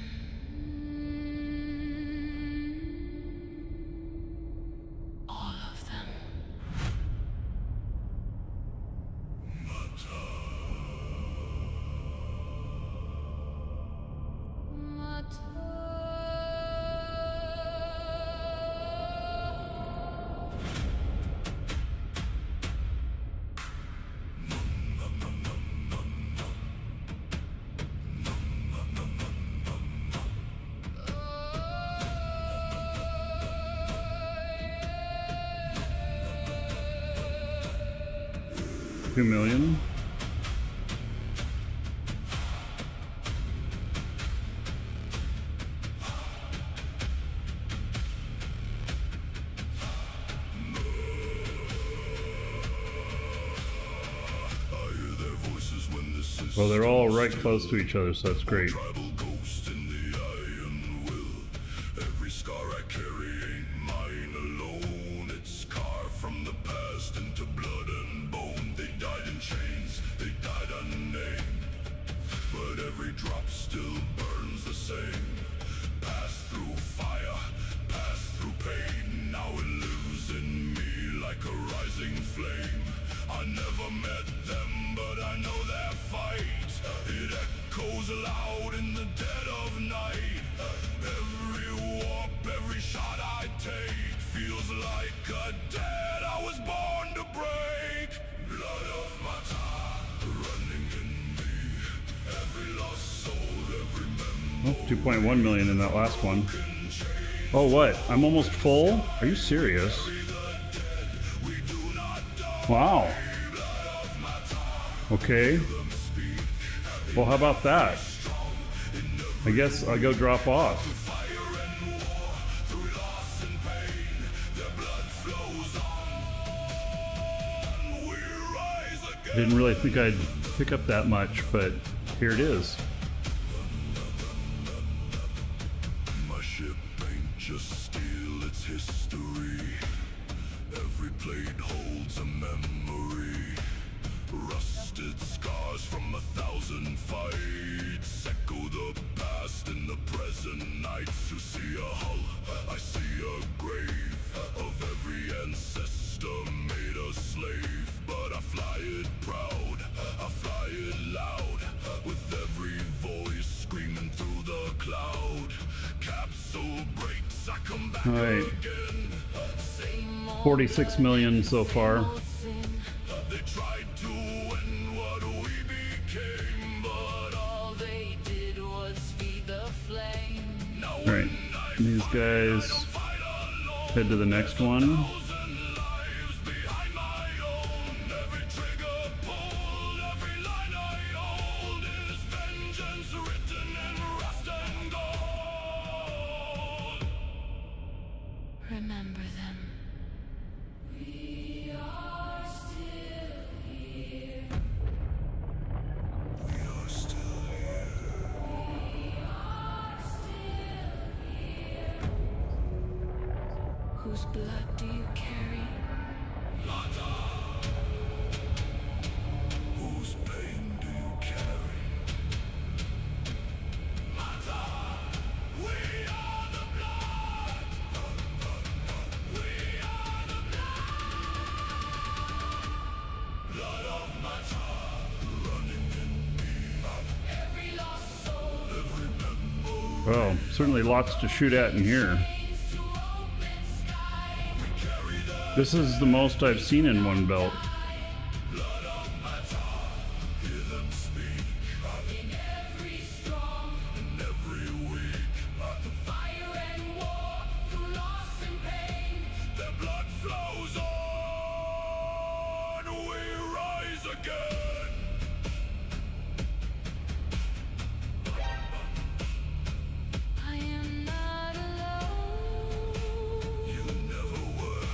All of them. $2 million. Well, they're all right close to each other, so that's great. Tribal ghost in the iron will. Every scar I carry ain't mine alone. It's carved from the past into blood and bone. They died in chains, they died unnamed. But every drop still burns the same. Pass through fire, pass through pain. Now it lives in me like a rising flame. I never met them, but I know their fight. It echoes loud in the dead of night. Every warp, every shot I take feels like a debt I was born to break. Blood of my time running in me. Every lost soul, every memory. Oh, 2.1 million in that last one. Oh, what? I'm almost full? Are you serious? Wow. Okay. Well, how about that? I guess I'll go drop off. Didn't really think I'd pick up that much, but here it is. My ship ain't just steel, it's history. Every blade holds a memory. Rusted scars from 1,000 fights echo the past in the present nights. You see a hull, I see a grave of every ancestor made a slave. But I fly it proud, I fly it loud, with every voice screaming through the cloud. Capsule breaks, I come back again. 46 million so far. They tried to end what we became, but all they did was feed the flame. Alright, these guys head to the next one. Remember them. We are still here. We are still here. We are still here. Whose blood do you carry? Whose pain do you carry? We are the blood. We are the blood of Mata running in me. Every lost soul, every memory. Oh, certainly lots to shoot at in here. This is the most I've seen in one belt. I am not alone. You never were.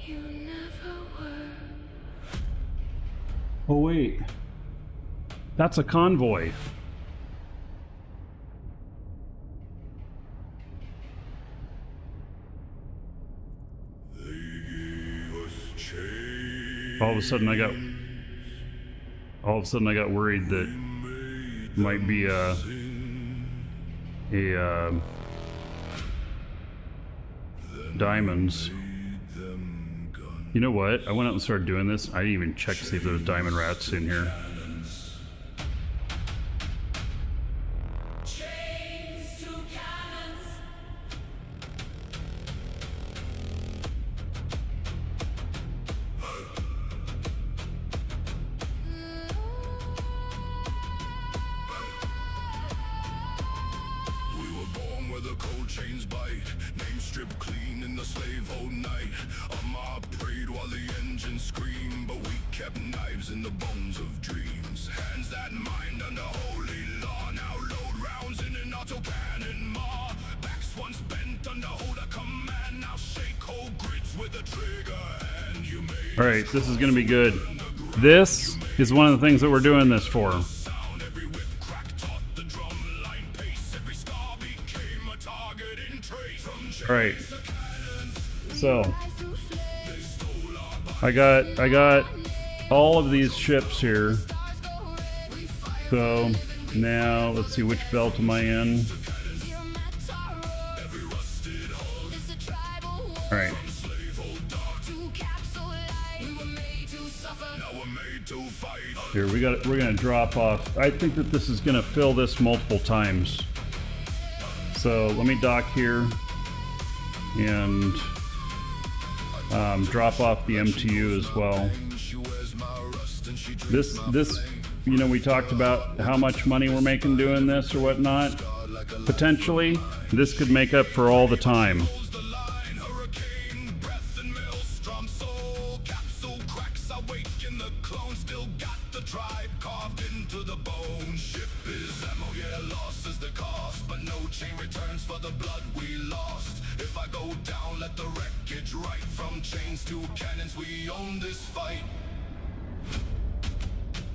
You never were. Oh wait, that's a convoy. They gave us chains. All of a sudden I got worried that might be a diamonds. You know what? I went out and started doing this. I didn't even check to see if there was diamond rats in here. Chains to cannons. We were born where the cold chains bite. Name stripped clean in the slave hold night. A mob prayed while the engines screamed, but we kept knives in the bones of dreams. Hands that mined under holy law now load rounds in an auto cannon maw. Backs once bent under holder command now shake whole grids with a trigger hand. All right, this is going to be good. This is one of the things that we're doing this for. All right. So I got all of these ships here. So now let's see, which belt am I in? All right. Here we're gonna drop off. I think that this is gonna fill this multiple times. So let me dock here and drop off the MTU as well. This, you know, we talked about how much money we're making doing this or whatnot. Potentially, this could make up for all the time.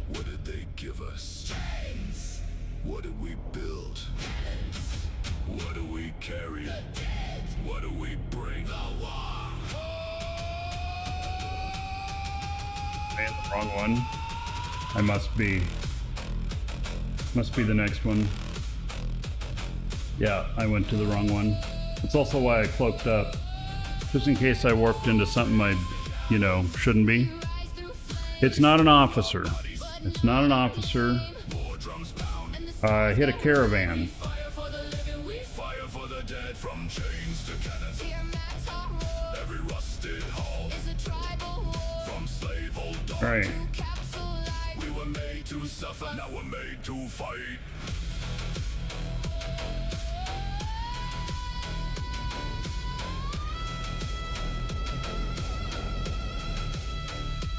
What did they give us? Chains. What did we build? Cannons. What do we carry? What do we bring? The war. Man, the wrong one. I must be the next one. Yeah, I went to the wrong one. It's also why I cloaked up, just in case I warped into something I, you know, shouldn't be. It's not an officer. It's not an officer. I hit a caravan. All right. We were made to suffer, now we're made to fight.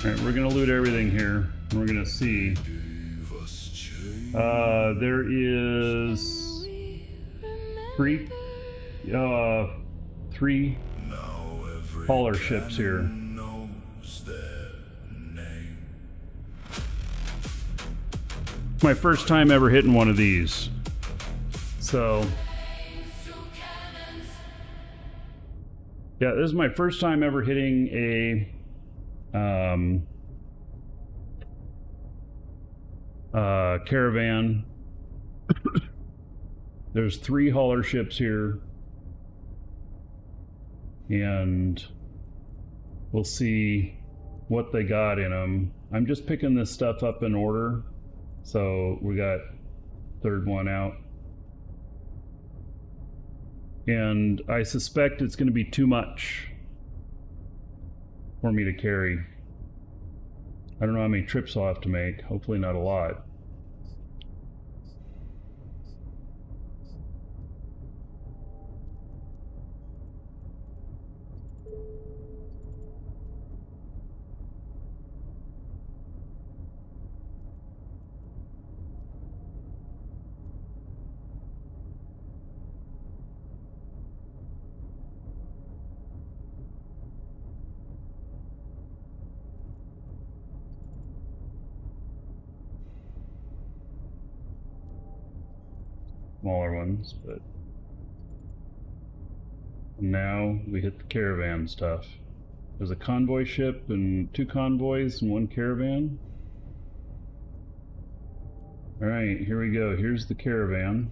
All right, we're gonna loot everything here. And we're gonna see. There is three hauler ships here. My first time ever hitting one of these. So yeah, this is my first time ever hitting a caravan. There's 3 hauler ships here, and we'll see what they got in them. I'm just picking this stuff up in order, so we got third one out, and I suspect it's going to be too much for me to carry. I don't know how many trips I'll have to make. Hopefully not a lot. Smaller ones, but now we hit the caravan stuff. There's a convoy ship and 2 convoys and 1 caravan. All right, here we go. Here's the caravan.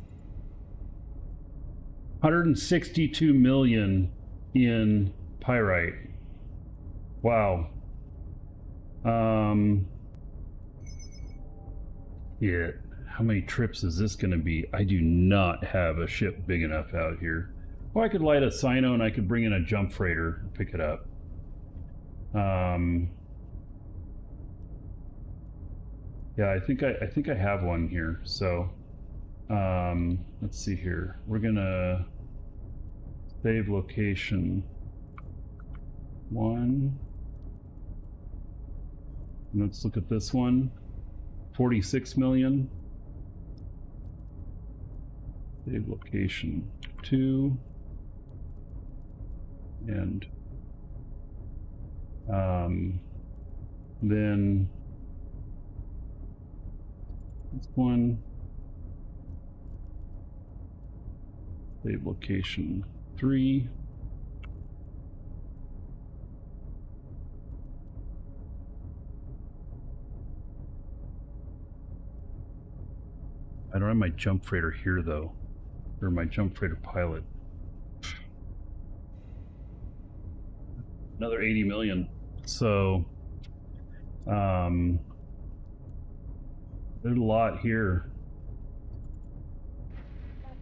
162 million in pyrite. Wow. Yeah. How many trips is this going to be? I do not have a ship big enough out here. Well, I could light a Sino and I could bring in a jump freighter and pick it up. Yeah, I think I have one here. So, let's see here. We're gonna save location 1. And let's look at this one. 46 million. Save location 2, and Then this one. Save location 3. I don't have my jump freighter here though, or my jump freighter pilot. Another 80 million. So, there's a lot here.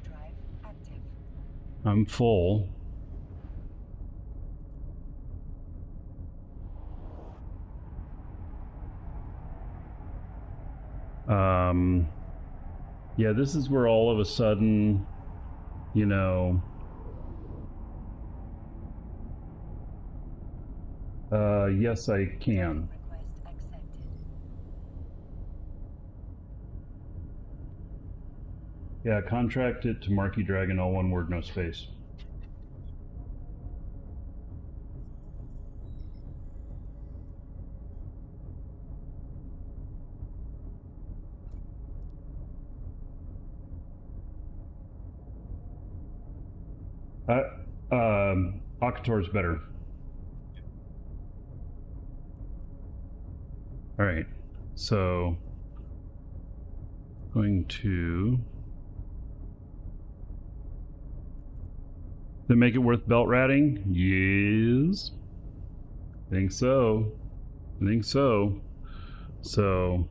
Drive active. I'm full. Yeah, this is where all of a sudden, you know, yes, I can. Request accepted. Yeah, contract it to MarkeeDragon, all one word, no space. Akator's better. All right, so going to make it worth belt ratting? Yes, I think so. I think so. So,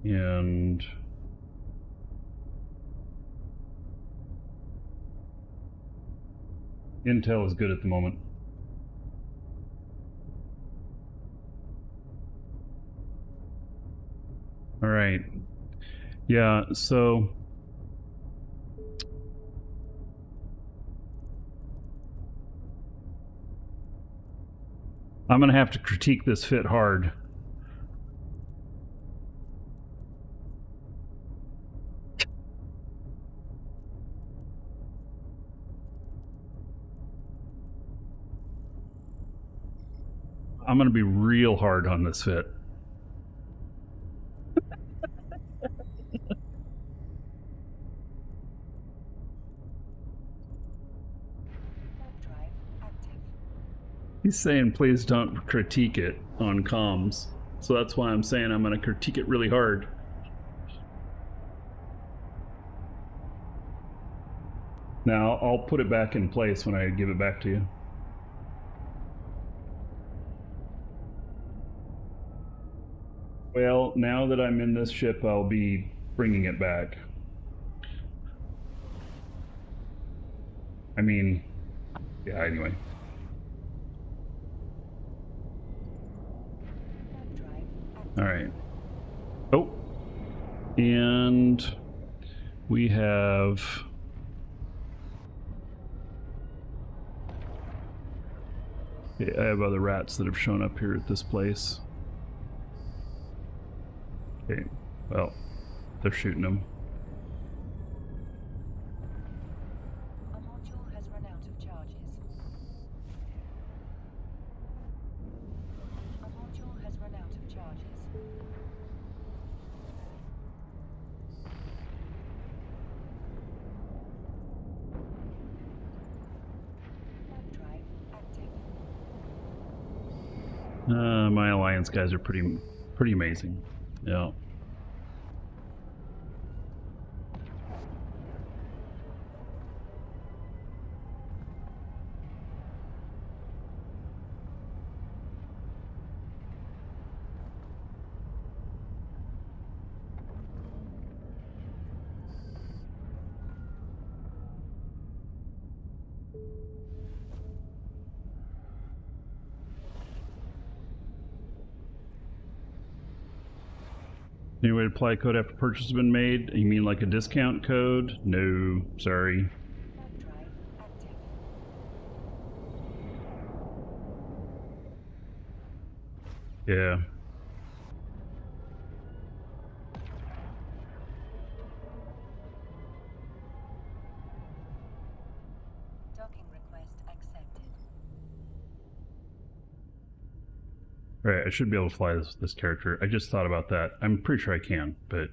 and Intel is good at the moment. All right. Yeah, so I'm going to have to critique this fit hard. I'm going to be real hard on this fit. Drive active. He's saying please don't critique it on comms. So that's why I'm saying I'm going to critique it really hard. Now I'll put it back in place when I give it back to you. Well, now that I'm in this ship, I'll be bringing it back. I mean, yeah, anyway. All right. Oh, and we have okay, I have other rats that have shown up here at this place. Okay, well, they're shooting them. A module has run out of charges. A module has run out of charges. Drive active. My alliance guys are pretty amazing. Yeah. Any way to apply a code after purchase has been made? You mean like a discount code? No, sorry. Drive active. Yeah. Docking All right, I should be able to fly this character. I just thought about that. I'm pretty sure I can, but...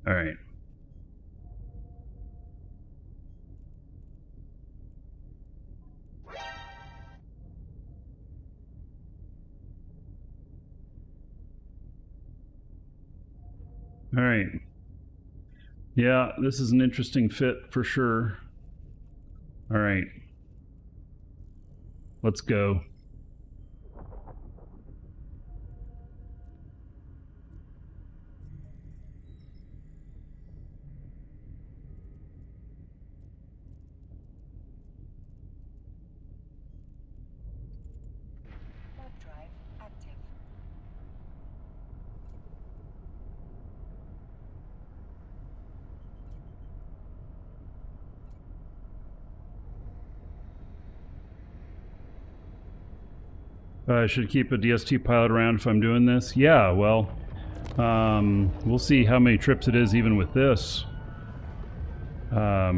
All right. All right. Yeah, this is an interesting fit for sure. All right. Let's go. Warp drive active. I should keep a DST pilot around if I'm doing this. Yeah, well, we'll see how many trips it is even with this. But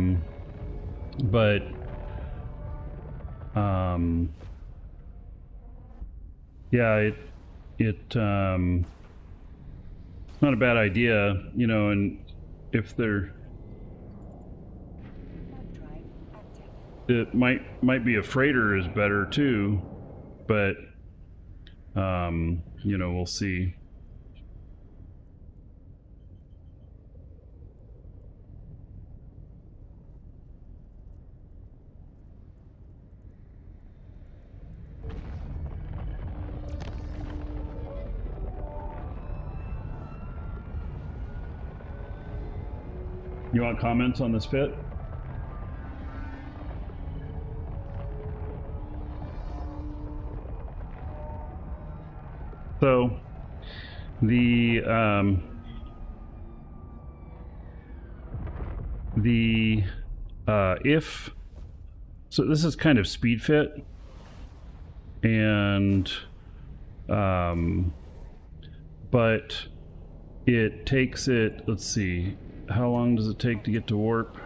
yeah, it's not a bad idea, you know, and if they're, Warp drive active. it might be a freighter is better too, but you know, we'll see. You want comments on this fit? So if so, this is kind of speed fit, and but it takes it. Let's see, how long does it take to get to warp?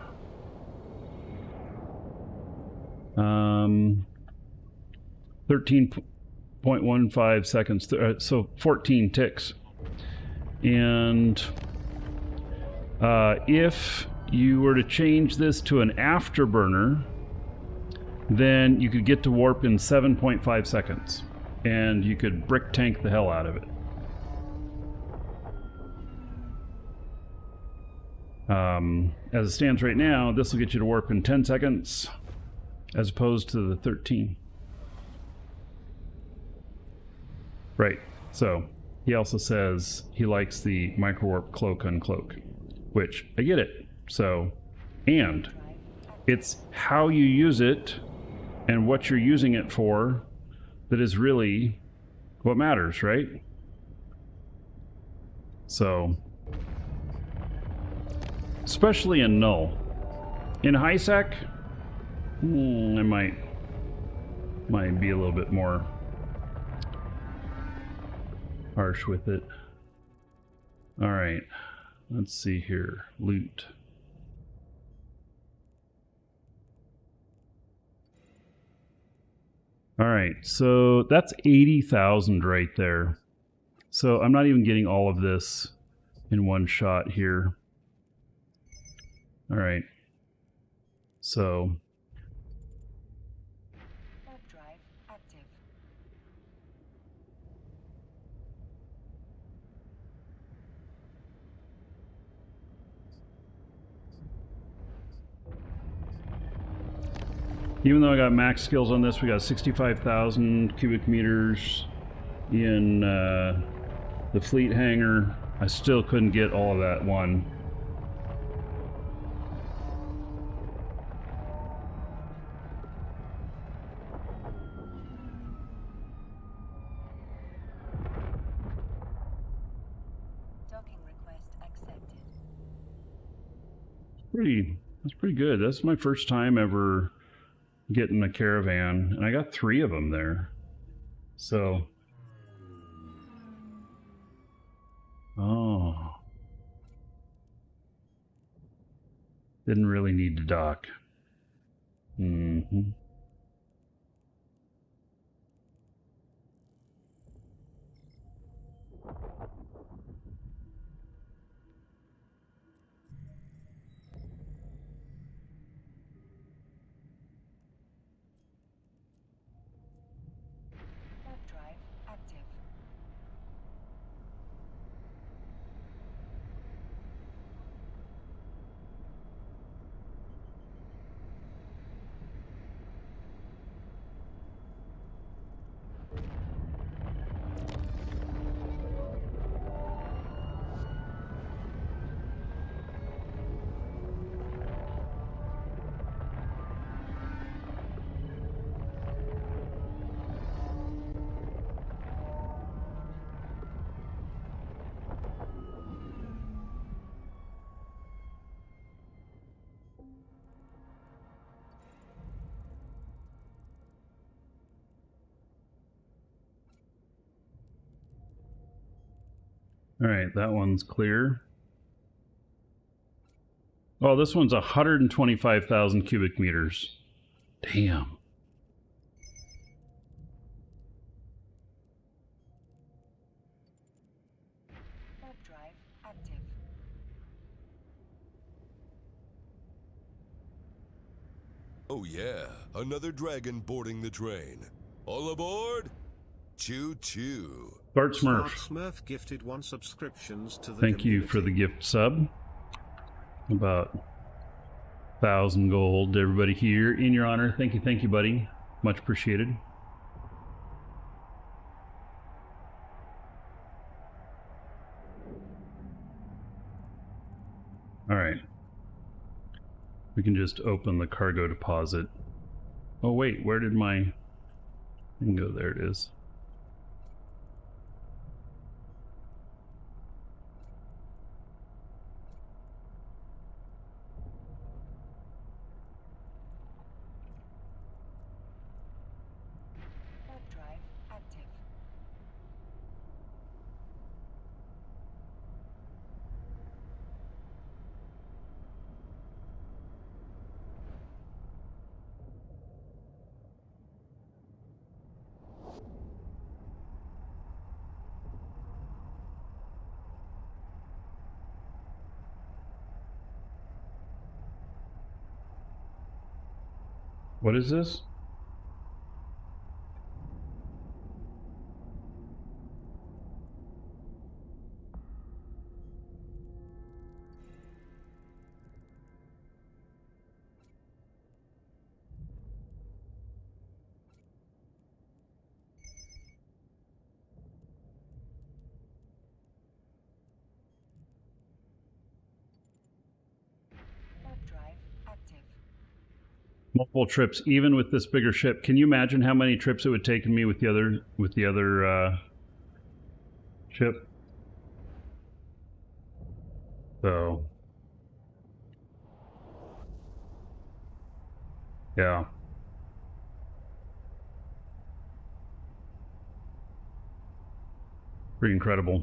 13.15 seconds, so 14 ticks. And if you were to change this to an afterburner, then you could get to warp in 7.5 seconds, and you could brick tank the hell out of it. As it stands right now, this will get you to warp in 10 seconds, as opposed to the 13. Right, so he also says he likes the microwarp cloak uncloak, which I get it. So, and it's how you use it and what you're using it for that is really what matters, right? So, especially in Null. In high sec, I might be a little bit more harsh with it. All right, let's see here. Loot. All right, so that's 80,000 right there. So I'm not even getting all of this in one shot here. All right, so Warp drive active. even though I got max skills on this, we got 65,000 cubic meters in the fleet hangar. I still couldn't get all of that one. Docking request accepted. That's pretty good. That's my first time ever getting a caravan, and I got 3 of them there. So, oh, Didn't really need to dock. Mm-hmm. Warp drive active. All right, that one's clear. Oh, this one's 125,000 cubic meters. Damn. Warp drive active. Oh yeah, another dragon boarding the train. All aboard? Choo-choo. Bart Smurf. Smurf gifted 1 subscriptions to the Thank you for the gift sub. About 1,000 gold to everybody here in your honor. Thank you, buddy. Much appreciated. All right. We can just open the cargo deposit. Oh wait, where did my thing go? There it is. Warp drive active. What is this? Warp drive active. Multiple trips, even with this bigger ship. Can you imagine how many trips it would take me with the other ship? So, yeah. Pretty incredible.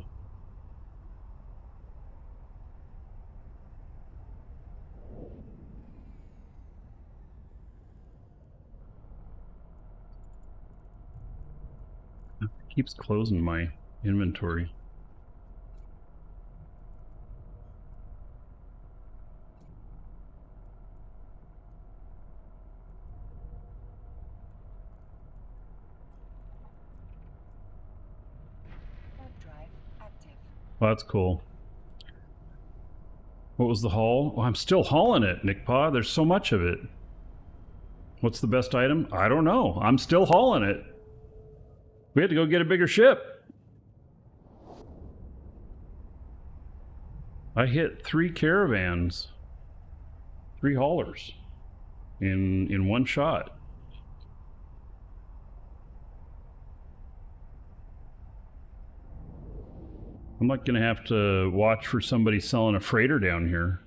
It keeps closing my inventory. Warp drive active. Well, that's cool. What was the haul? Oh, I'm still hauling it, Nick Pa. There's so much of it. What's the best item? I don't know. I'm still hauling it. We had to go get a bigger ship. I hit 3 caravans, 3 haulers in one shot. I'm not gonna have to watch for somebody selling a freighter down here.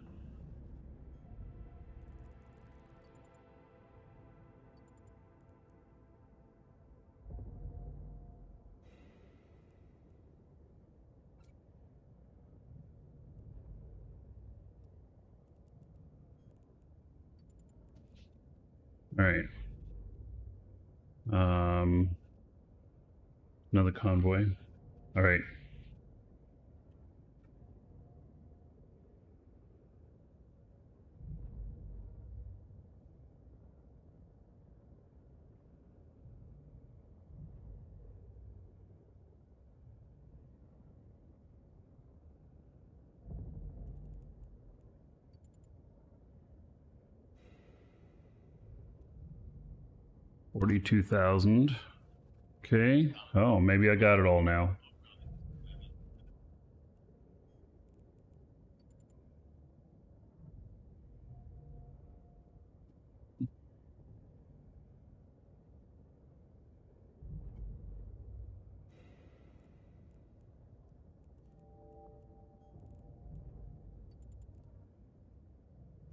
All right. Another convoy. All right. $42,000. Okay. Oh, maybe I got it all now.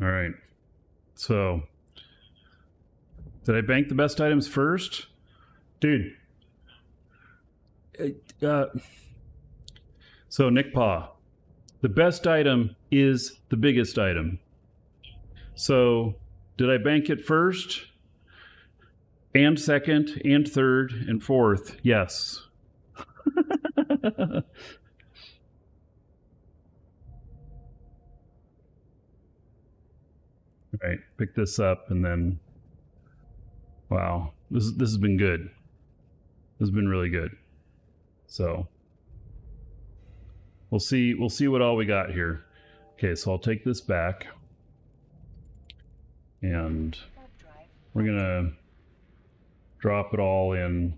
All right. So, did I bank the best items first? Dude. So, Nick Paw, the best item is the biggest item. So, did I bank it first? And second, and third, and fourth? Yes. All right, pick this up and then, wow, this has been good. This has been really good. So we'll see what all we got here. Okay, so I'll take this back and we're gonna drop it all in.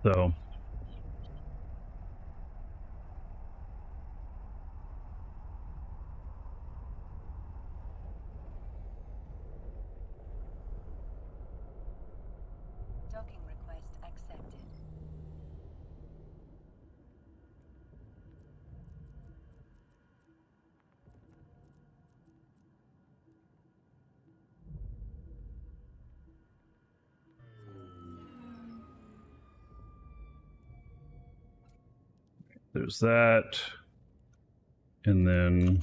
So Docking request accepted. there's that. And then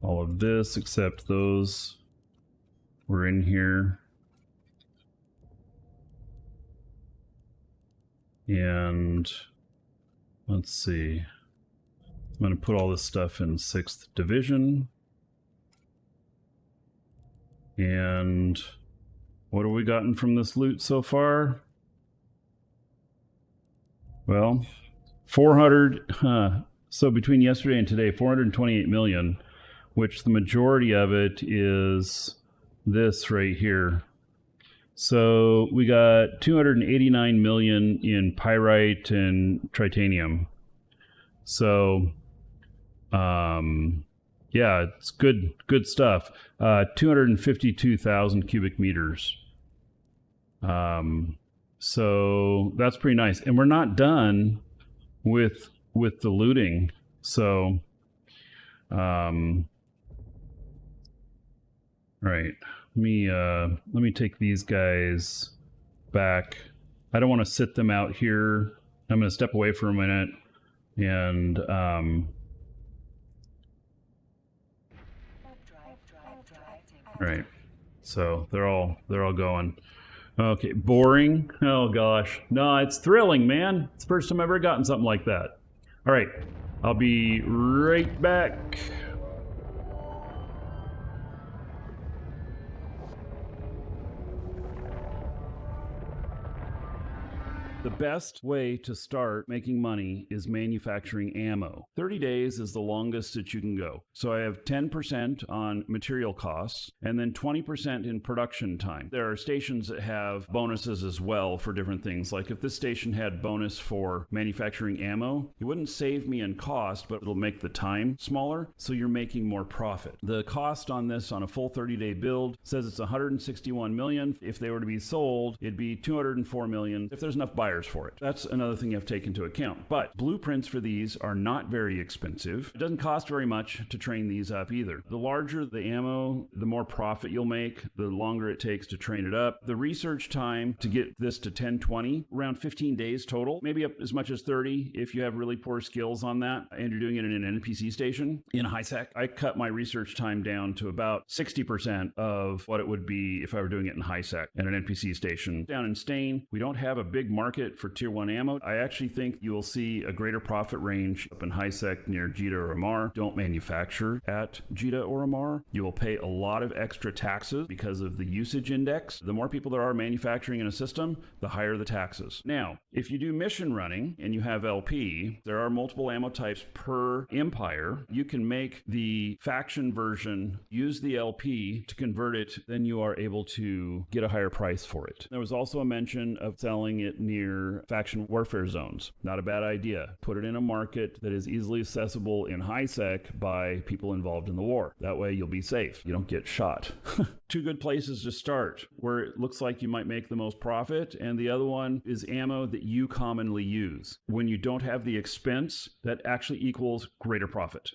all of this except those were in here. And let's see. I'm going to put all this stuff in 6th Division. And what have we gotten from this loot so far? Well, 400, so between yesterday and today, 428 million, which the majority of it is this right here. So we got 289 million in pyrite and titanium. So, yeah, it's good stuff. 252,000 cubic meters. So that's pretty nice. And we're not done with the looting. So, right. Let me take these guys back. I don't want to sit them out here. I'm going to step away for a minute and right. So they're all going. Okay, boring. Oh gosh. No, it's thrilling, man. It's the first time I've ever gotten something like that. All right. I'll be right back. The best way to start making money is manufacturing ammo. 30 days is the longest that you can go. So I have 10% on material costs and then 20% in production time. There are stations that have bonuses as well for different things. Like if this station had bonus for manufacturing ammo, it wouldn't save me in cost, but it'll make the time smaller, so you're making more profit. The cost on this on a full 30-day build says it's 161 million. If they were to be sold, it'd be 204 million. If there's enough buyers buyers for it. That's another thing you have to take into account. But blueprints for these are not very expensive. It doesn't cost very much to train these up either. The larger the ammo, the more profit you'll make, the longer it takes to train it up. The research time to get this to 1020, around 15 days total, maybe up as much as 30 if you have really poor skills on that and you're doing it in an NPC station. In high sec, I cut my research time down to about 60% of what it would be if I were doing it in high sec in an NPC station. Down in Stain, we don't have a big market for tier 1 ammo. I actually think you will see a greater profit range up in high sec near Jita or Amar. Don't manufacture at Jita or Amar. You will pay a lot of extra taxes because of the usage index. The more people there are manufacturing in a system, the higher the taxes. Now, if you do mission running and you have LP, there are multiple ammo types per empire. You can make the faction version, use the LP to convert it, then you are able to get a higher price for it. There was also a mention of selling it near faction warfare zones. Not a bad idea. Put it in a market that is easily accessible in high sec by people involved in the war. That way you'll be safe. You don't get shot. Two good places to start where it looks like you might make the most profit, and the other one is ammo that you commonly use. When you don't have the expense, that actually equals greater profit.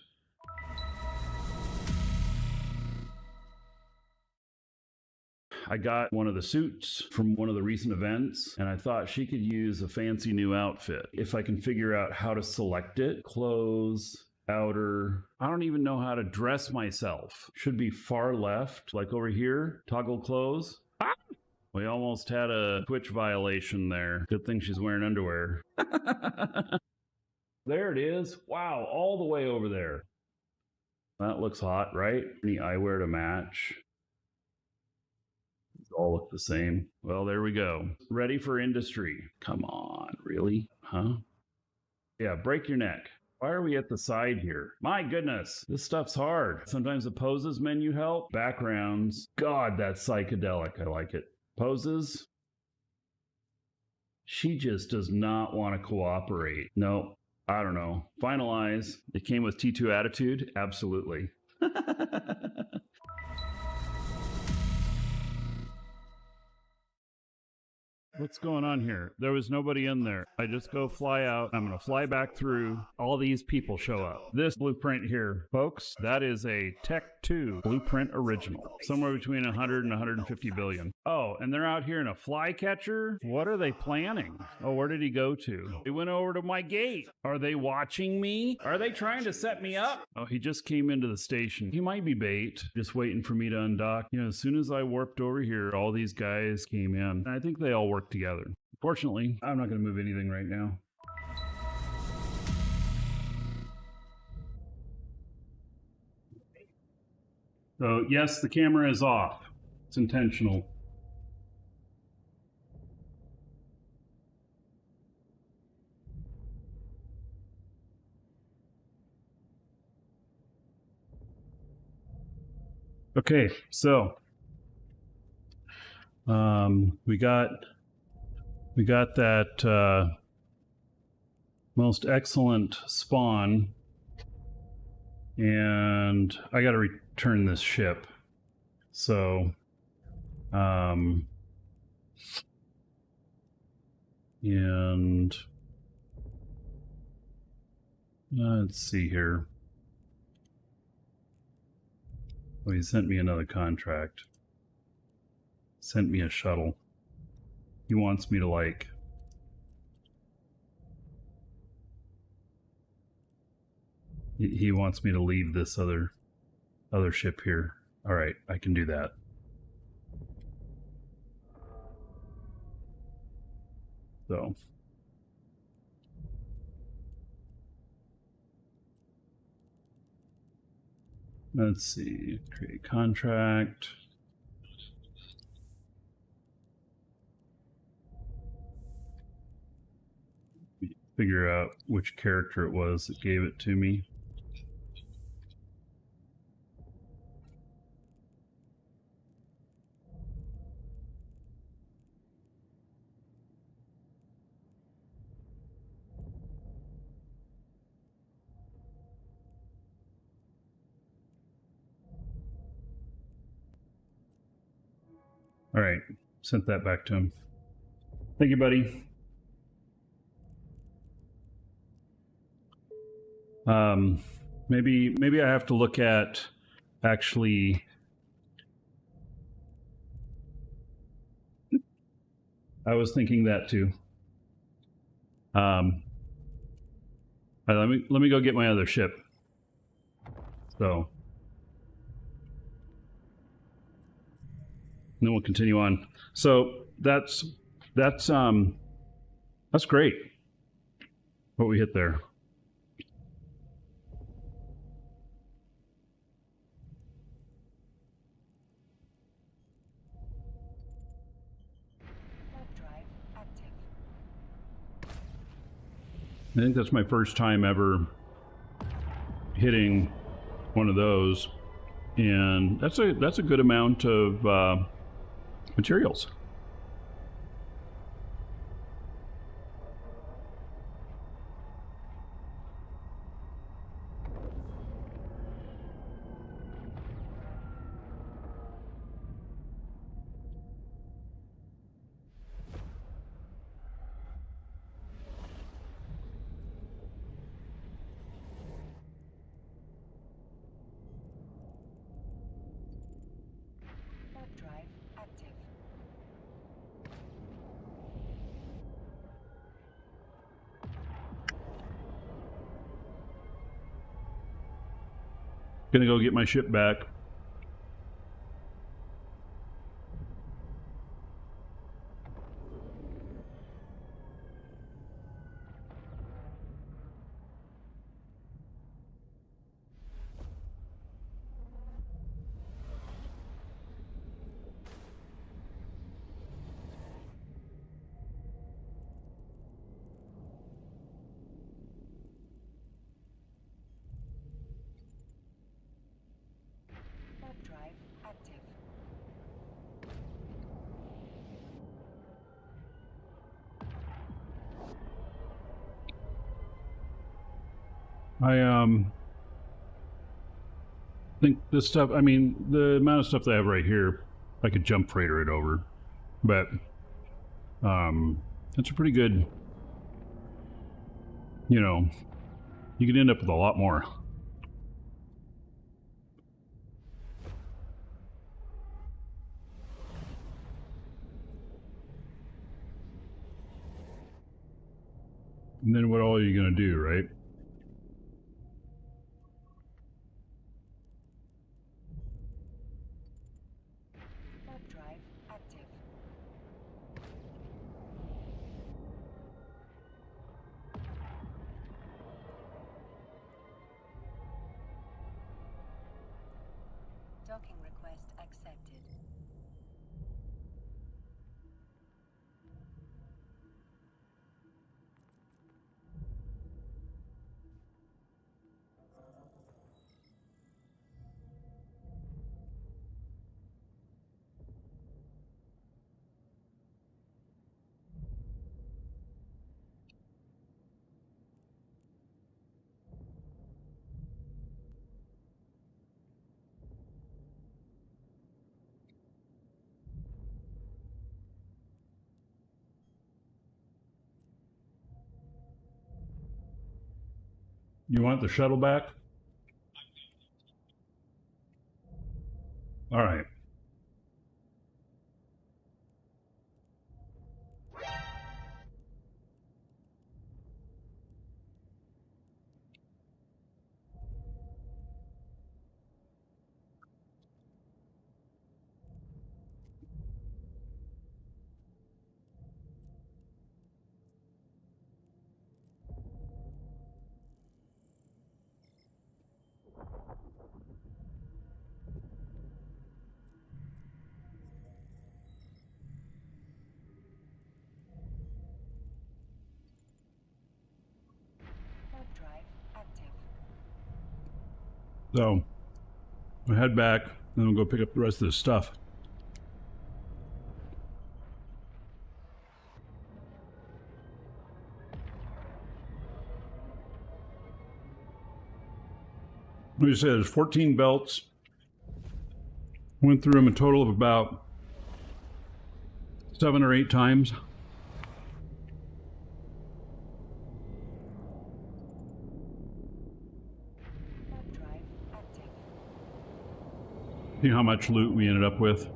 I got one of the suits from one of the recent events, and I thought she could use a fancy new outfit. If I can figure out how to select it, clothes, outer, I don't even know how to dress myself. Should be far left, like over here, toggle clothes. Ah! We almost had a Twitch violation there. Good thing she's wearing underwear. There it is. Wow, all the way over there. That looks hot, right? Any eyewear to match? All look the same. Well, there we go. Ready for industry. Come on, really? Huh? Yeah, break your neck. Why are we at the side here? My goodness, this stuff's hard. Sometimes the poses menu help. Backgrounds. God, that's psychedelic. I like it. Poses. She just does not want to cooperate. No, I don't know. Finalize. It came with T2 attitude? Absolutely. What's going on here? There was nobody in there. I just go fly out. I'm going to fly back through. All these people show up. This blueprint here, folks, that is a Tech 2 blueprint original. Somewhere between 100 and 150 billion. Oh, and they're out here in a flycatcher? What are they planning? Oh, where did he go to? He went over to my gate. Are they watching me? Are they trying to set me up? Oh, he just came into the station. He might be bait, just waiting for me to undock. You know, as soon as I warped over here, all these guys came in. I think they all worked together. Fortunately, I'm not going to move anything right now. So yes, the camera is off. It's intentional. Okay, so we got that most excellent spawn, and I got to return this ship. So, and let's see here. Oh, he sent me another contract. Sent me a shuttle. He wants me to, like, he wants me to leave this other ship here. All right, I can do that. So let's see, create contract. Figure out which character it was that gave it to me. All right, sent that back to him. Thank you, buddy. Maybe I have to look at actually. I was thinking that too. Let me go get my other ship. So then we'll continue on. So that's great. What we hit there. I think that's my first time ever hitting one of those, and that's a good amount of materials. Gonna go get my ship back. I think this stuff, I mean, the amount of stuff that I have right here, I could jump freighter it over, but that's a pretty good, you know, you could end up with a lot more. And then what all are you gonna do, right? Docking request accepted. You want the shuttle back? All right. So we'll head back, and we'll go pick up the rest of this stuff. Like I said, there's 14 belts. Went through them a total of about 7 or 8 times. See how much loot we ended up with.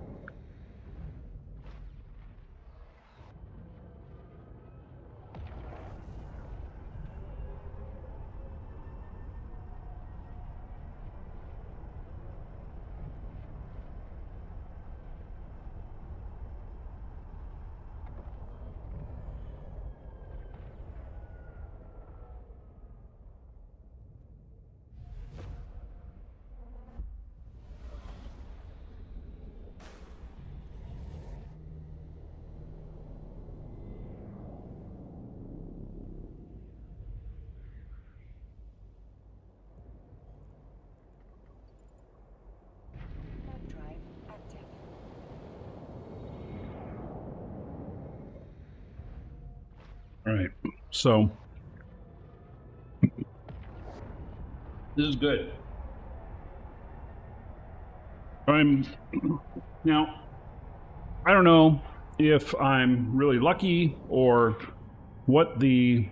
Web drive active. All right, so this is good. Now, I don't know if I'm really lucky or what the,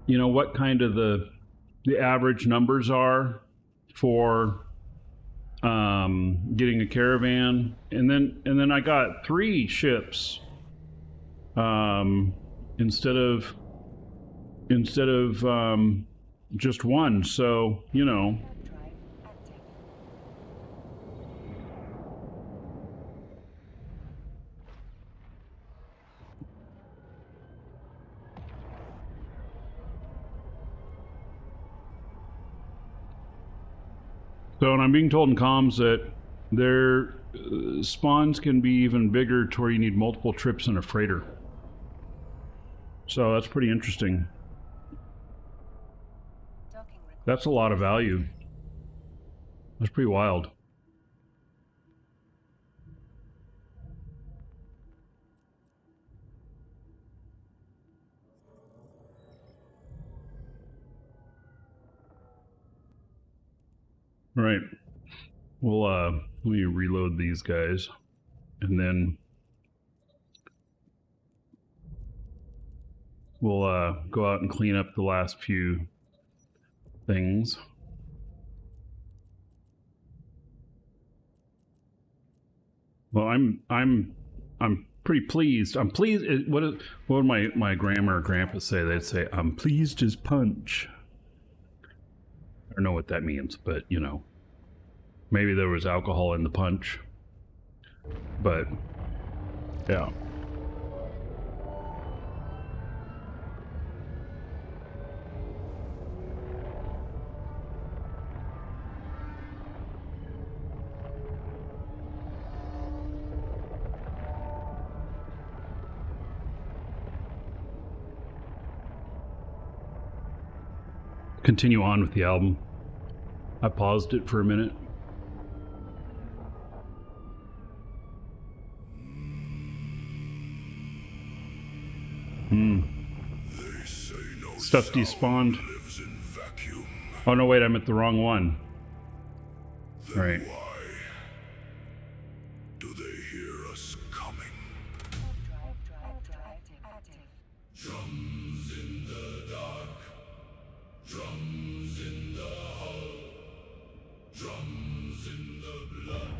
what kind of the average numbers are for getting a caravan, and then I got 3 ships instead of just one. So Web drive active. So, and I'm being told in comms that their spawns can be even bigger to where you need multiple trips in a freighter. So that's pretty interesting. Docking required. That's a lot of value. That's pretty wild. All right. Well, let me reload these guys, and then we'll go out and clean up the last few things. Well, I'm pretty pleased. I'm pleased. What would my grandma or grandpa say? They'd say, "I'm pleased as punch." I don't know what that means, but maybe there was alcohol in the punch. But yeah. Continue on with the album. I paused it for a minute. Stuff despawned. Oh no, wait, I'm at the wrong one. All right. Why do they hear us coming? Web drive active. Drums in the dark, drums in the hull, drums in the blood.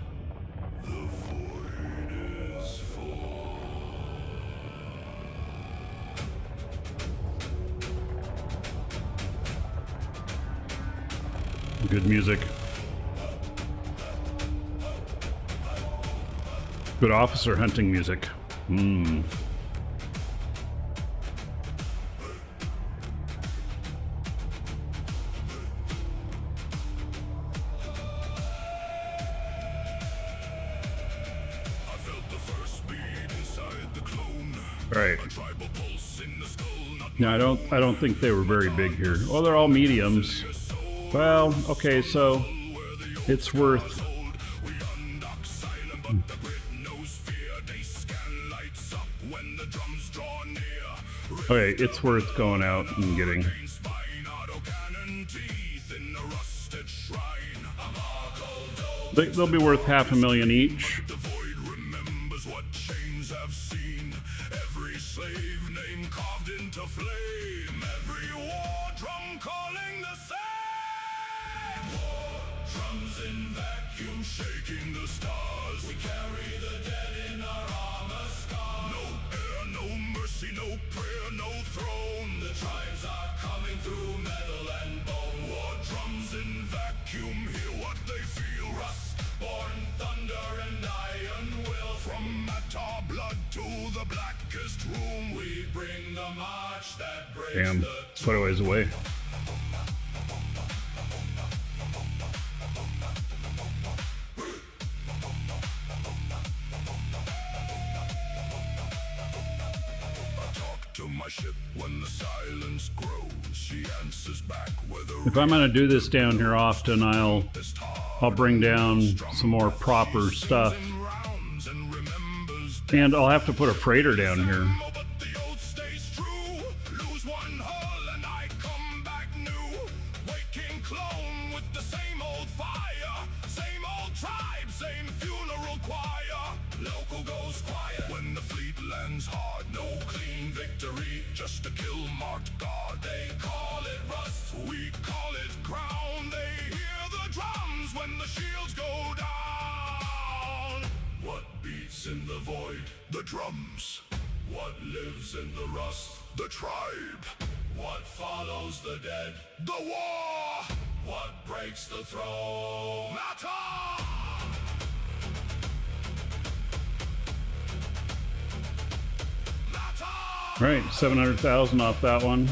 The void is full. Good music. Good officer hunting music. Right. No, I don't think they were very big here. Oh, they're all mediums. Well, okay, so it's worth. Okay, it's worth going out and getting. They'll be worth $500,000 each. drums in vacuum shaking the stars. We carry the dead in our armor scars. No air, no mercy, no prayer, no throne. The tribes are coming through metal and bone. War drums in vacuum, hear what they feel. Rust, born thunder and iron will. From Matar blood to the blackest room, we bring the march that breaks Damn, quite a ways away. to my ship when the silence grows. She answers back with a If I'm gonna do this down here often, I'll bring down some more proper stuff. And I'll have to put a freighter down here. but the old stays true. Lose one hull and I come back new. Waking clone with the same old fire. Same old tribe, same funeral choir. Local goes quiet when the fleet lands hard. No clean victory, just a kill marked guard. They call it rust, we call it crown. They hear the drums when the shields go down. What beats in the void? The drums. What lives in the rust? The tribe. What follows the dead? The war. What breaks the throne? Matter! All right, 700,000 off that one.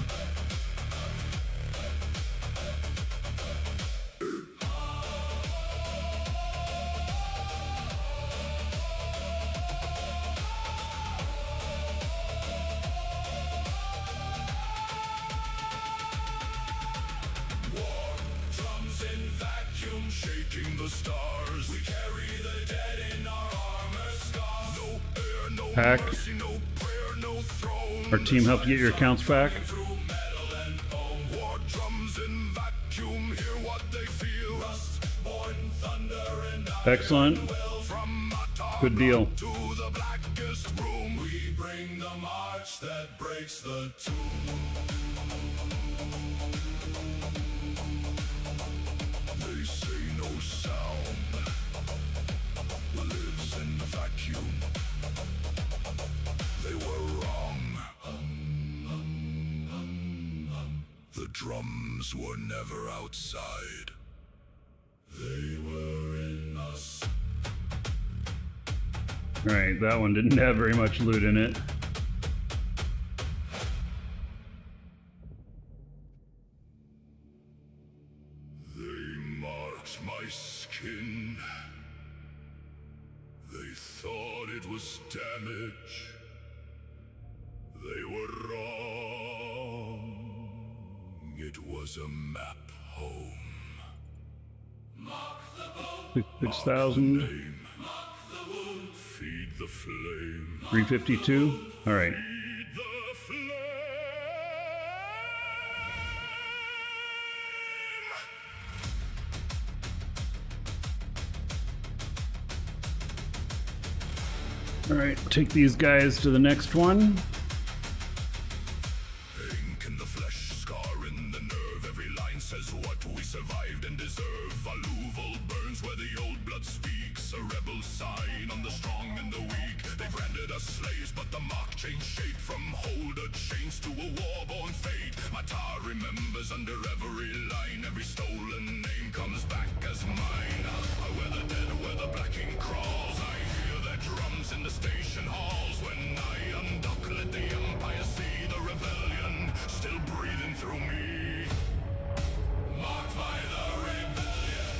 Drums in vacuum shaking the stars. We carry the dead in our armor scars. No air, no Hack. mercy, no prayer, no throne. Our team helped you get your accounts back. Through metal and bone. War drums in vacuum, hear what they feel. Rust, born thunder and Excellent. from Matar Good deal. to the blackest room. We bring the march that breaks the tomb. They say no sound lives in the vacuum. They were wrong. The drums were never outside. They were in us. All right, that one didn't have very much loot in it. They marked my skin. They thought it was damage. They were wrong. It was a map home. Mark the boat. 6,000. Name. Mark the wound. Feed the flame. 352. All right. Feed the flame. All right, take these guys to the next one. Ink in the flesh, scar in the nerve. Every line says what we survived and deserve. Voluble burns where the old blood speaks. A rebel sign on the strong and the weak. They branded us slaves, but the mark changed shape. From holder chains to a war-born fate. Matar remembers under every line. Every stolen name comes back as mine. I wear the dead where the black ink crawls. I hear their drums in the station halls. When I undock, let the empire see the rebellion still breathing through me. Marked by the rebellion,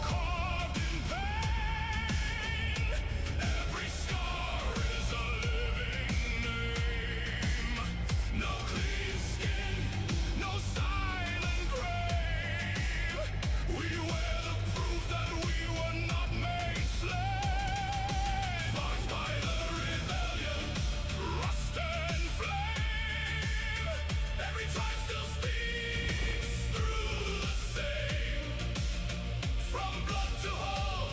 carved in pain. Every scar is a living name. No clean skin, no silent grave. We wear the proof that we were not made slaves. Marked by the rebellion, rust and flame. Every tribe still speaks through the same. From blood to hull,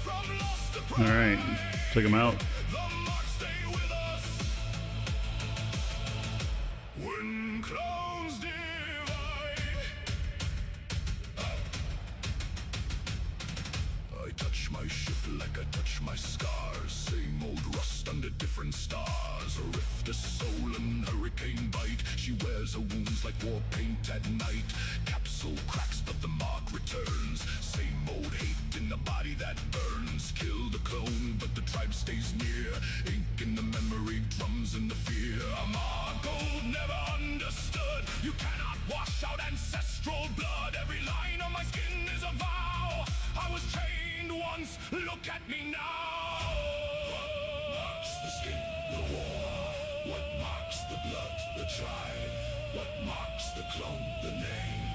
from lost to pride. All right, take them out. The marks stay with us. When clones divide, a soul and hurricane bite. She wears her wounds like war paint at night. Capsule cracks but the mark returns. Same old hate in the body that burns. Kill the clone but the tribe stays near. Ink in the memory, drums in the fear. Gold never understood. You cannot wash out ancestral blood. Every line on my skin is a vow. I was chained once, look at me now. What marks the skin, the war? What marks the blood, the tribe? What marks the clone, the name?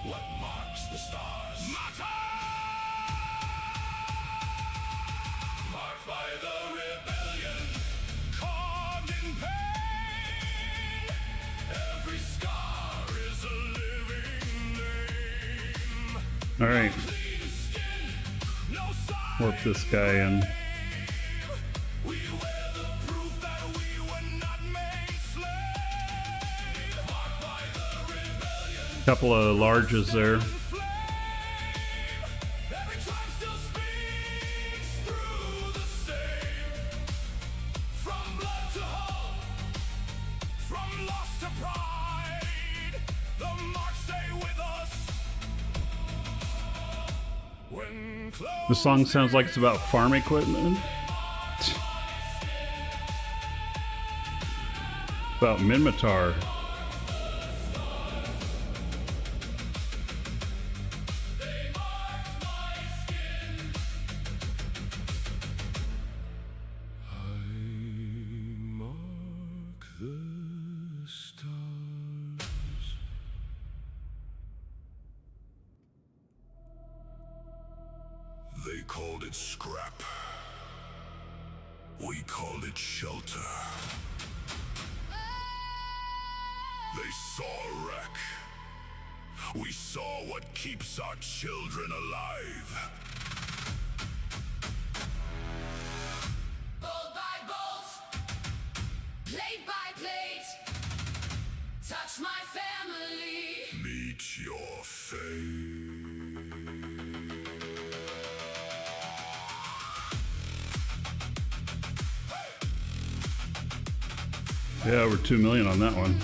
What marks the stars? Matter! Marked by the rebellion, carved in pain. Every scar is a living name. All right. Clean skin, no sign. Warp this guy in. We wear the proof that we were not made slaves. Marked by the rebellion. Couple of larges there. Flame. Every tribe still speaks through the same. From blood to hope, from loss to pride, the marks stay with us. When The song sounds like it's about farm equipment. About Minmatar. They called it scrap. We called it shelter. They saw a wreck. We saw what keeps our children alive. Bolt by bolt, plate by plate, touch my family. Meet your fate. Yeah, over 2 million on that one.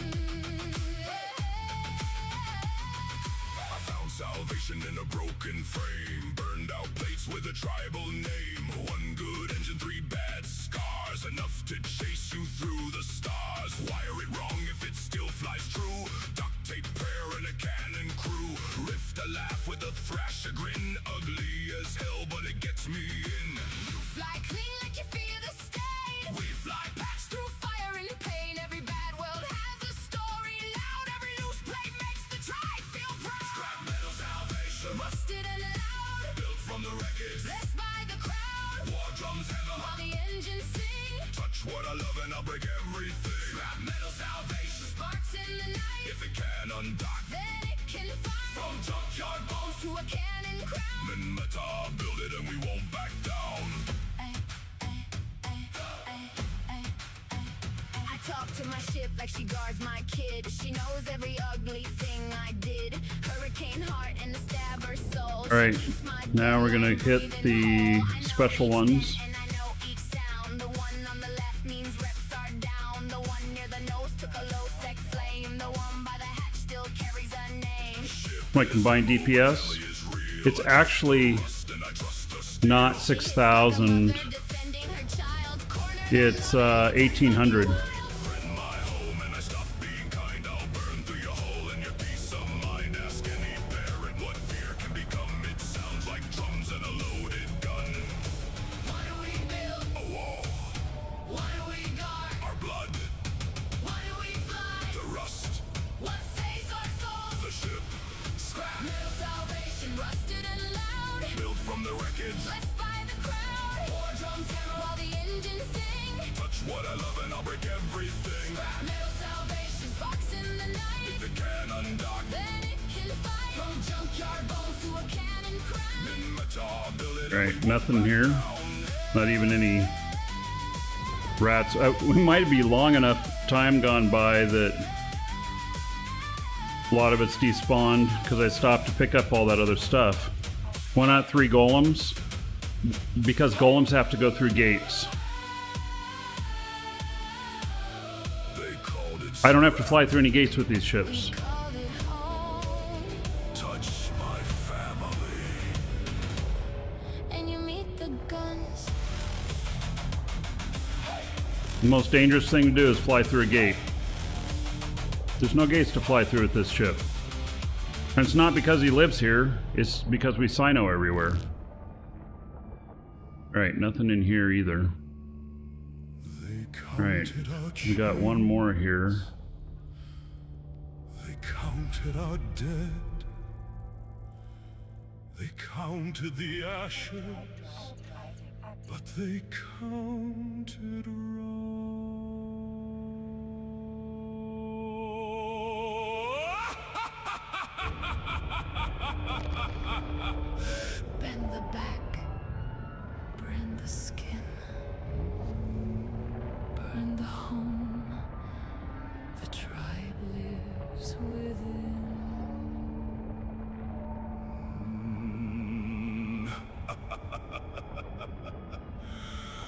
I found salvation in a broken frame. Burned out plates with a tribal name. One good engine, 3 bad scars. Enough to chase you through the stars. Wire it wrong if it still flies true. Duct tape prayer and a cannon crew. Rift a laugh with a thrash, a grin. Ugly as hell, but it gets me in. You fly clean like you feel the stain. We fly past Through fire and pain, every bad world has a story loud. Every loose plate makes the tribe feel proud. scrap metal salvation. Rusted and loud, Built from the wreckage. blessed by the crowd. War drums hammer. While the engines sing, Touch what I love and I'll break everything. Scrap metal salvation. sparks in the night, If it can undock. then it can fly. From junkyard bones To a cannon crown. Minmatar, build it and we won't back down. I talk to my ship like she guards my kid. She knows every ugly thing I did. Hurricane heart and the stabber soul. All right, now we're gonna hit the special ones. And I know each sound. The one on the left means reps are down. The one near the nose took a low sec flame. The one by the hatch still carries a name. My combined DPS. It's actually not 6,000. Defending her child, cornered. It's 1,800. Friend my home and I stop being kind. I'll burn through your hole and your peace of mind. Ask any parent what fear can become. It sounds like drums and a loaded gun. What do we build? A wall, What do we guard? our blood, What do we fly? the rust, What saves our souls? the ship. Scrap metal salvation, rusted and loud. Built from the wreckage. Blessed by the crowd. War drums hammer while the engines sing. Touch what I love and I'll break everything. Scrap metal salvation, sparks in the night. If it can undock. Then it can fight. From junkyard bones to a cannon crown. Minmatar, build it. Right, nothing here. Not even any rats. We might be long enough time gone by that a lot of it's despawned because I stopped to pick up all that other stuff. Why not 3 golems? Because golems have to go through gates. I don't have to fly through any gates with these ships. Called it home, Touch my family. and you meet the guns. The most dangerous thing to do is fly through a gate. There's no gates to fly through with this ship. And it's not because he lives here, it's because we Sino everywhere. Alright, nothing in here either. Alright, we got one more here. They counted our dead. They counted the ashes. But they counted wrong. Bend the back, burn the skin, burn the home. The tribe lives within.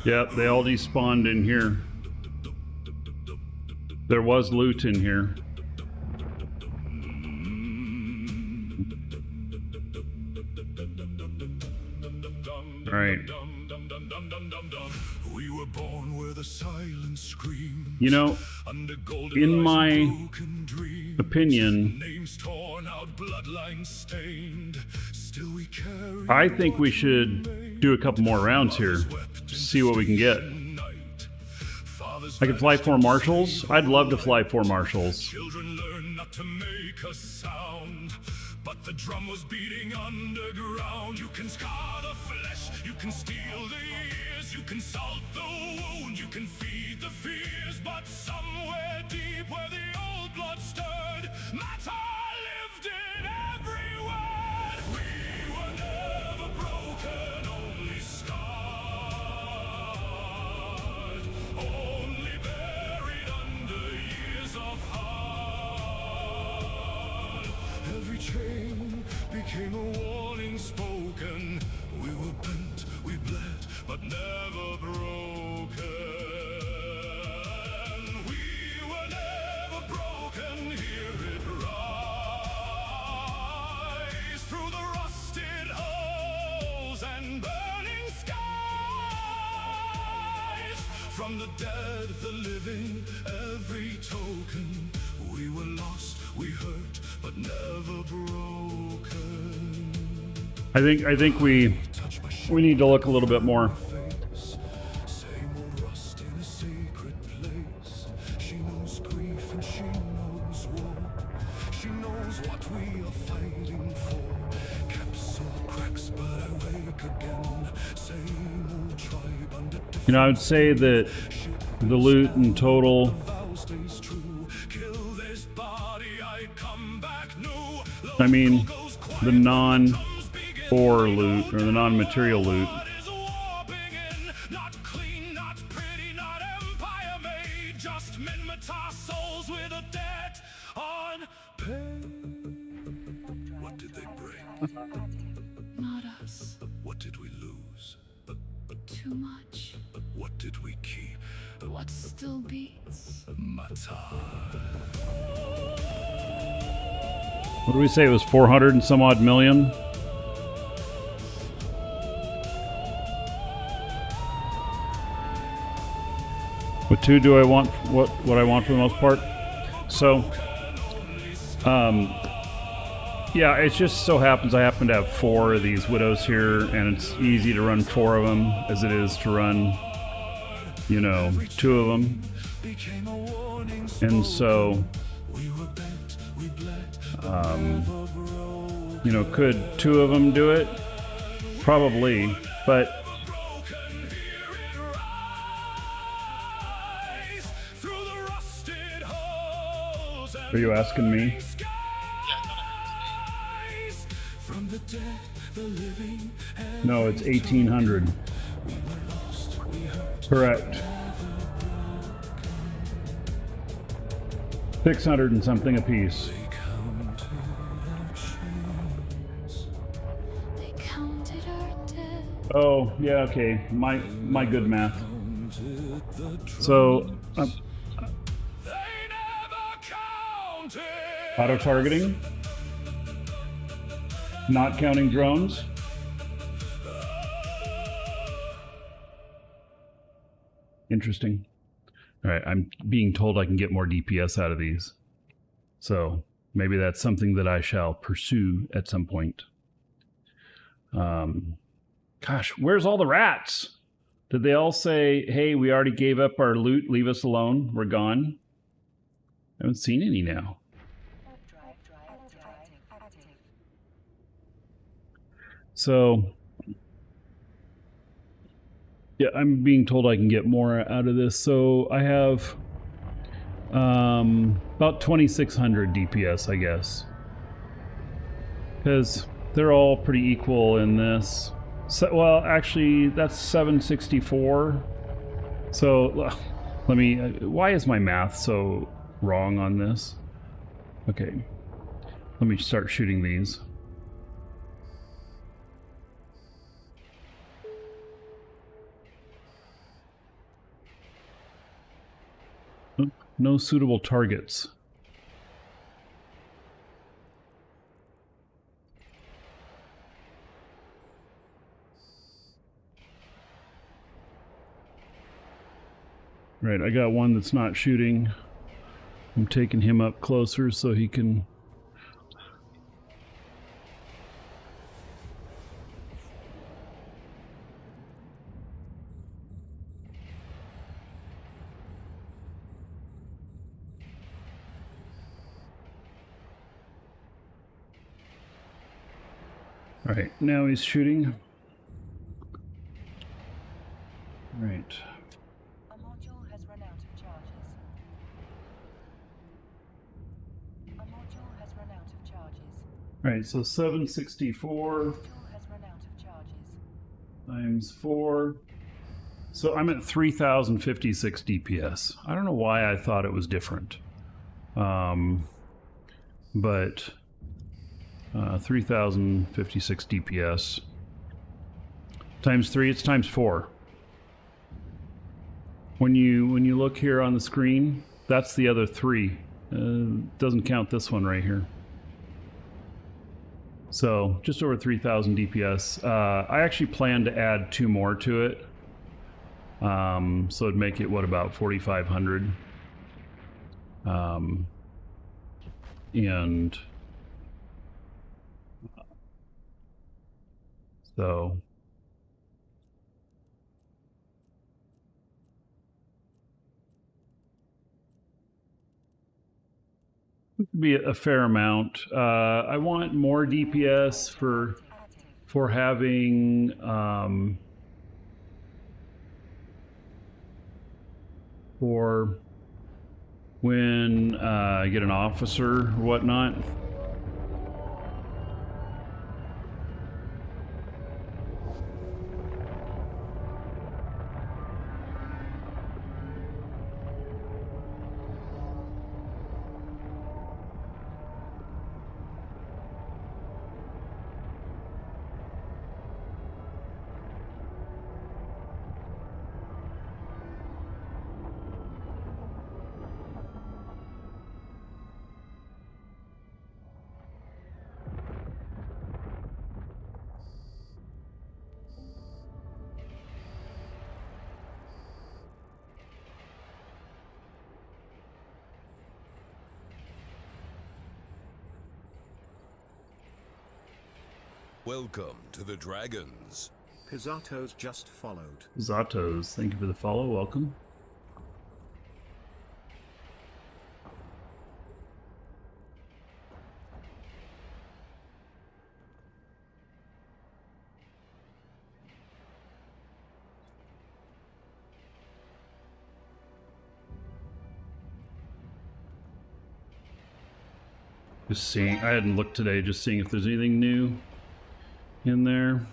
Yep, they all despawned in here. There was loot in here. Right. We were born with a silent scream. You know, Under golden in lights my and broken dreams. opinion, Names torn out, bloodlines stained. Still we carry I think we should do a couple more rounds here. See what we can get. I could fly 4 marshals. I'd love to fly 4 marshals. Children learn not to make a sound, but the drum was beating underground. You can scar the flesh, you can steal the ears, you can salt the wound, you can feed the fears, but somewhere deep where the old blood stirred, matter lived in every word. We were never broken, only scarred, only buried under years of hard. Every chain became a warning spoken. We were bent, we bled, but never broken. We were never broken. Hear it rise through the rusted hulls and burning skies. From the dead, the living, every token. We were lost, we hurt, but never broken. I think we need to look a little bit more. Same old rust in a sacred place. She knows grief and she knows war. She knows what we are fighting for. Capsule cracks, but I wake again. Same old tribe under You know, I would say that the loot in total, vow stays true. Kill this body, I come back new. I mean, the non-ore loot, or the non-material loot, Is warping in, not clean, not pretty, not empire made, just minimatar souls with a debt on pay. What did they bring? Not us. What did we lose? Too much. What did we keep? What still beats? Matar. what do we say, it was 400 and some odd million? What 2 do I want, what I want for the most part? So, yeah, it just so happens I happen to have 4 of these widows here, and it's easy to run 4 of them as it is to run, you know, 2 of them. And so, you know, could 2 of them do it? Probably, but are you asking me? No, it's 1800. Correct. 600 and something apiece. They counted our dead. Oh, yeah, okay. My good math. So, They never mountain. Auto targeting. Not counting drones. Interesting. All right, I'm being told I can get more DPS out of these. So maybe that's something that I shall pursue at some point. Gosh, where's all the rats? Did they all say, hey, we already gave up our loot, leave us alone, we're gone? I haven't seen any now. So, yeah, I'm being told I can get more out of this. So I have about 2,600 DPS, I guess. Because they're all pretty equal in this. So, well, actually, that's 764. So let me, why is my math so wrong on this? Okay, let me start shooting these. No suitable targets. Right, I got one that's not shooting. I'm taking him up closer so he can... All right, now he's shooting. All right. A module has run out of charges. A module has run out of charges. All right, so 764 Module has run out of charges. times 4. So I'm at 3,056 DPS. I don't know why I thought it was different. But 3,056 DPS times 3, it's times 4. When you look here on the screen, that's the other 3. Doesn't count this one right here. So just over 3,000 DPS. I actually plan to add 2 more to it. So it'd make it, what, about 4,500. And so it could be a fair amount. I want more DPS for having for when I get an officer or whatnot. Welcome to the Dragons. Pizzatos just followed. Zatos, thank you for the follow. Welcome. Just seeing, I hadn't looked today, just seeing if there's anything new in there.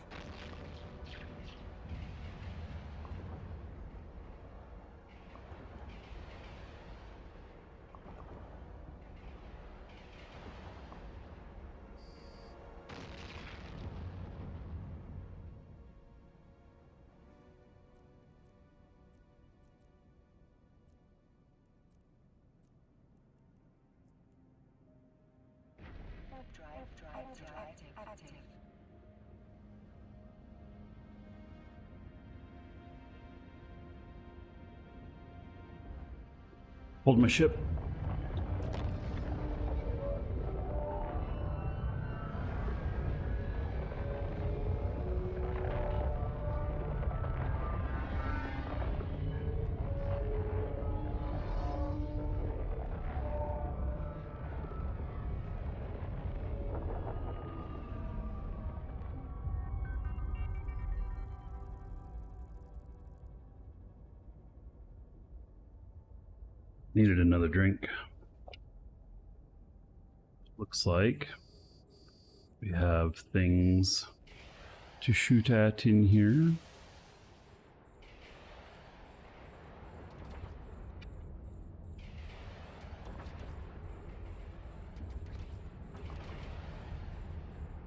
Active. Hold my ship. Needed another drink. Looks like we have things to shoot at in here.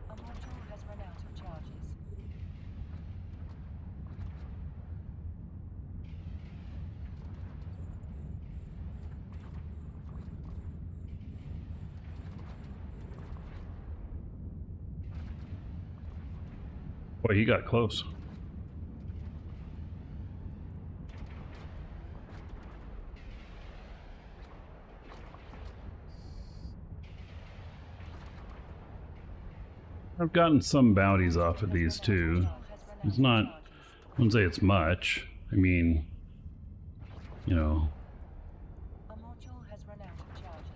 A module has run out of charges. Boy, he got close. I've gotten some bounties off of these too. It's not, I wouldn't say it's much. I mean, you know. A module has run out of charges.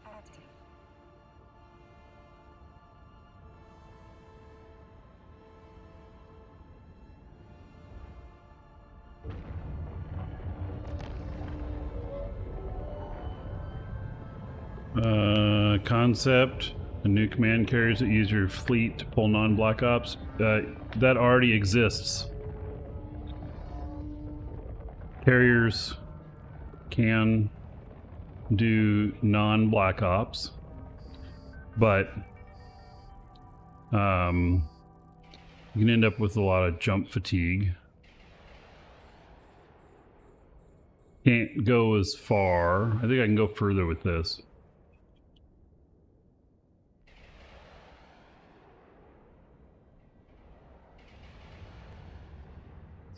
Active. Concept. The new command carriers that use your fleet to pull non-Black Ops. That already exists. Carriers can do non-Black Ops, but you can end up with a lot of jump fatigue. Can't go as far. I think I can go further with this.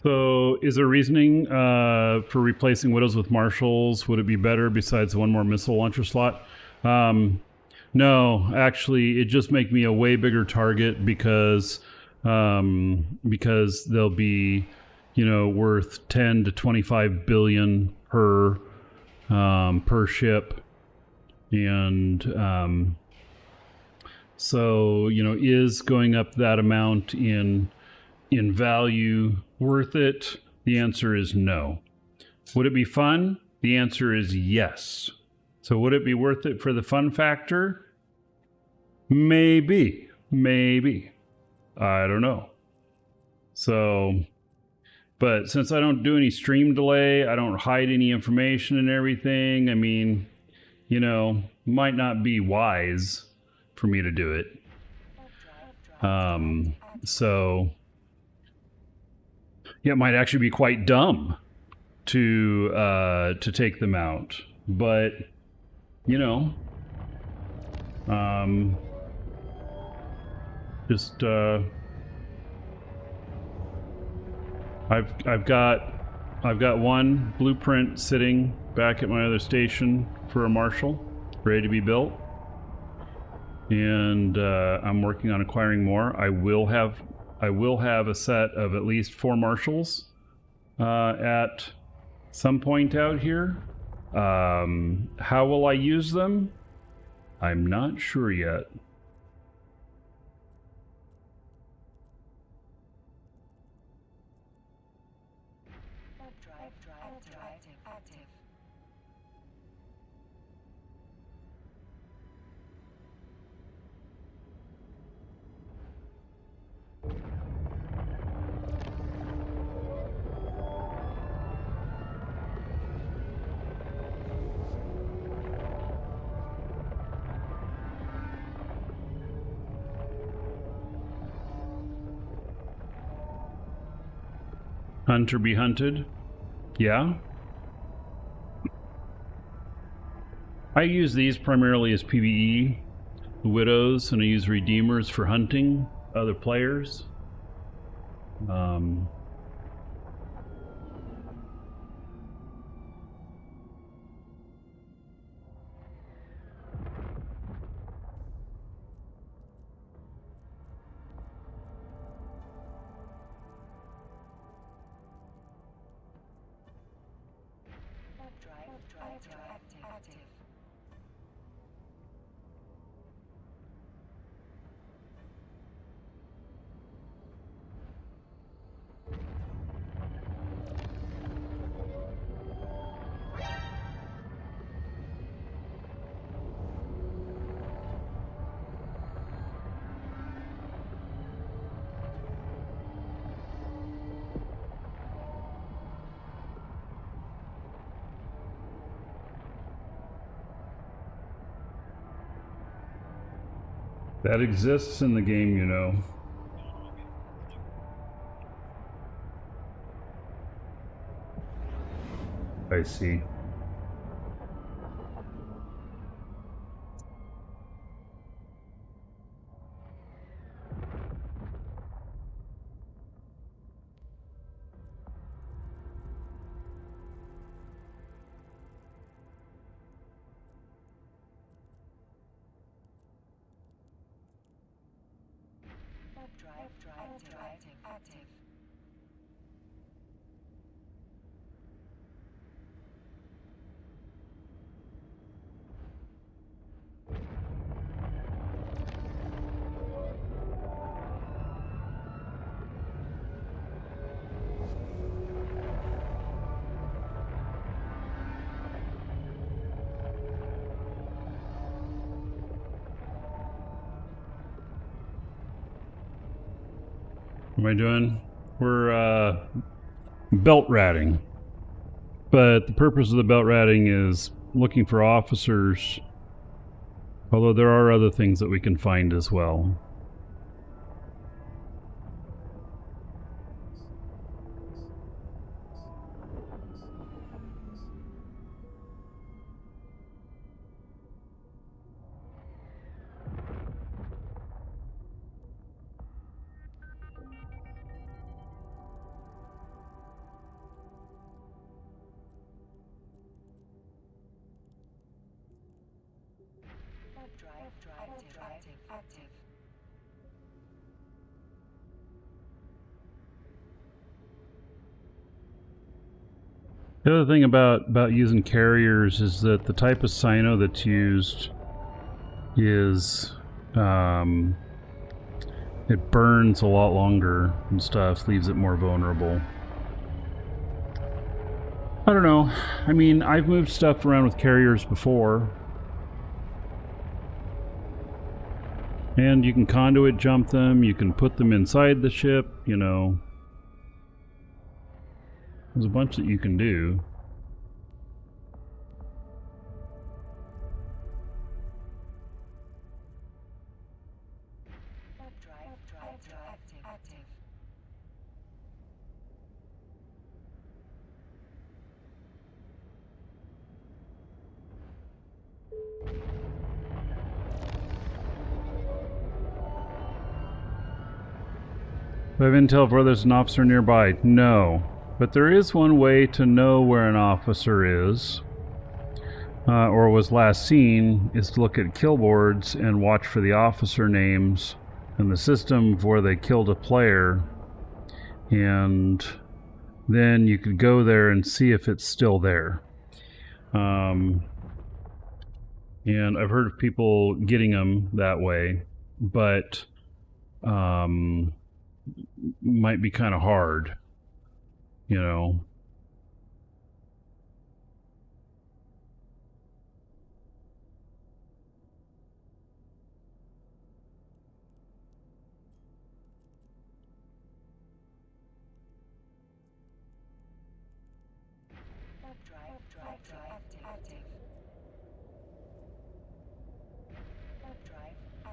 So, is there reasoning for replacing Widows with Marshals? Would it be better besides one more missile launcher slot? No, actually, it just make me a way bigger target because they'll be, you know, worth 10 to 25 billion per ship, and so, you know, is going up that amount in value worth it? The answer is no. Would it be fun? The answer is yes. So would it be worth it for the fun factor? Maybe. I don't know. So, but since I don't do any stream delay, I don't hide any information and everything, I mean, you know, might not be wise for me to do it. So, yeah, it might actually be quite dumb to take them out, but you know, just I've got one blueprint sitting back at my other station for a Marshal, ready to be built, and I'm working on acquiring more. I will have a set of at least 4 Marshals at some point out here. How will I use them? I'm not sure yet. Active. Hunt or be hunted? Yeah. I use these primarily as PvE, the widows, and I use redeemers for hunting other players. Active. That exists in the game, you know. I see. Active. What am I doing? We're belt ratting. But the purpose of the belt ratting is looking for officers. Although there are other things that we can find as well. Active. The other thing about using carriers is that the type of cyno that's used is it burns a lot longer and stuff, leaves it more vulnerable. I don't know. I mean, I've moved stuff around with carriers before. And you can conduit jump them, you can put them inside the ship, you know. There's a bunch that you can do. Active. Do I have intel for whether there's an officer nearby? No. But there is one way to know where an officer is, or was last seen, is to look at kill boards and watch for the officer names in the system of where they killed a player. And then you could go there and see if it's still there. And I've heard of people getting them that way, but might be kind of hard, you know.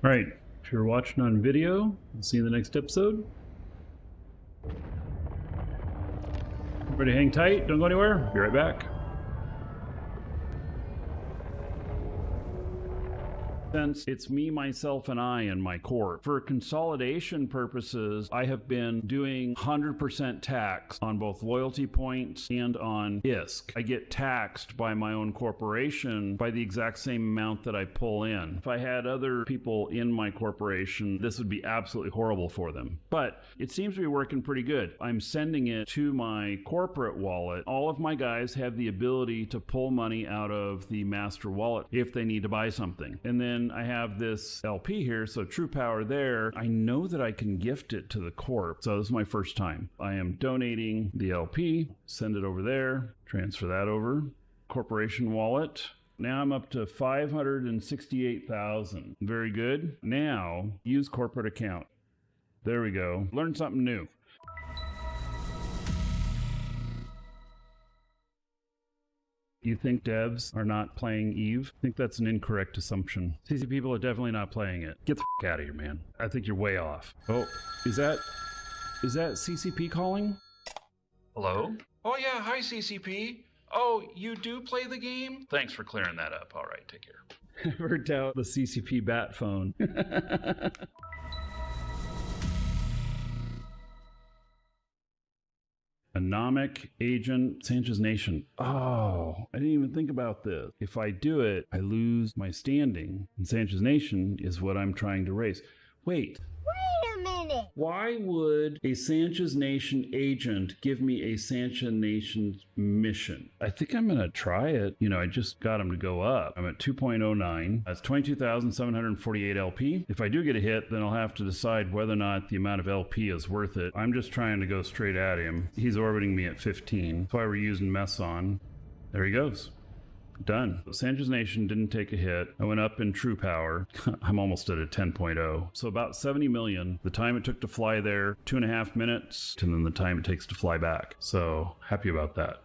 All right, if you're watching on video, I'll see you in the next episode. Everybody hang tight. Don't go anywhere. Be right back. Since it's me, myself, and I in my corp, for consolidation purposes, I have been doing 100% tax on both loyalty points and on ISK. I get taxed by my own corporation by the exact same amount that I pull in. If I had other people in my corporation, this would be absolutely horrible for them. But it seems to be working pretty good. I'm sending it to my corporate wallet. All of my guys have the ability to pull money out of the master wallet if they need to buy something. And then I have this LP here, so True Power there. I know that I can gift it to the corp, so this is my first time. I am donating the LP, send it over there, transfer that over, corporation wallet. Now I'm up to 568,000. Very good. Now, use corporate account. There we go. Learn something new. You think devs are not playing Eve? I think that's an incorrect assumption. CC people are definitely not playing it. Get the f out of here, man. I think you're way off. Oh, is that CCP calling? Hello? Oh yeah, hi CCP. Oh, you do play the game? Thanks for clearing that up. All right, take care. Worked out the CCP bat phone. Anomic Agent Sanchez Nation. Oh, I didn't even think about this. If I do it, I lose my standing. And Sanchez Nation is what I'm trying to raise. Wait a minute. Why would a Sanchez Nation agent give me a Sanchez Nation mission? I think I'm going to try it. You know, I just got him to go up. I'm at 2.09. That's 22,748 LP. If I do get a hit, then I'll have to decide whether or not the amount of LP is worth it. I'm just trying to go straight at him. He's orbiting me at 15. That's why we're using Meson. There he goes. Done. Sanchez Nation didn't take a hit. I went up in True Power. I'm almost at a 10.0. So about 70 million. The time it took to fly there, 2.5 minutes, and then the time it takes to fly back. So happy about that.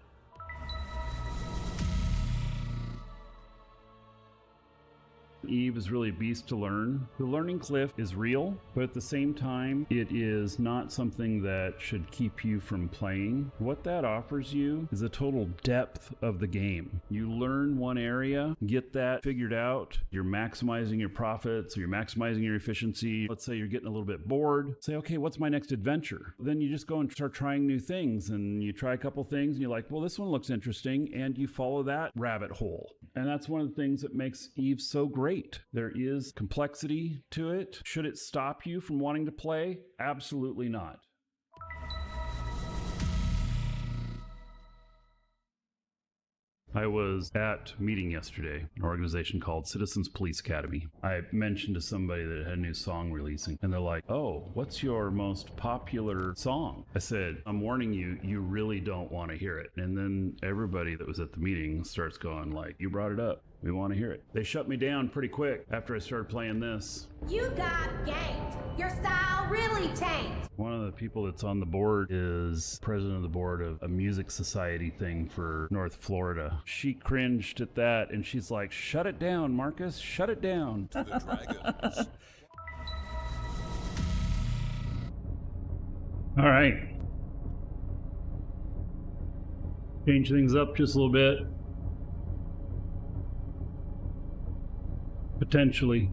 Eve is really a beast to learn. The learning cliff is real, but at the same time, it is not something that should keep you from playing. What that offers you is a total depth of the game. You learn one area, get that figured out, you're maximizing your profits, or you're maximizing your efficiency. Let's say you're getting a little bit bored. Say, okay, what's my next adventure? Then you just go and start trying new things, and you try a couple things, and you're like, well, this one looks interesting, and you follow that rabbit hole. And that's one of the things that makes Eve so great. There is complexity to it. Should it stop you from wanting to play? Absolutely not. I was at a meeting yesterday, an organization called Citizens Police Academy. I mentioned to somebody that it had a new song releasing, and they're like, oh, what's your most popular song? I said, I'm warning you, you really don't want to hear it. And then everybody that was at the meeting starts going like, you brought it up. We want to hear it. They shut me down pretty quick after I started playing this. You got ganked. Your style really tanked. One of the people that's on the board is president of the board of a music society thing for North Florida. She cringed at that and she's like, shut it down, Marcus, shut it down. To the dragons. All right. Change things up just a little bit. Potentially.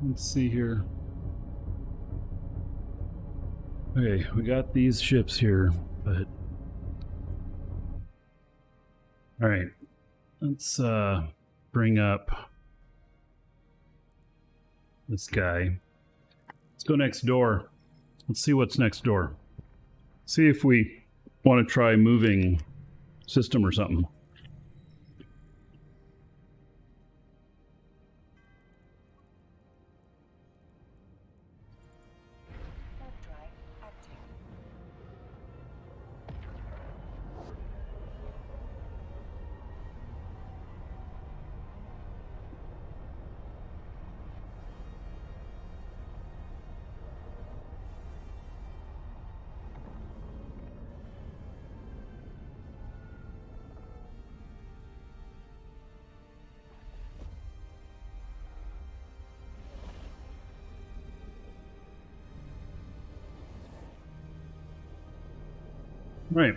Let's see here. Okay, we got these ships here, but all right, let's bring up this guy. Let's go next door. Let's see what's next door. See if we want to try moving system or something. Right.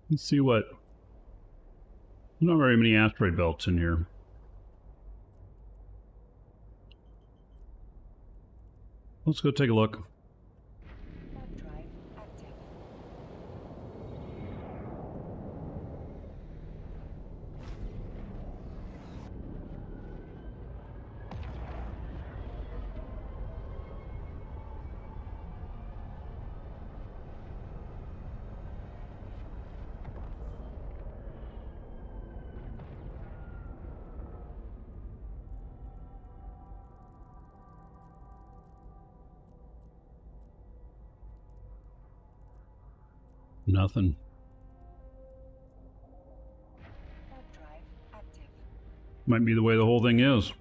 Let's see what. Not very many asteroid belts in here. Let's go take a look. Warp drive active. Nothing. Warp drive active. Might be the way the whole thing is.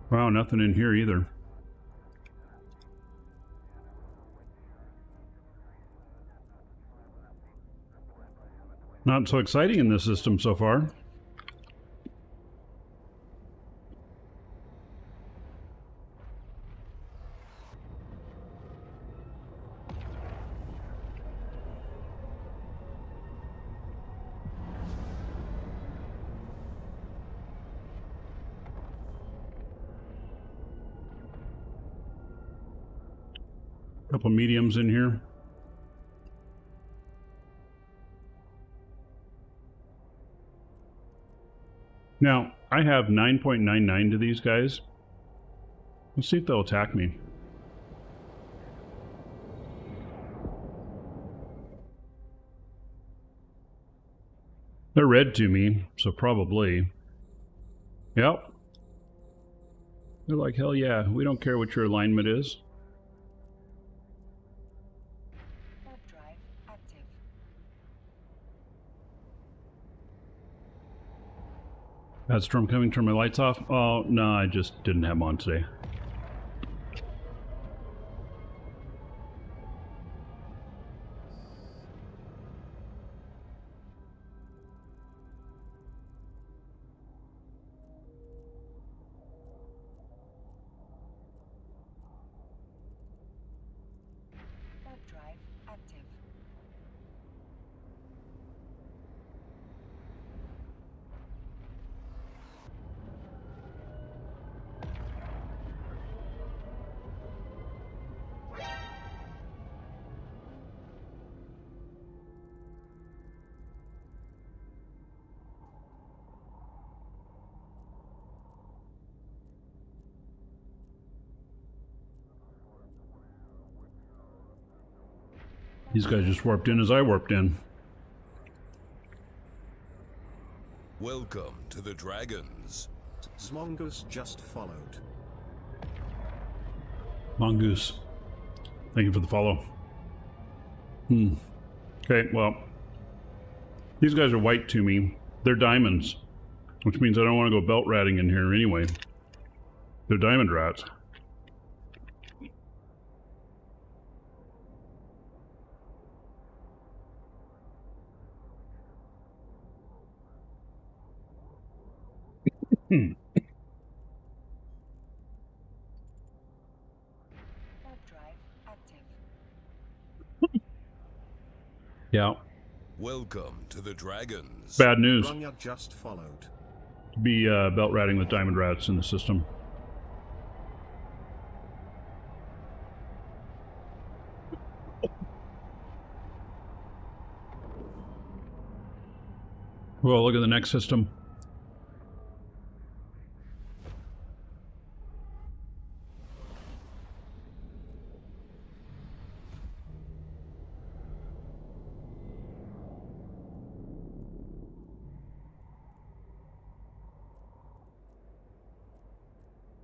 Wow, nothing in here either. Not so exciting in this system so far. Couple mediums in here. Now, I have 9.99 to these guys. Let's see if they'll attack me. They're red to me, so probably. Yep. They're like, hell yeah, we don't care what your alignment is. Warp drive active. Bad storm coming, turn my lights off. Oh, no, I just didn't have them on today. Warp drive active. These guys just warped in as I warped in. Welcome to the Dragons. Smongoose just followed. Mongoose. Thank you for the follow. Okay, well. These guys are white to me. They're diamonds. Which means I don't want to go belt ratting in here anyway. They're diamond rats. Warp drive active. Yeah. Welcome to the Dragons. Bad news. Runya just followed. Be belt ratting with diamond rats in the system. Well, look at the next system.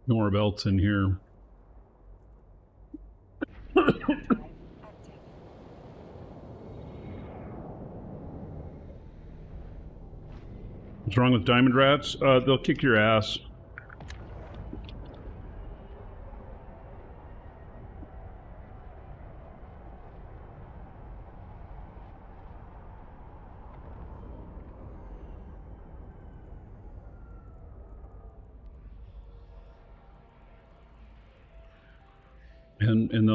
No more belts in here. What's wrong with diamond rats? They'll kick your ass. and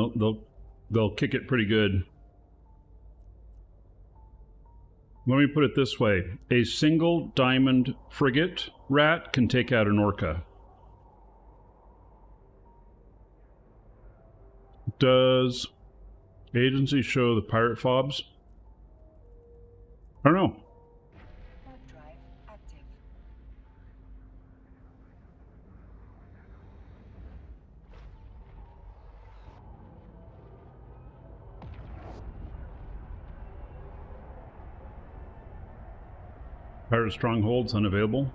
they'll kick it pretty good. Let me put it this way: a single diamond frigate rat can take out an orca. Does agency show the pirate fobs? I don't know. Warp drive active. Pirate strongholds unavailable.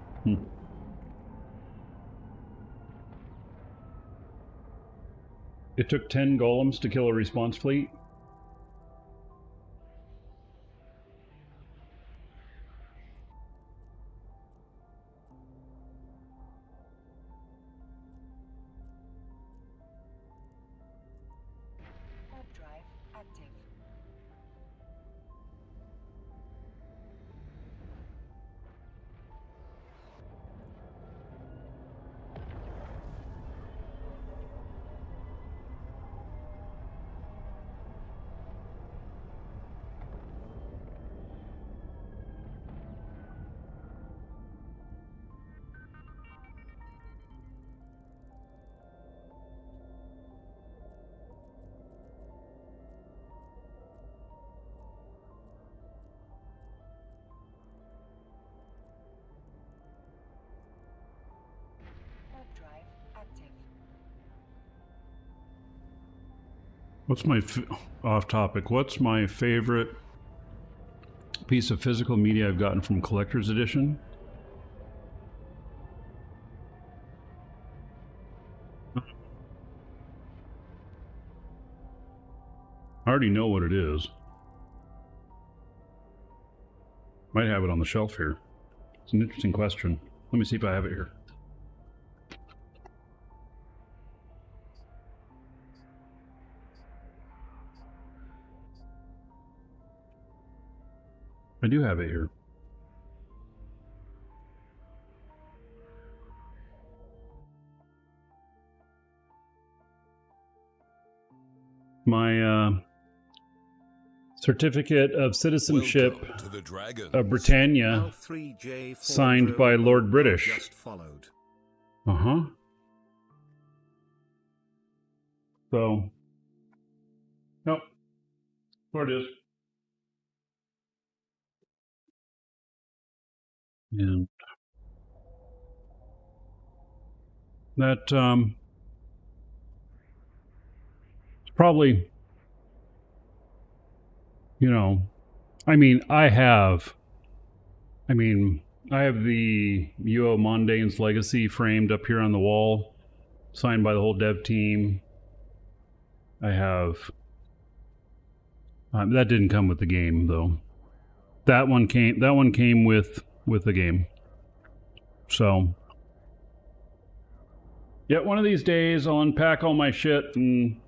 It took 10 golems to kill a response fleet. Warp drive active. Warp drive active. What's my off topic? What's my favorite piece of physical media I've gotten from Collector's Edition? I already know what it is. Might have it on the shelf here. It's an interesting question. Let me see if I have it here. I do have it here. My certificate of citizenship of Britannia, signed by Lord British. Just followed. Uh-huh. So, nope. There it is. And that, it's probably, you know, I have the UO Mondane's Legacy framed up here on the wall, signed by the whole dev team. I have, that didn't come with the game though. That one came with the game. So, yeah, one of these days I'll unpack all my shit and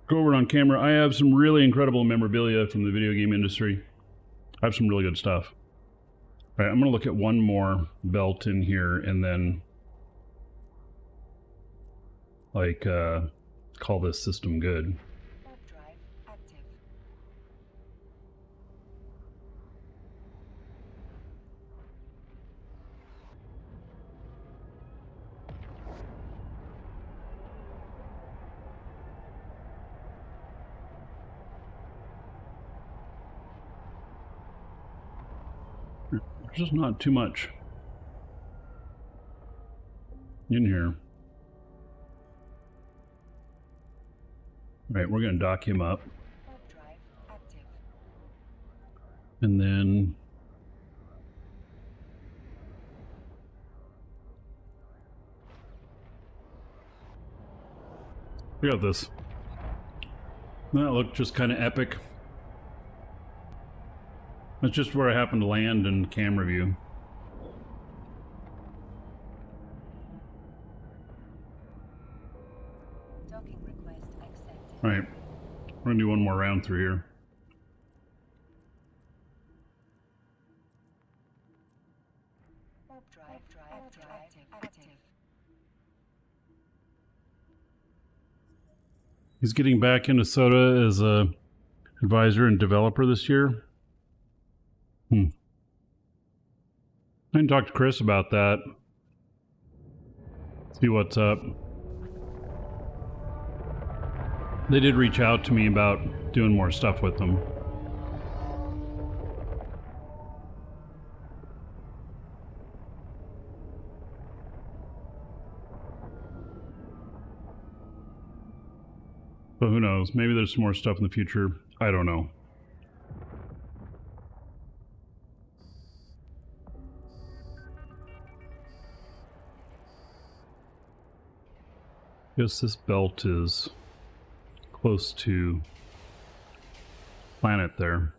go over it on camera. I have some really incredible memorabilia from the video game industry. I have some really good stuff. All right, I'm going to look at one more belt in here and then like call this system good. Warp drive active. There's just not too much in here. All right, we're going to dock him up. Warp drive active. And then we got this. That looked just kind of epic. That's just where I happened to land in camera view. Docking request accepted. All right, we're gonna do one more round through here. Warp drive active. He's getting back into Soda as a advisor and developer this year. I can talk to Chris about that. See what's up. They did reach out to me about doing more stuff with them. But who knows? Maybe there's some more stuff in the future. I don't know. Guess this belt is close to planet there.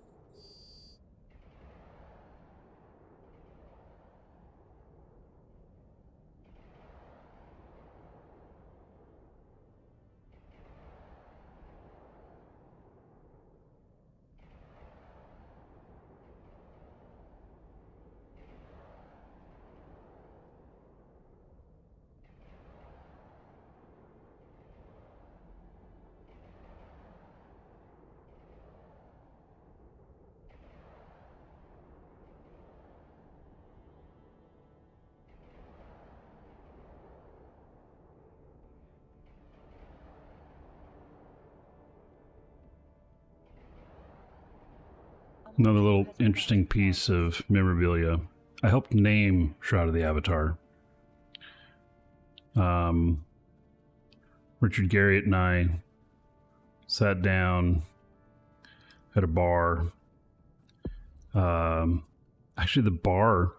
Another little interesting piece of memorabilia. I helped name Shroud of the Avatar. Richard Garriott and I sat down at a bar. Actually, the bar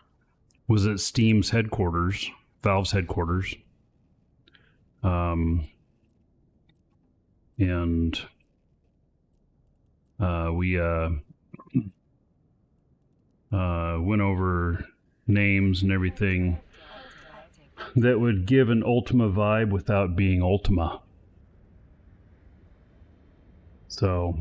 was at Steam's headquarters, Valve's headquarters. And we went over names and everything that would give an Ultima vibe without being Ultima. So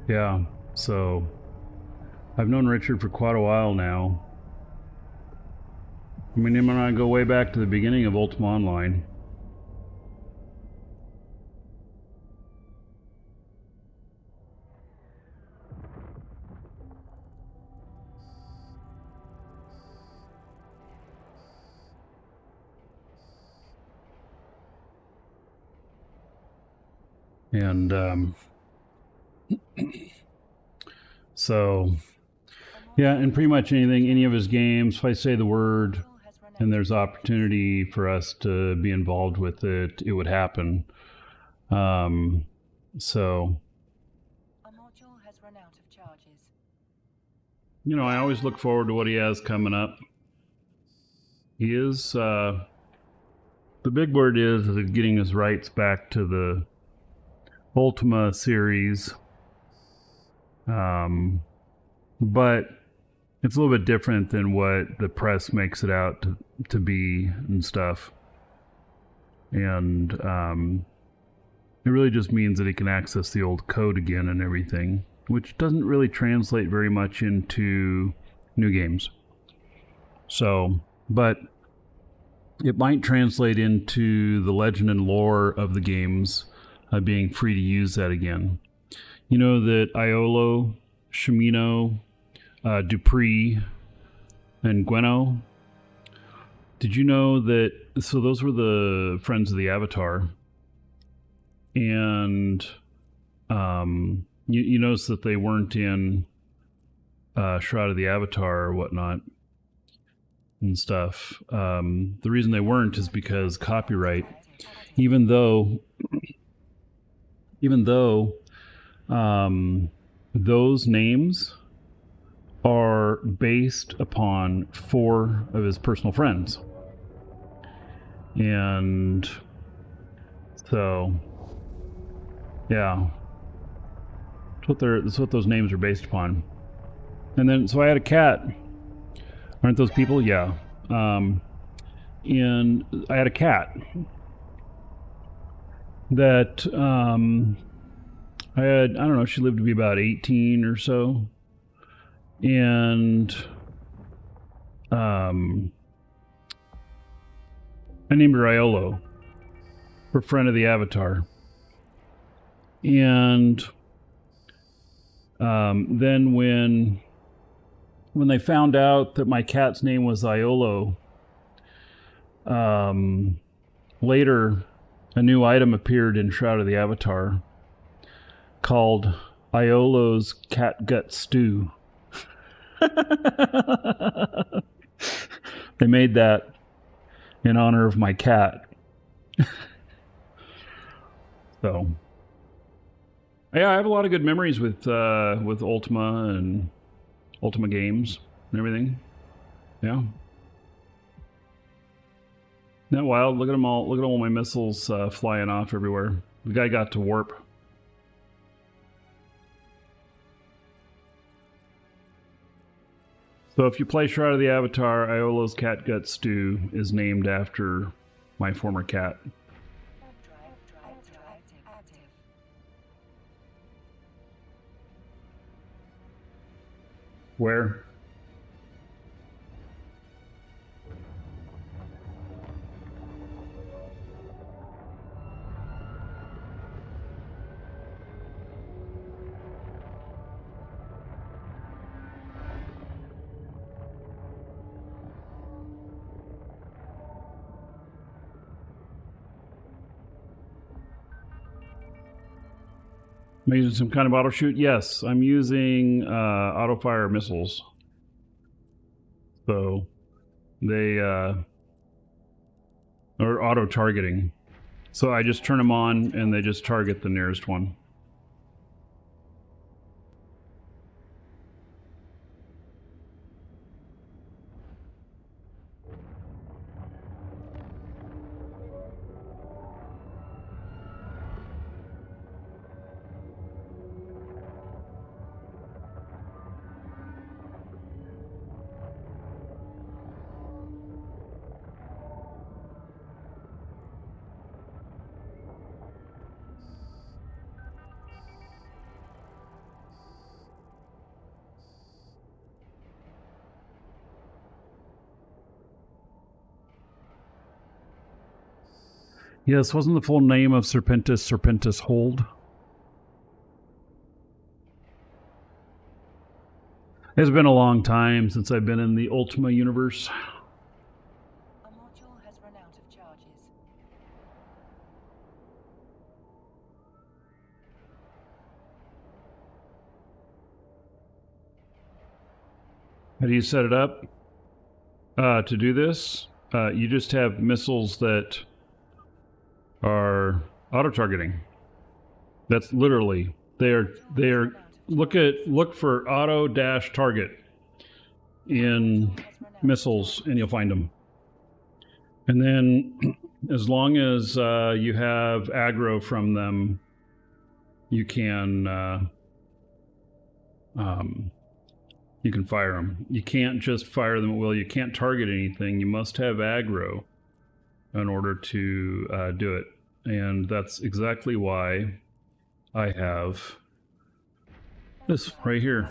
yeah, so I've known Richard for quite a while now. I mean, him and I go way back to the beginning of Ultima Online. And so yeah, and pretty much anything, any of his games, if I say the word and there's opportunity for us to be involved with it, it would happen. So Our module has run out of charges. you know, I always look forward to what he has coming up. He is the big word is getting his rights back to the Ultima series. But it's a little bit different than what the press makes it out to be and stuff. And it really just means that he can access the old code again and everything, which doesn't really translate very much into new games. So, but it might translate into the legend and lore of the games being free to use that again. You know that Iolo, Shimino, Dupree, and Gweno. Did you know that? So those were the friends of the Avatar, and you notice that they weren't in Shroud of the Avatar or whatnot and stuff. The reason they weren't is because copyright. Even though those names are based upon 4 of his personal friends. And so, yeah, that's what those names are based upon. And then, so I had a cat. Aren't those people? Yeah. And I had a cat that I don't know, she lived to be about 18 or so. And I named her Iolo, her friend of the Avatar. And then when they found out that my cat's name was Iolo, later a new item appeared in Shroud of the Avatar called Iolo's Cat Gut Stew. They made that in honor of my cat. So, yeah, I have a lot of good memories with Ultima and Ultima games and everything. Yeah. Isn't that wild? Look at them all. Look at all my missiles flying off everywhere. The guy got to warp. So if you play Shroud of the Avatar, Iolo's Cat Gut Stew is named after my former cat. Where? Am I using some kind of auto shoot? Yes, I'm using auto fire missiles. So they or auto targeting. So I just turn them on and they just target the nearest one. Yes, wasn't the full name of Serpentis Hold? It's been a long time since I've been in the Ultima universe. A module has run out of charges. How do you set it up? To do this, you just have missiles that are auto-targeting. That's literally, they are look for auto-target in missiles and you'll find them. And then as long as you have aggro from them, you can fire them. You can't just fire them at will. You can't target anything. You must have aggro in order to do it. And that's exactly why I have this right here,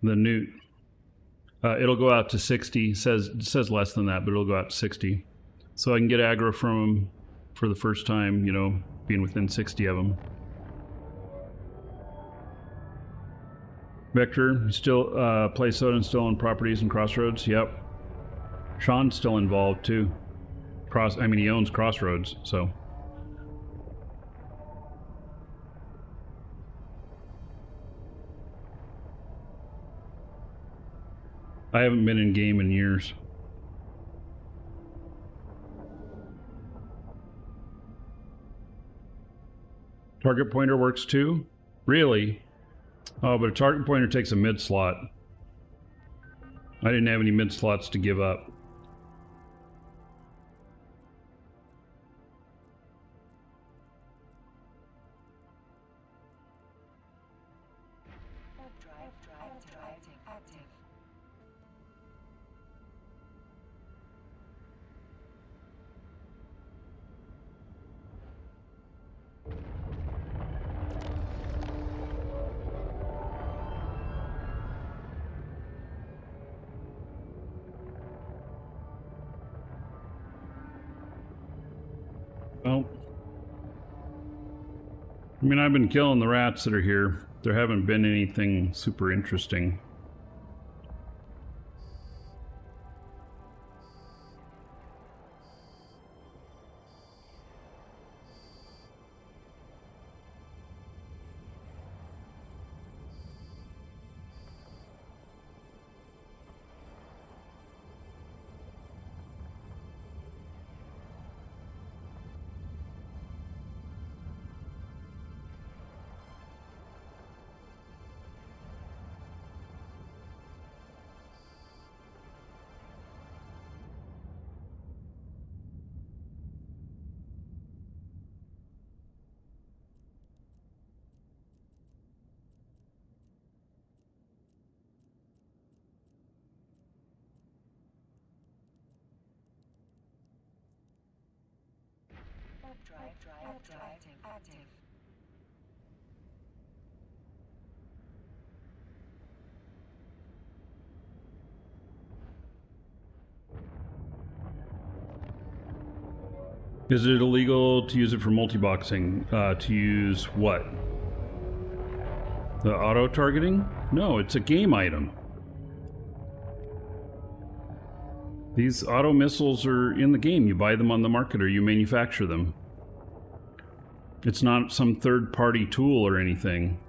the Newt. It'll go out to 60. It says less than that, but it'll go out to 60. So I can get aggro from them for the first time, you know, being within 60 of them. Vector, still, play Soda still on properties and Crossroads. Yep. Sean's still involved too. He owns Crossroads, so. I haven't been in game in years. Target pointer works too? Really? Oh, but a target pointer takes a mid slot. I didn't have any mid slots to give up. Active. Well, I mean, I've been killing the rats that are here. There haven't been anything super interesting. Warp drive active. Is it illegal to use it for multi-boxing? To use what? The auto-targeting? No, it's a game item. These auto missiles are in the game. You buy them on the market or you manufacture them. It's not some third-party tool or anything.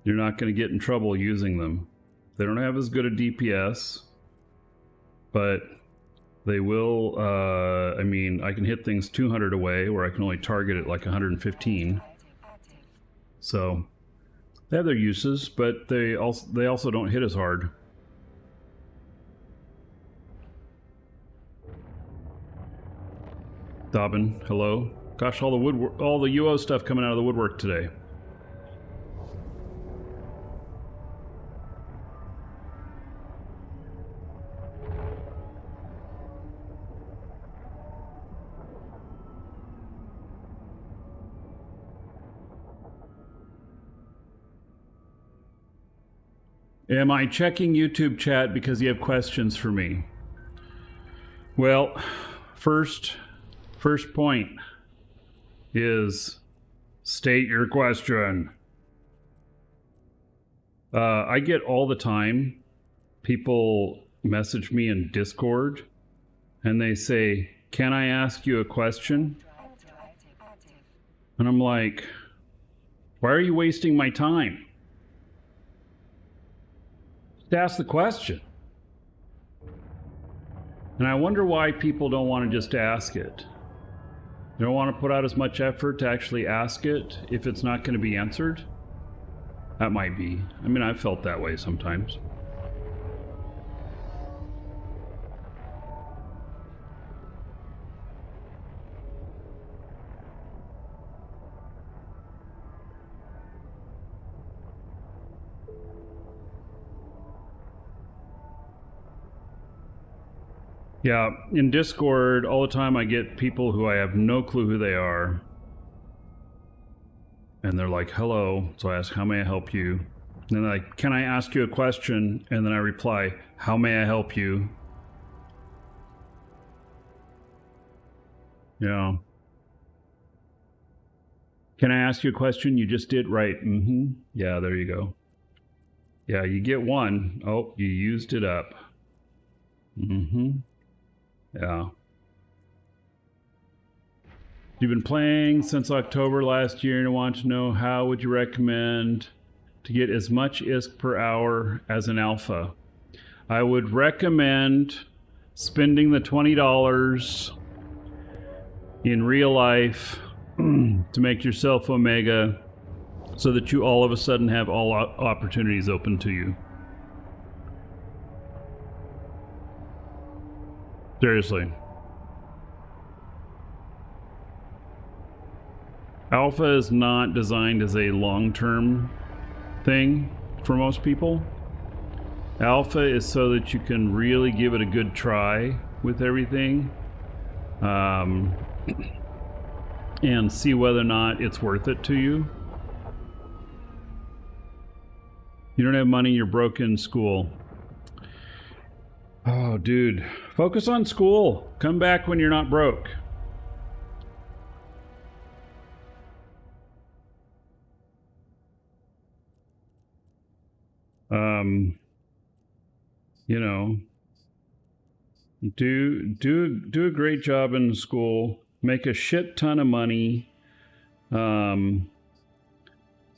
You're not going to get in trouble using them. They don't have as good a DPS, but they will, I mean, I can hit things 200 away, where I can only target it like 115. So, they have their uses, but they also don't hit as hard. Dobbin, hello. Gosh, all the UO stuff coming out of the woodwork today. Am I checking YouTube chat because you have questions for me? Well, first point is state your question. I get all the time people message me in Discord and they say, "Can I ask you a question?" And I'm like, why are you wasting my time? Just ask the question. And I wonder why people don't want to just ask it. They don't want to put out as much effort to actually ask it if it's not going to be answered. That might be. I mean, I've felt that way sometimes. Yeah, in Discord, all the time I get people who I have no clue who they are. And they're like, hello. So I ask, how may I help you? And then they're like, can I ask you a question? And then I reply, how may I help you? Yeah. Can I ask you a question? You just did, right? Mm-hmm. Yeah, there you go. Yeah, you get one. Oh, you used it up. Mm-hmm. Yeah. You've been playing since October last year and I want to know, how would you recommend to get as much ISK per hour as an alpha? I would recommend spending the $20 in real life to make yourself Omega so that you all of a sudden have all opportunities open to you. Seriously. Alpha is not designed as a long-term thing for most people. Alpha is so that you can really give it a good try with everything and see whether or not it's worth it to you. You don't have money, you're broke in school. Oh, dude. Focus on school. Come back when you're not broke. You know, do a great job in school. Make a shit ton of money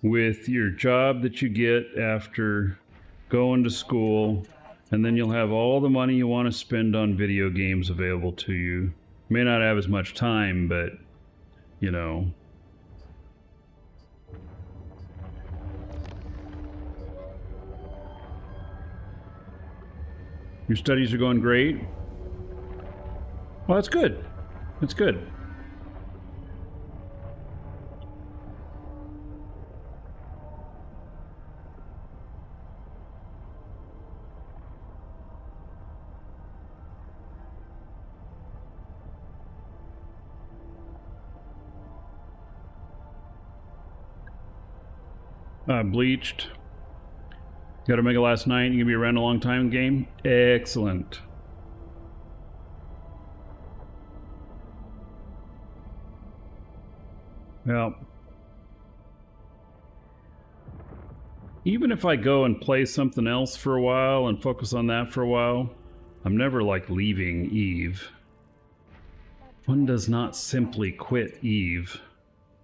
with your job that you get after going to school, and then you'll have all the money you want to spend on video games available to you. May not have as much time, but you know. Your studies are going great? Well, that's good. That's good. Bleached. Got Omega last night. You gonna be around a long time game? Excellent. Well, even if I go and play something else for a while and focus on that for a while, I'm never like leaving Eve. One does not simply quit Eve.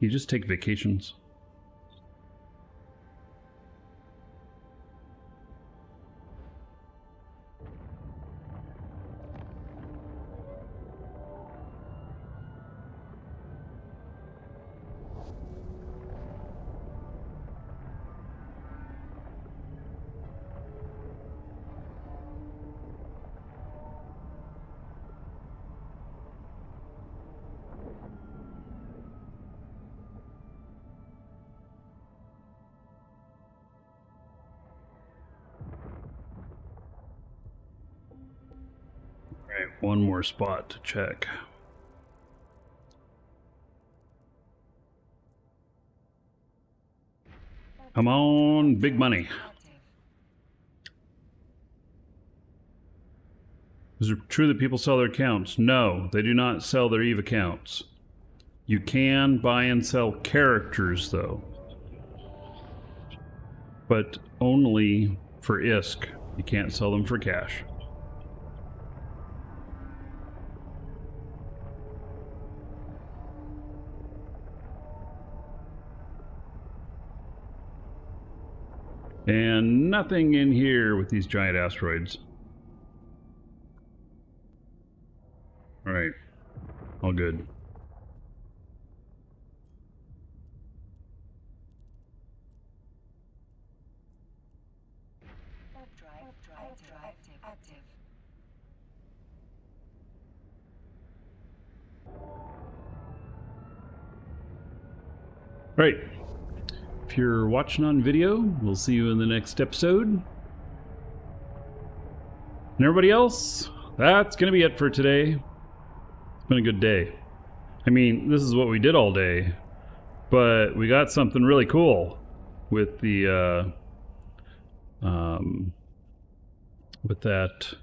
You just take vacations. One more spot to check. Come on, big money. Is it true that people sell their accounts? No, they do not sell their EVE accounts. You can buy and sell characters, though. But only for ISK. You can't sell them for cash. And nothing in here with these giant asteroids. All right, all good. Active. All right. If you're watching on video, we'll see you in the next episode. And everybody else, that's going to be it for today. It's been a good day. I mean, this is what we did all day, but we got something really cool with the with that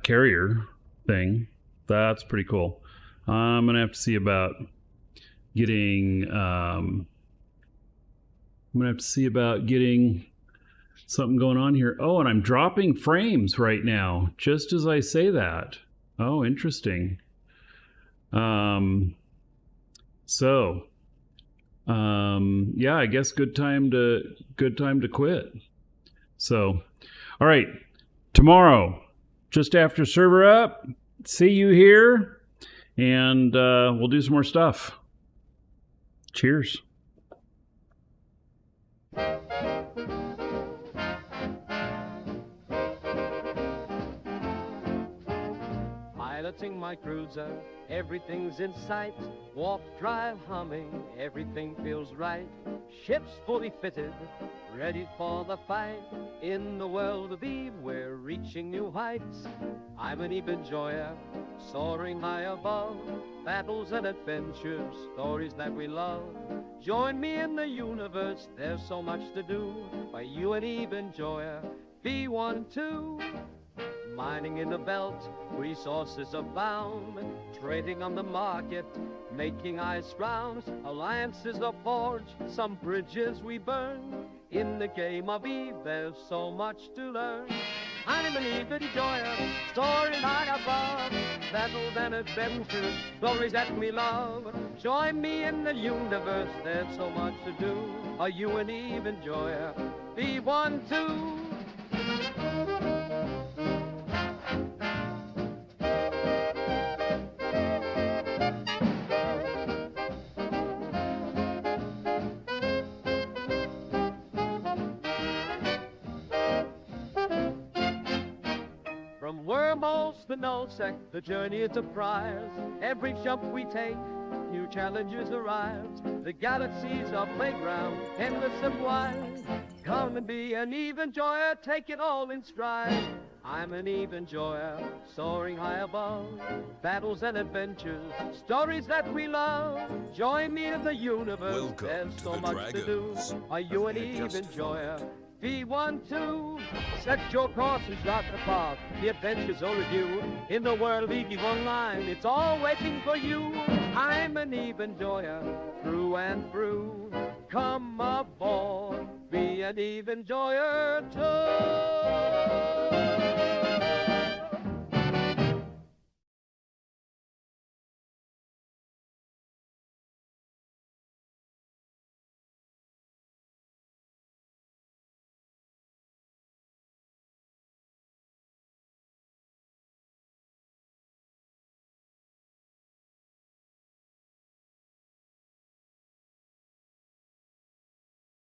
carrier thing. That's pretty cool. I'm gonna have to see about getting something going on here. Oh, and I'm dropping frames right now, just as I say that. Oh, interesting. Yeah, I guess good time to quit. So, all right, tomorrow, just after server up, see you here, and we'll do some more stuff. Cheers. Piloting my cruiser, everything's in sight. Warp drive humming, everything feels right. Ship's fully fitted, ready for the fight. In the world of Eve, we're reaching new heights. I'm an Eve enjoyer, soaring high above. Battles and adventures, stories that we love. Join me in the universe, there's so much to do. By you an Eve enjoyer, B12. Mining in the belt, resources abound. Trading on the market, making ice rounds. Alliances are forged, some bridges we burn. In the game of Eve, there's so much to learn. I'm an Eve enjoyer, stories high above. Battles and adventures, stories that we love. Join me in the universe, there's so much to do. Are you an Eve enjoyer? B12. From wormholes to null sec, the journey is a prize. Every jump we take, new challenges arise. The galaxy's our playground, endless and wide. Come and be an Eve enjoyer, take it all in stride. I'm an Eve enjoyer, soaring high above. Battles and adventures, stories that we love. Join me in the universe, Welcome there's to so the much to do. Dragons. Are you an Eve enjoyer? V12, set your course and chart the path. The adventures are review. In the world Eve Online, it's all waiting for you. I'm an Eve enjoyer, through and through. Come aboard, be an Eve enjoyer too.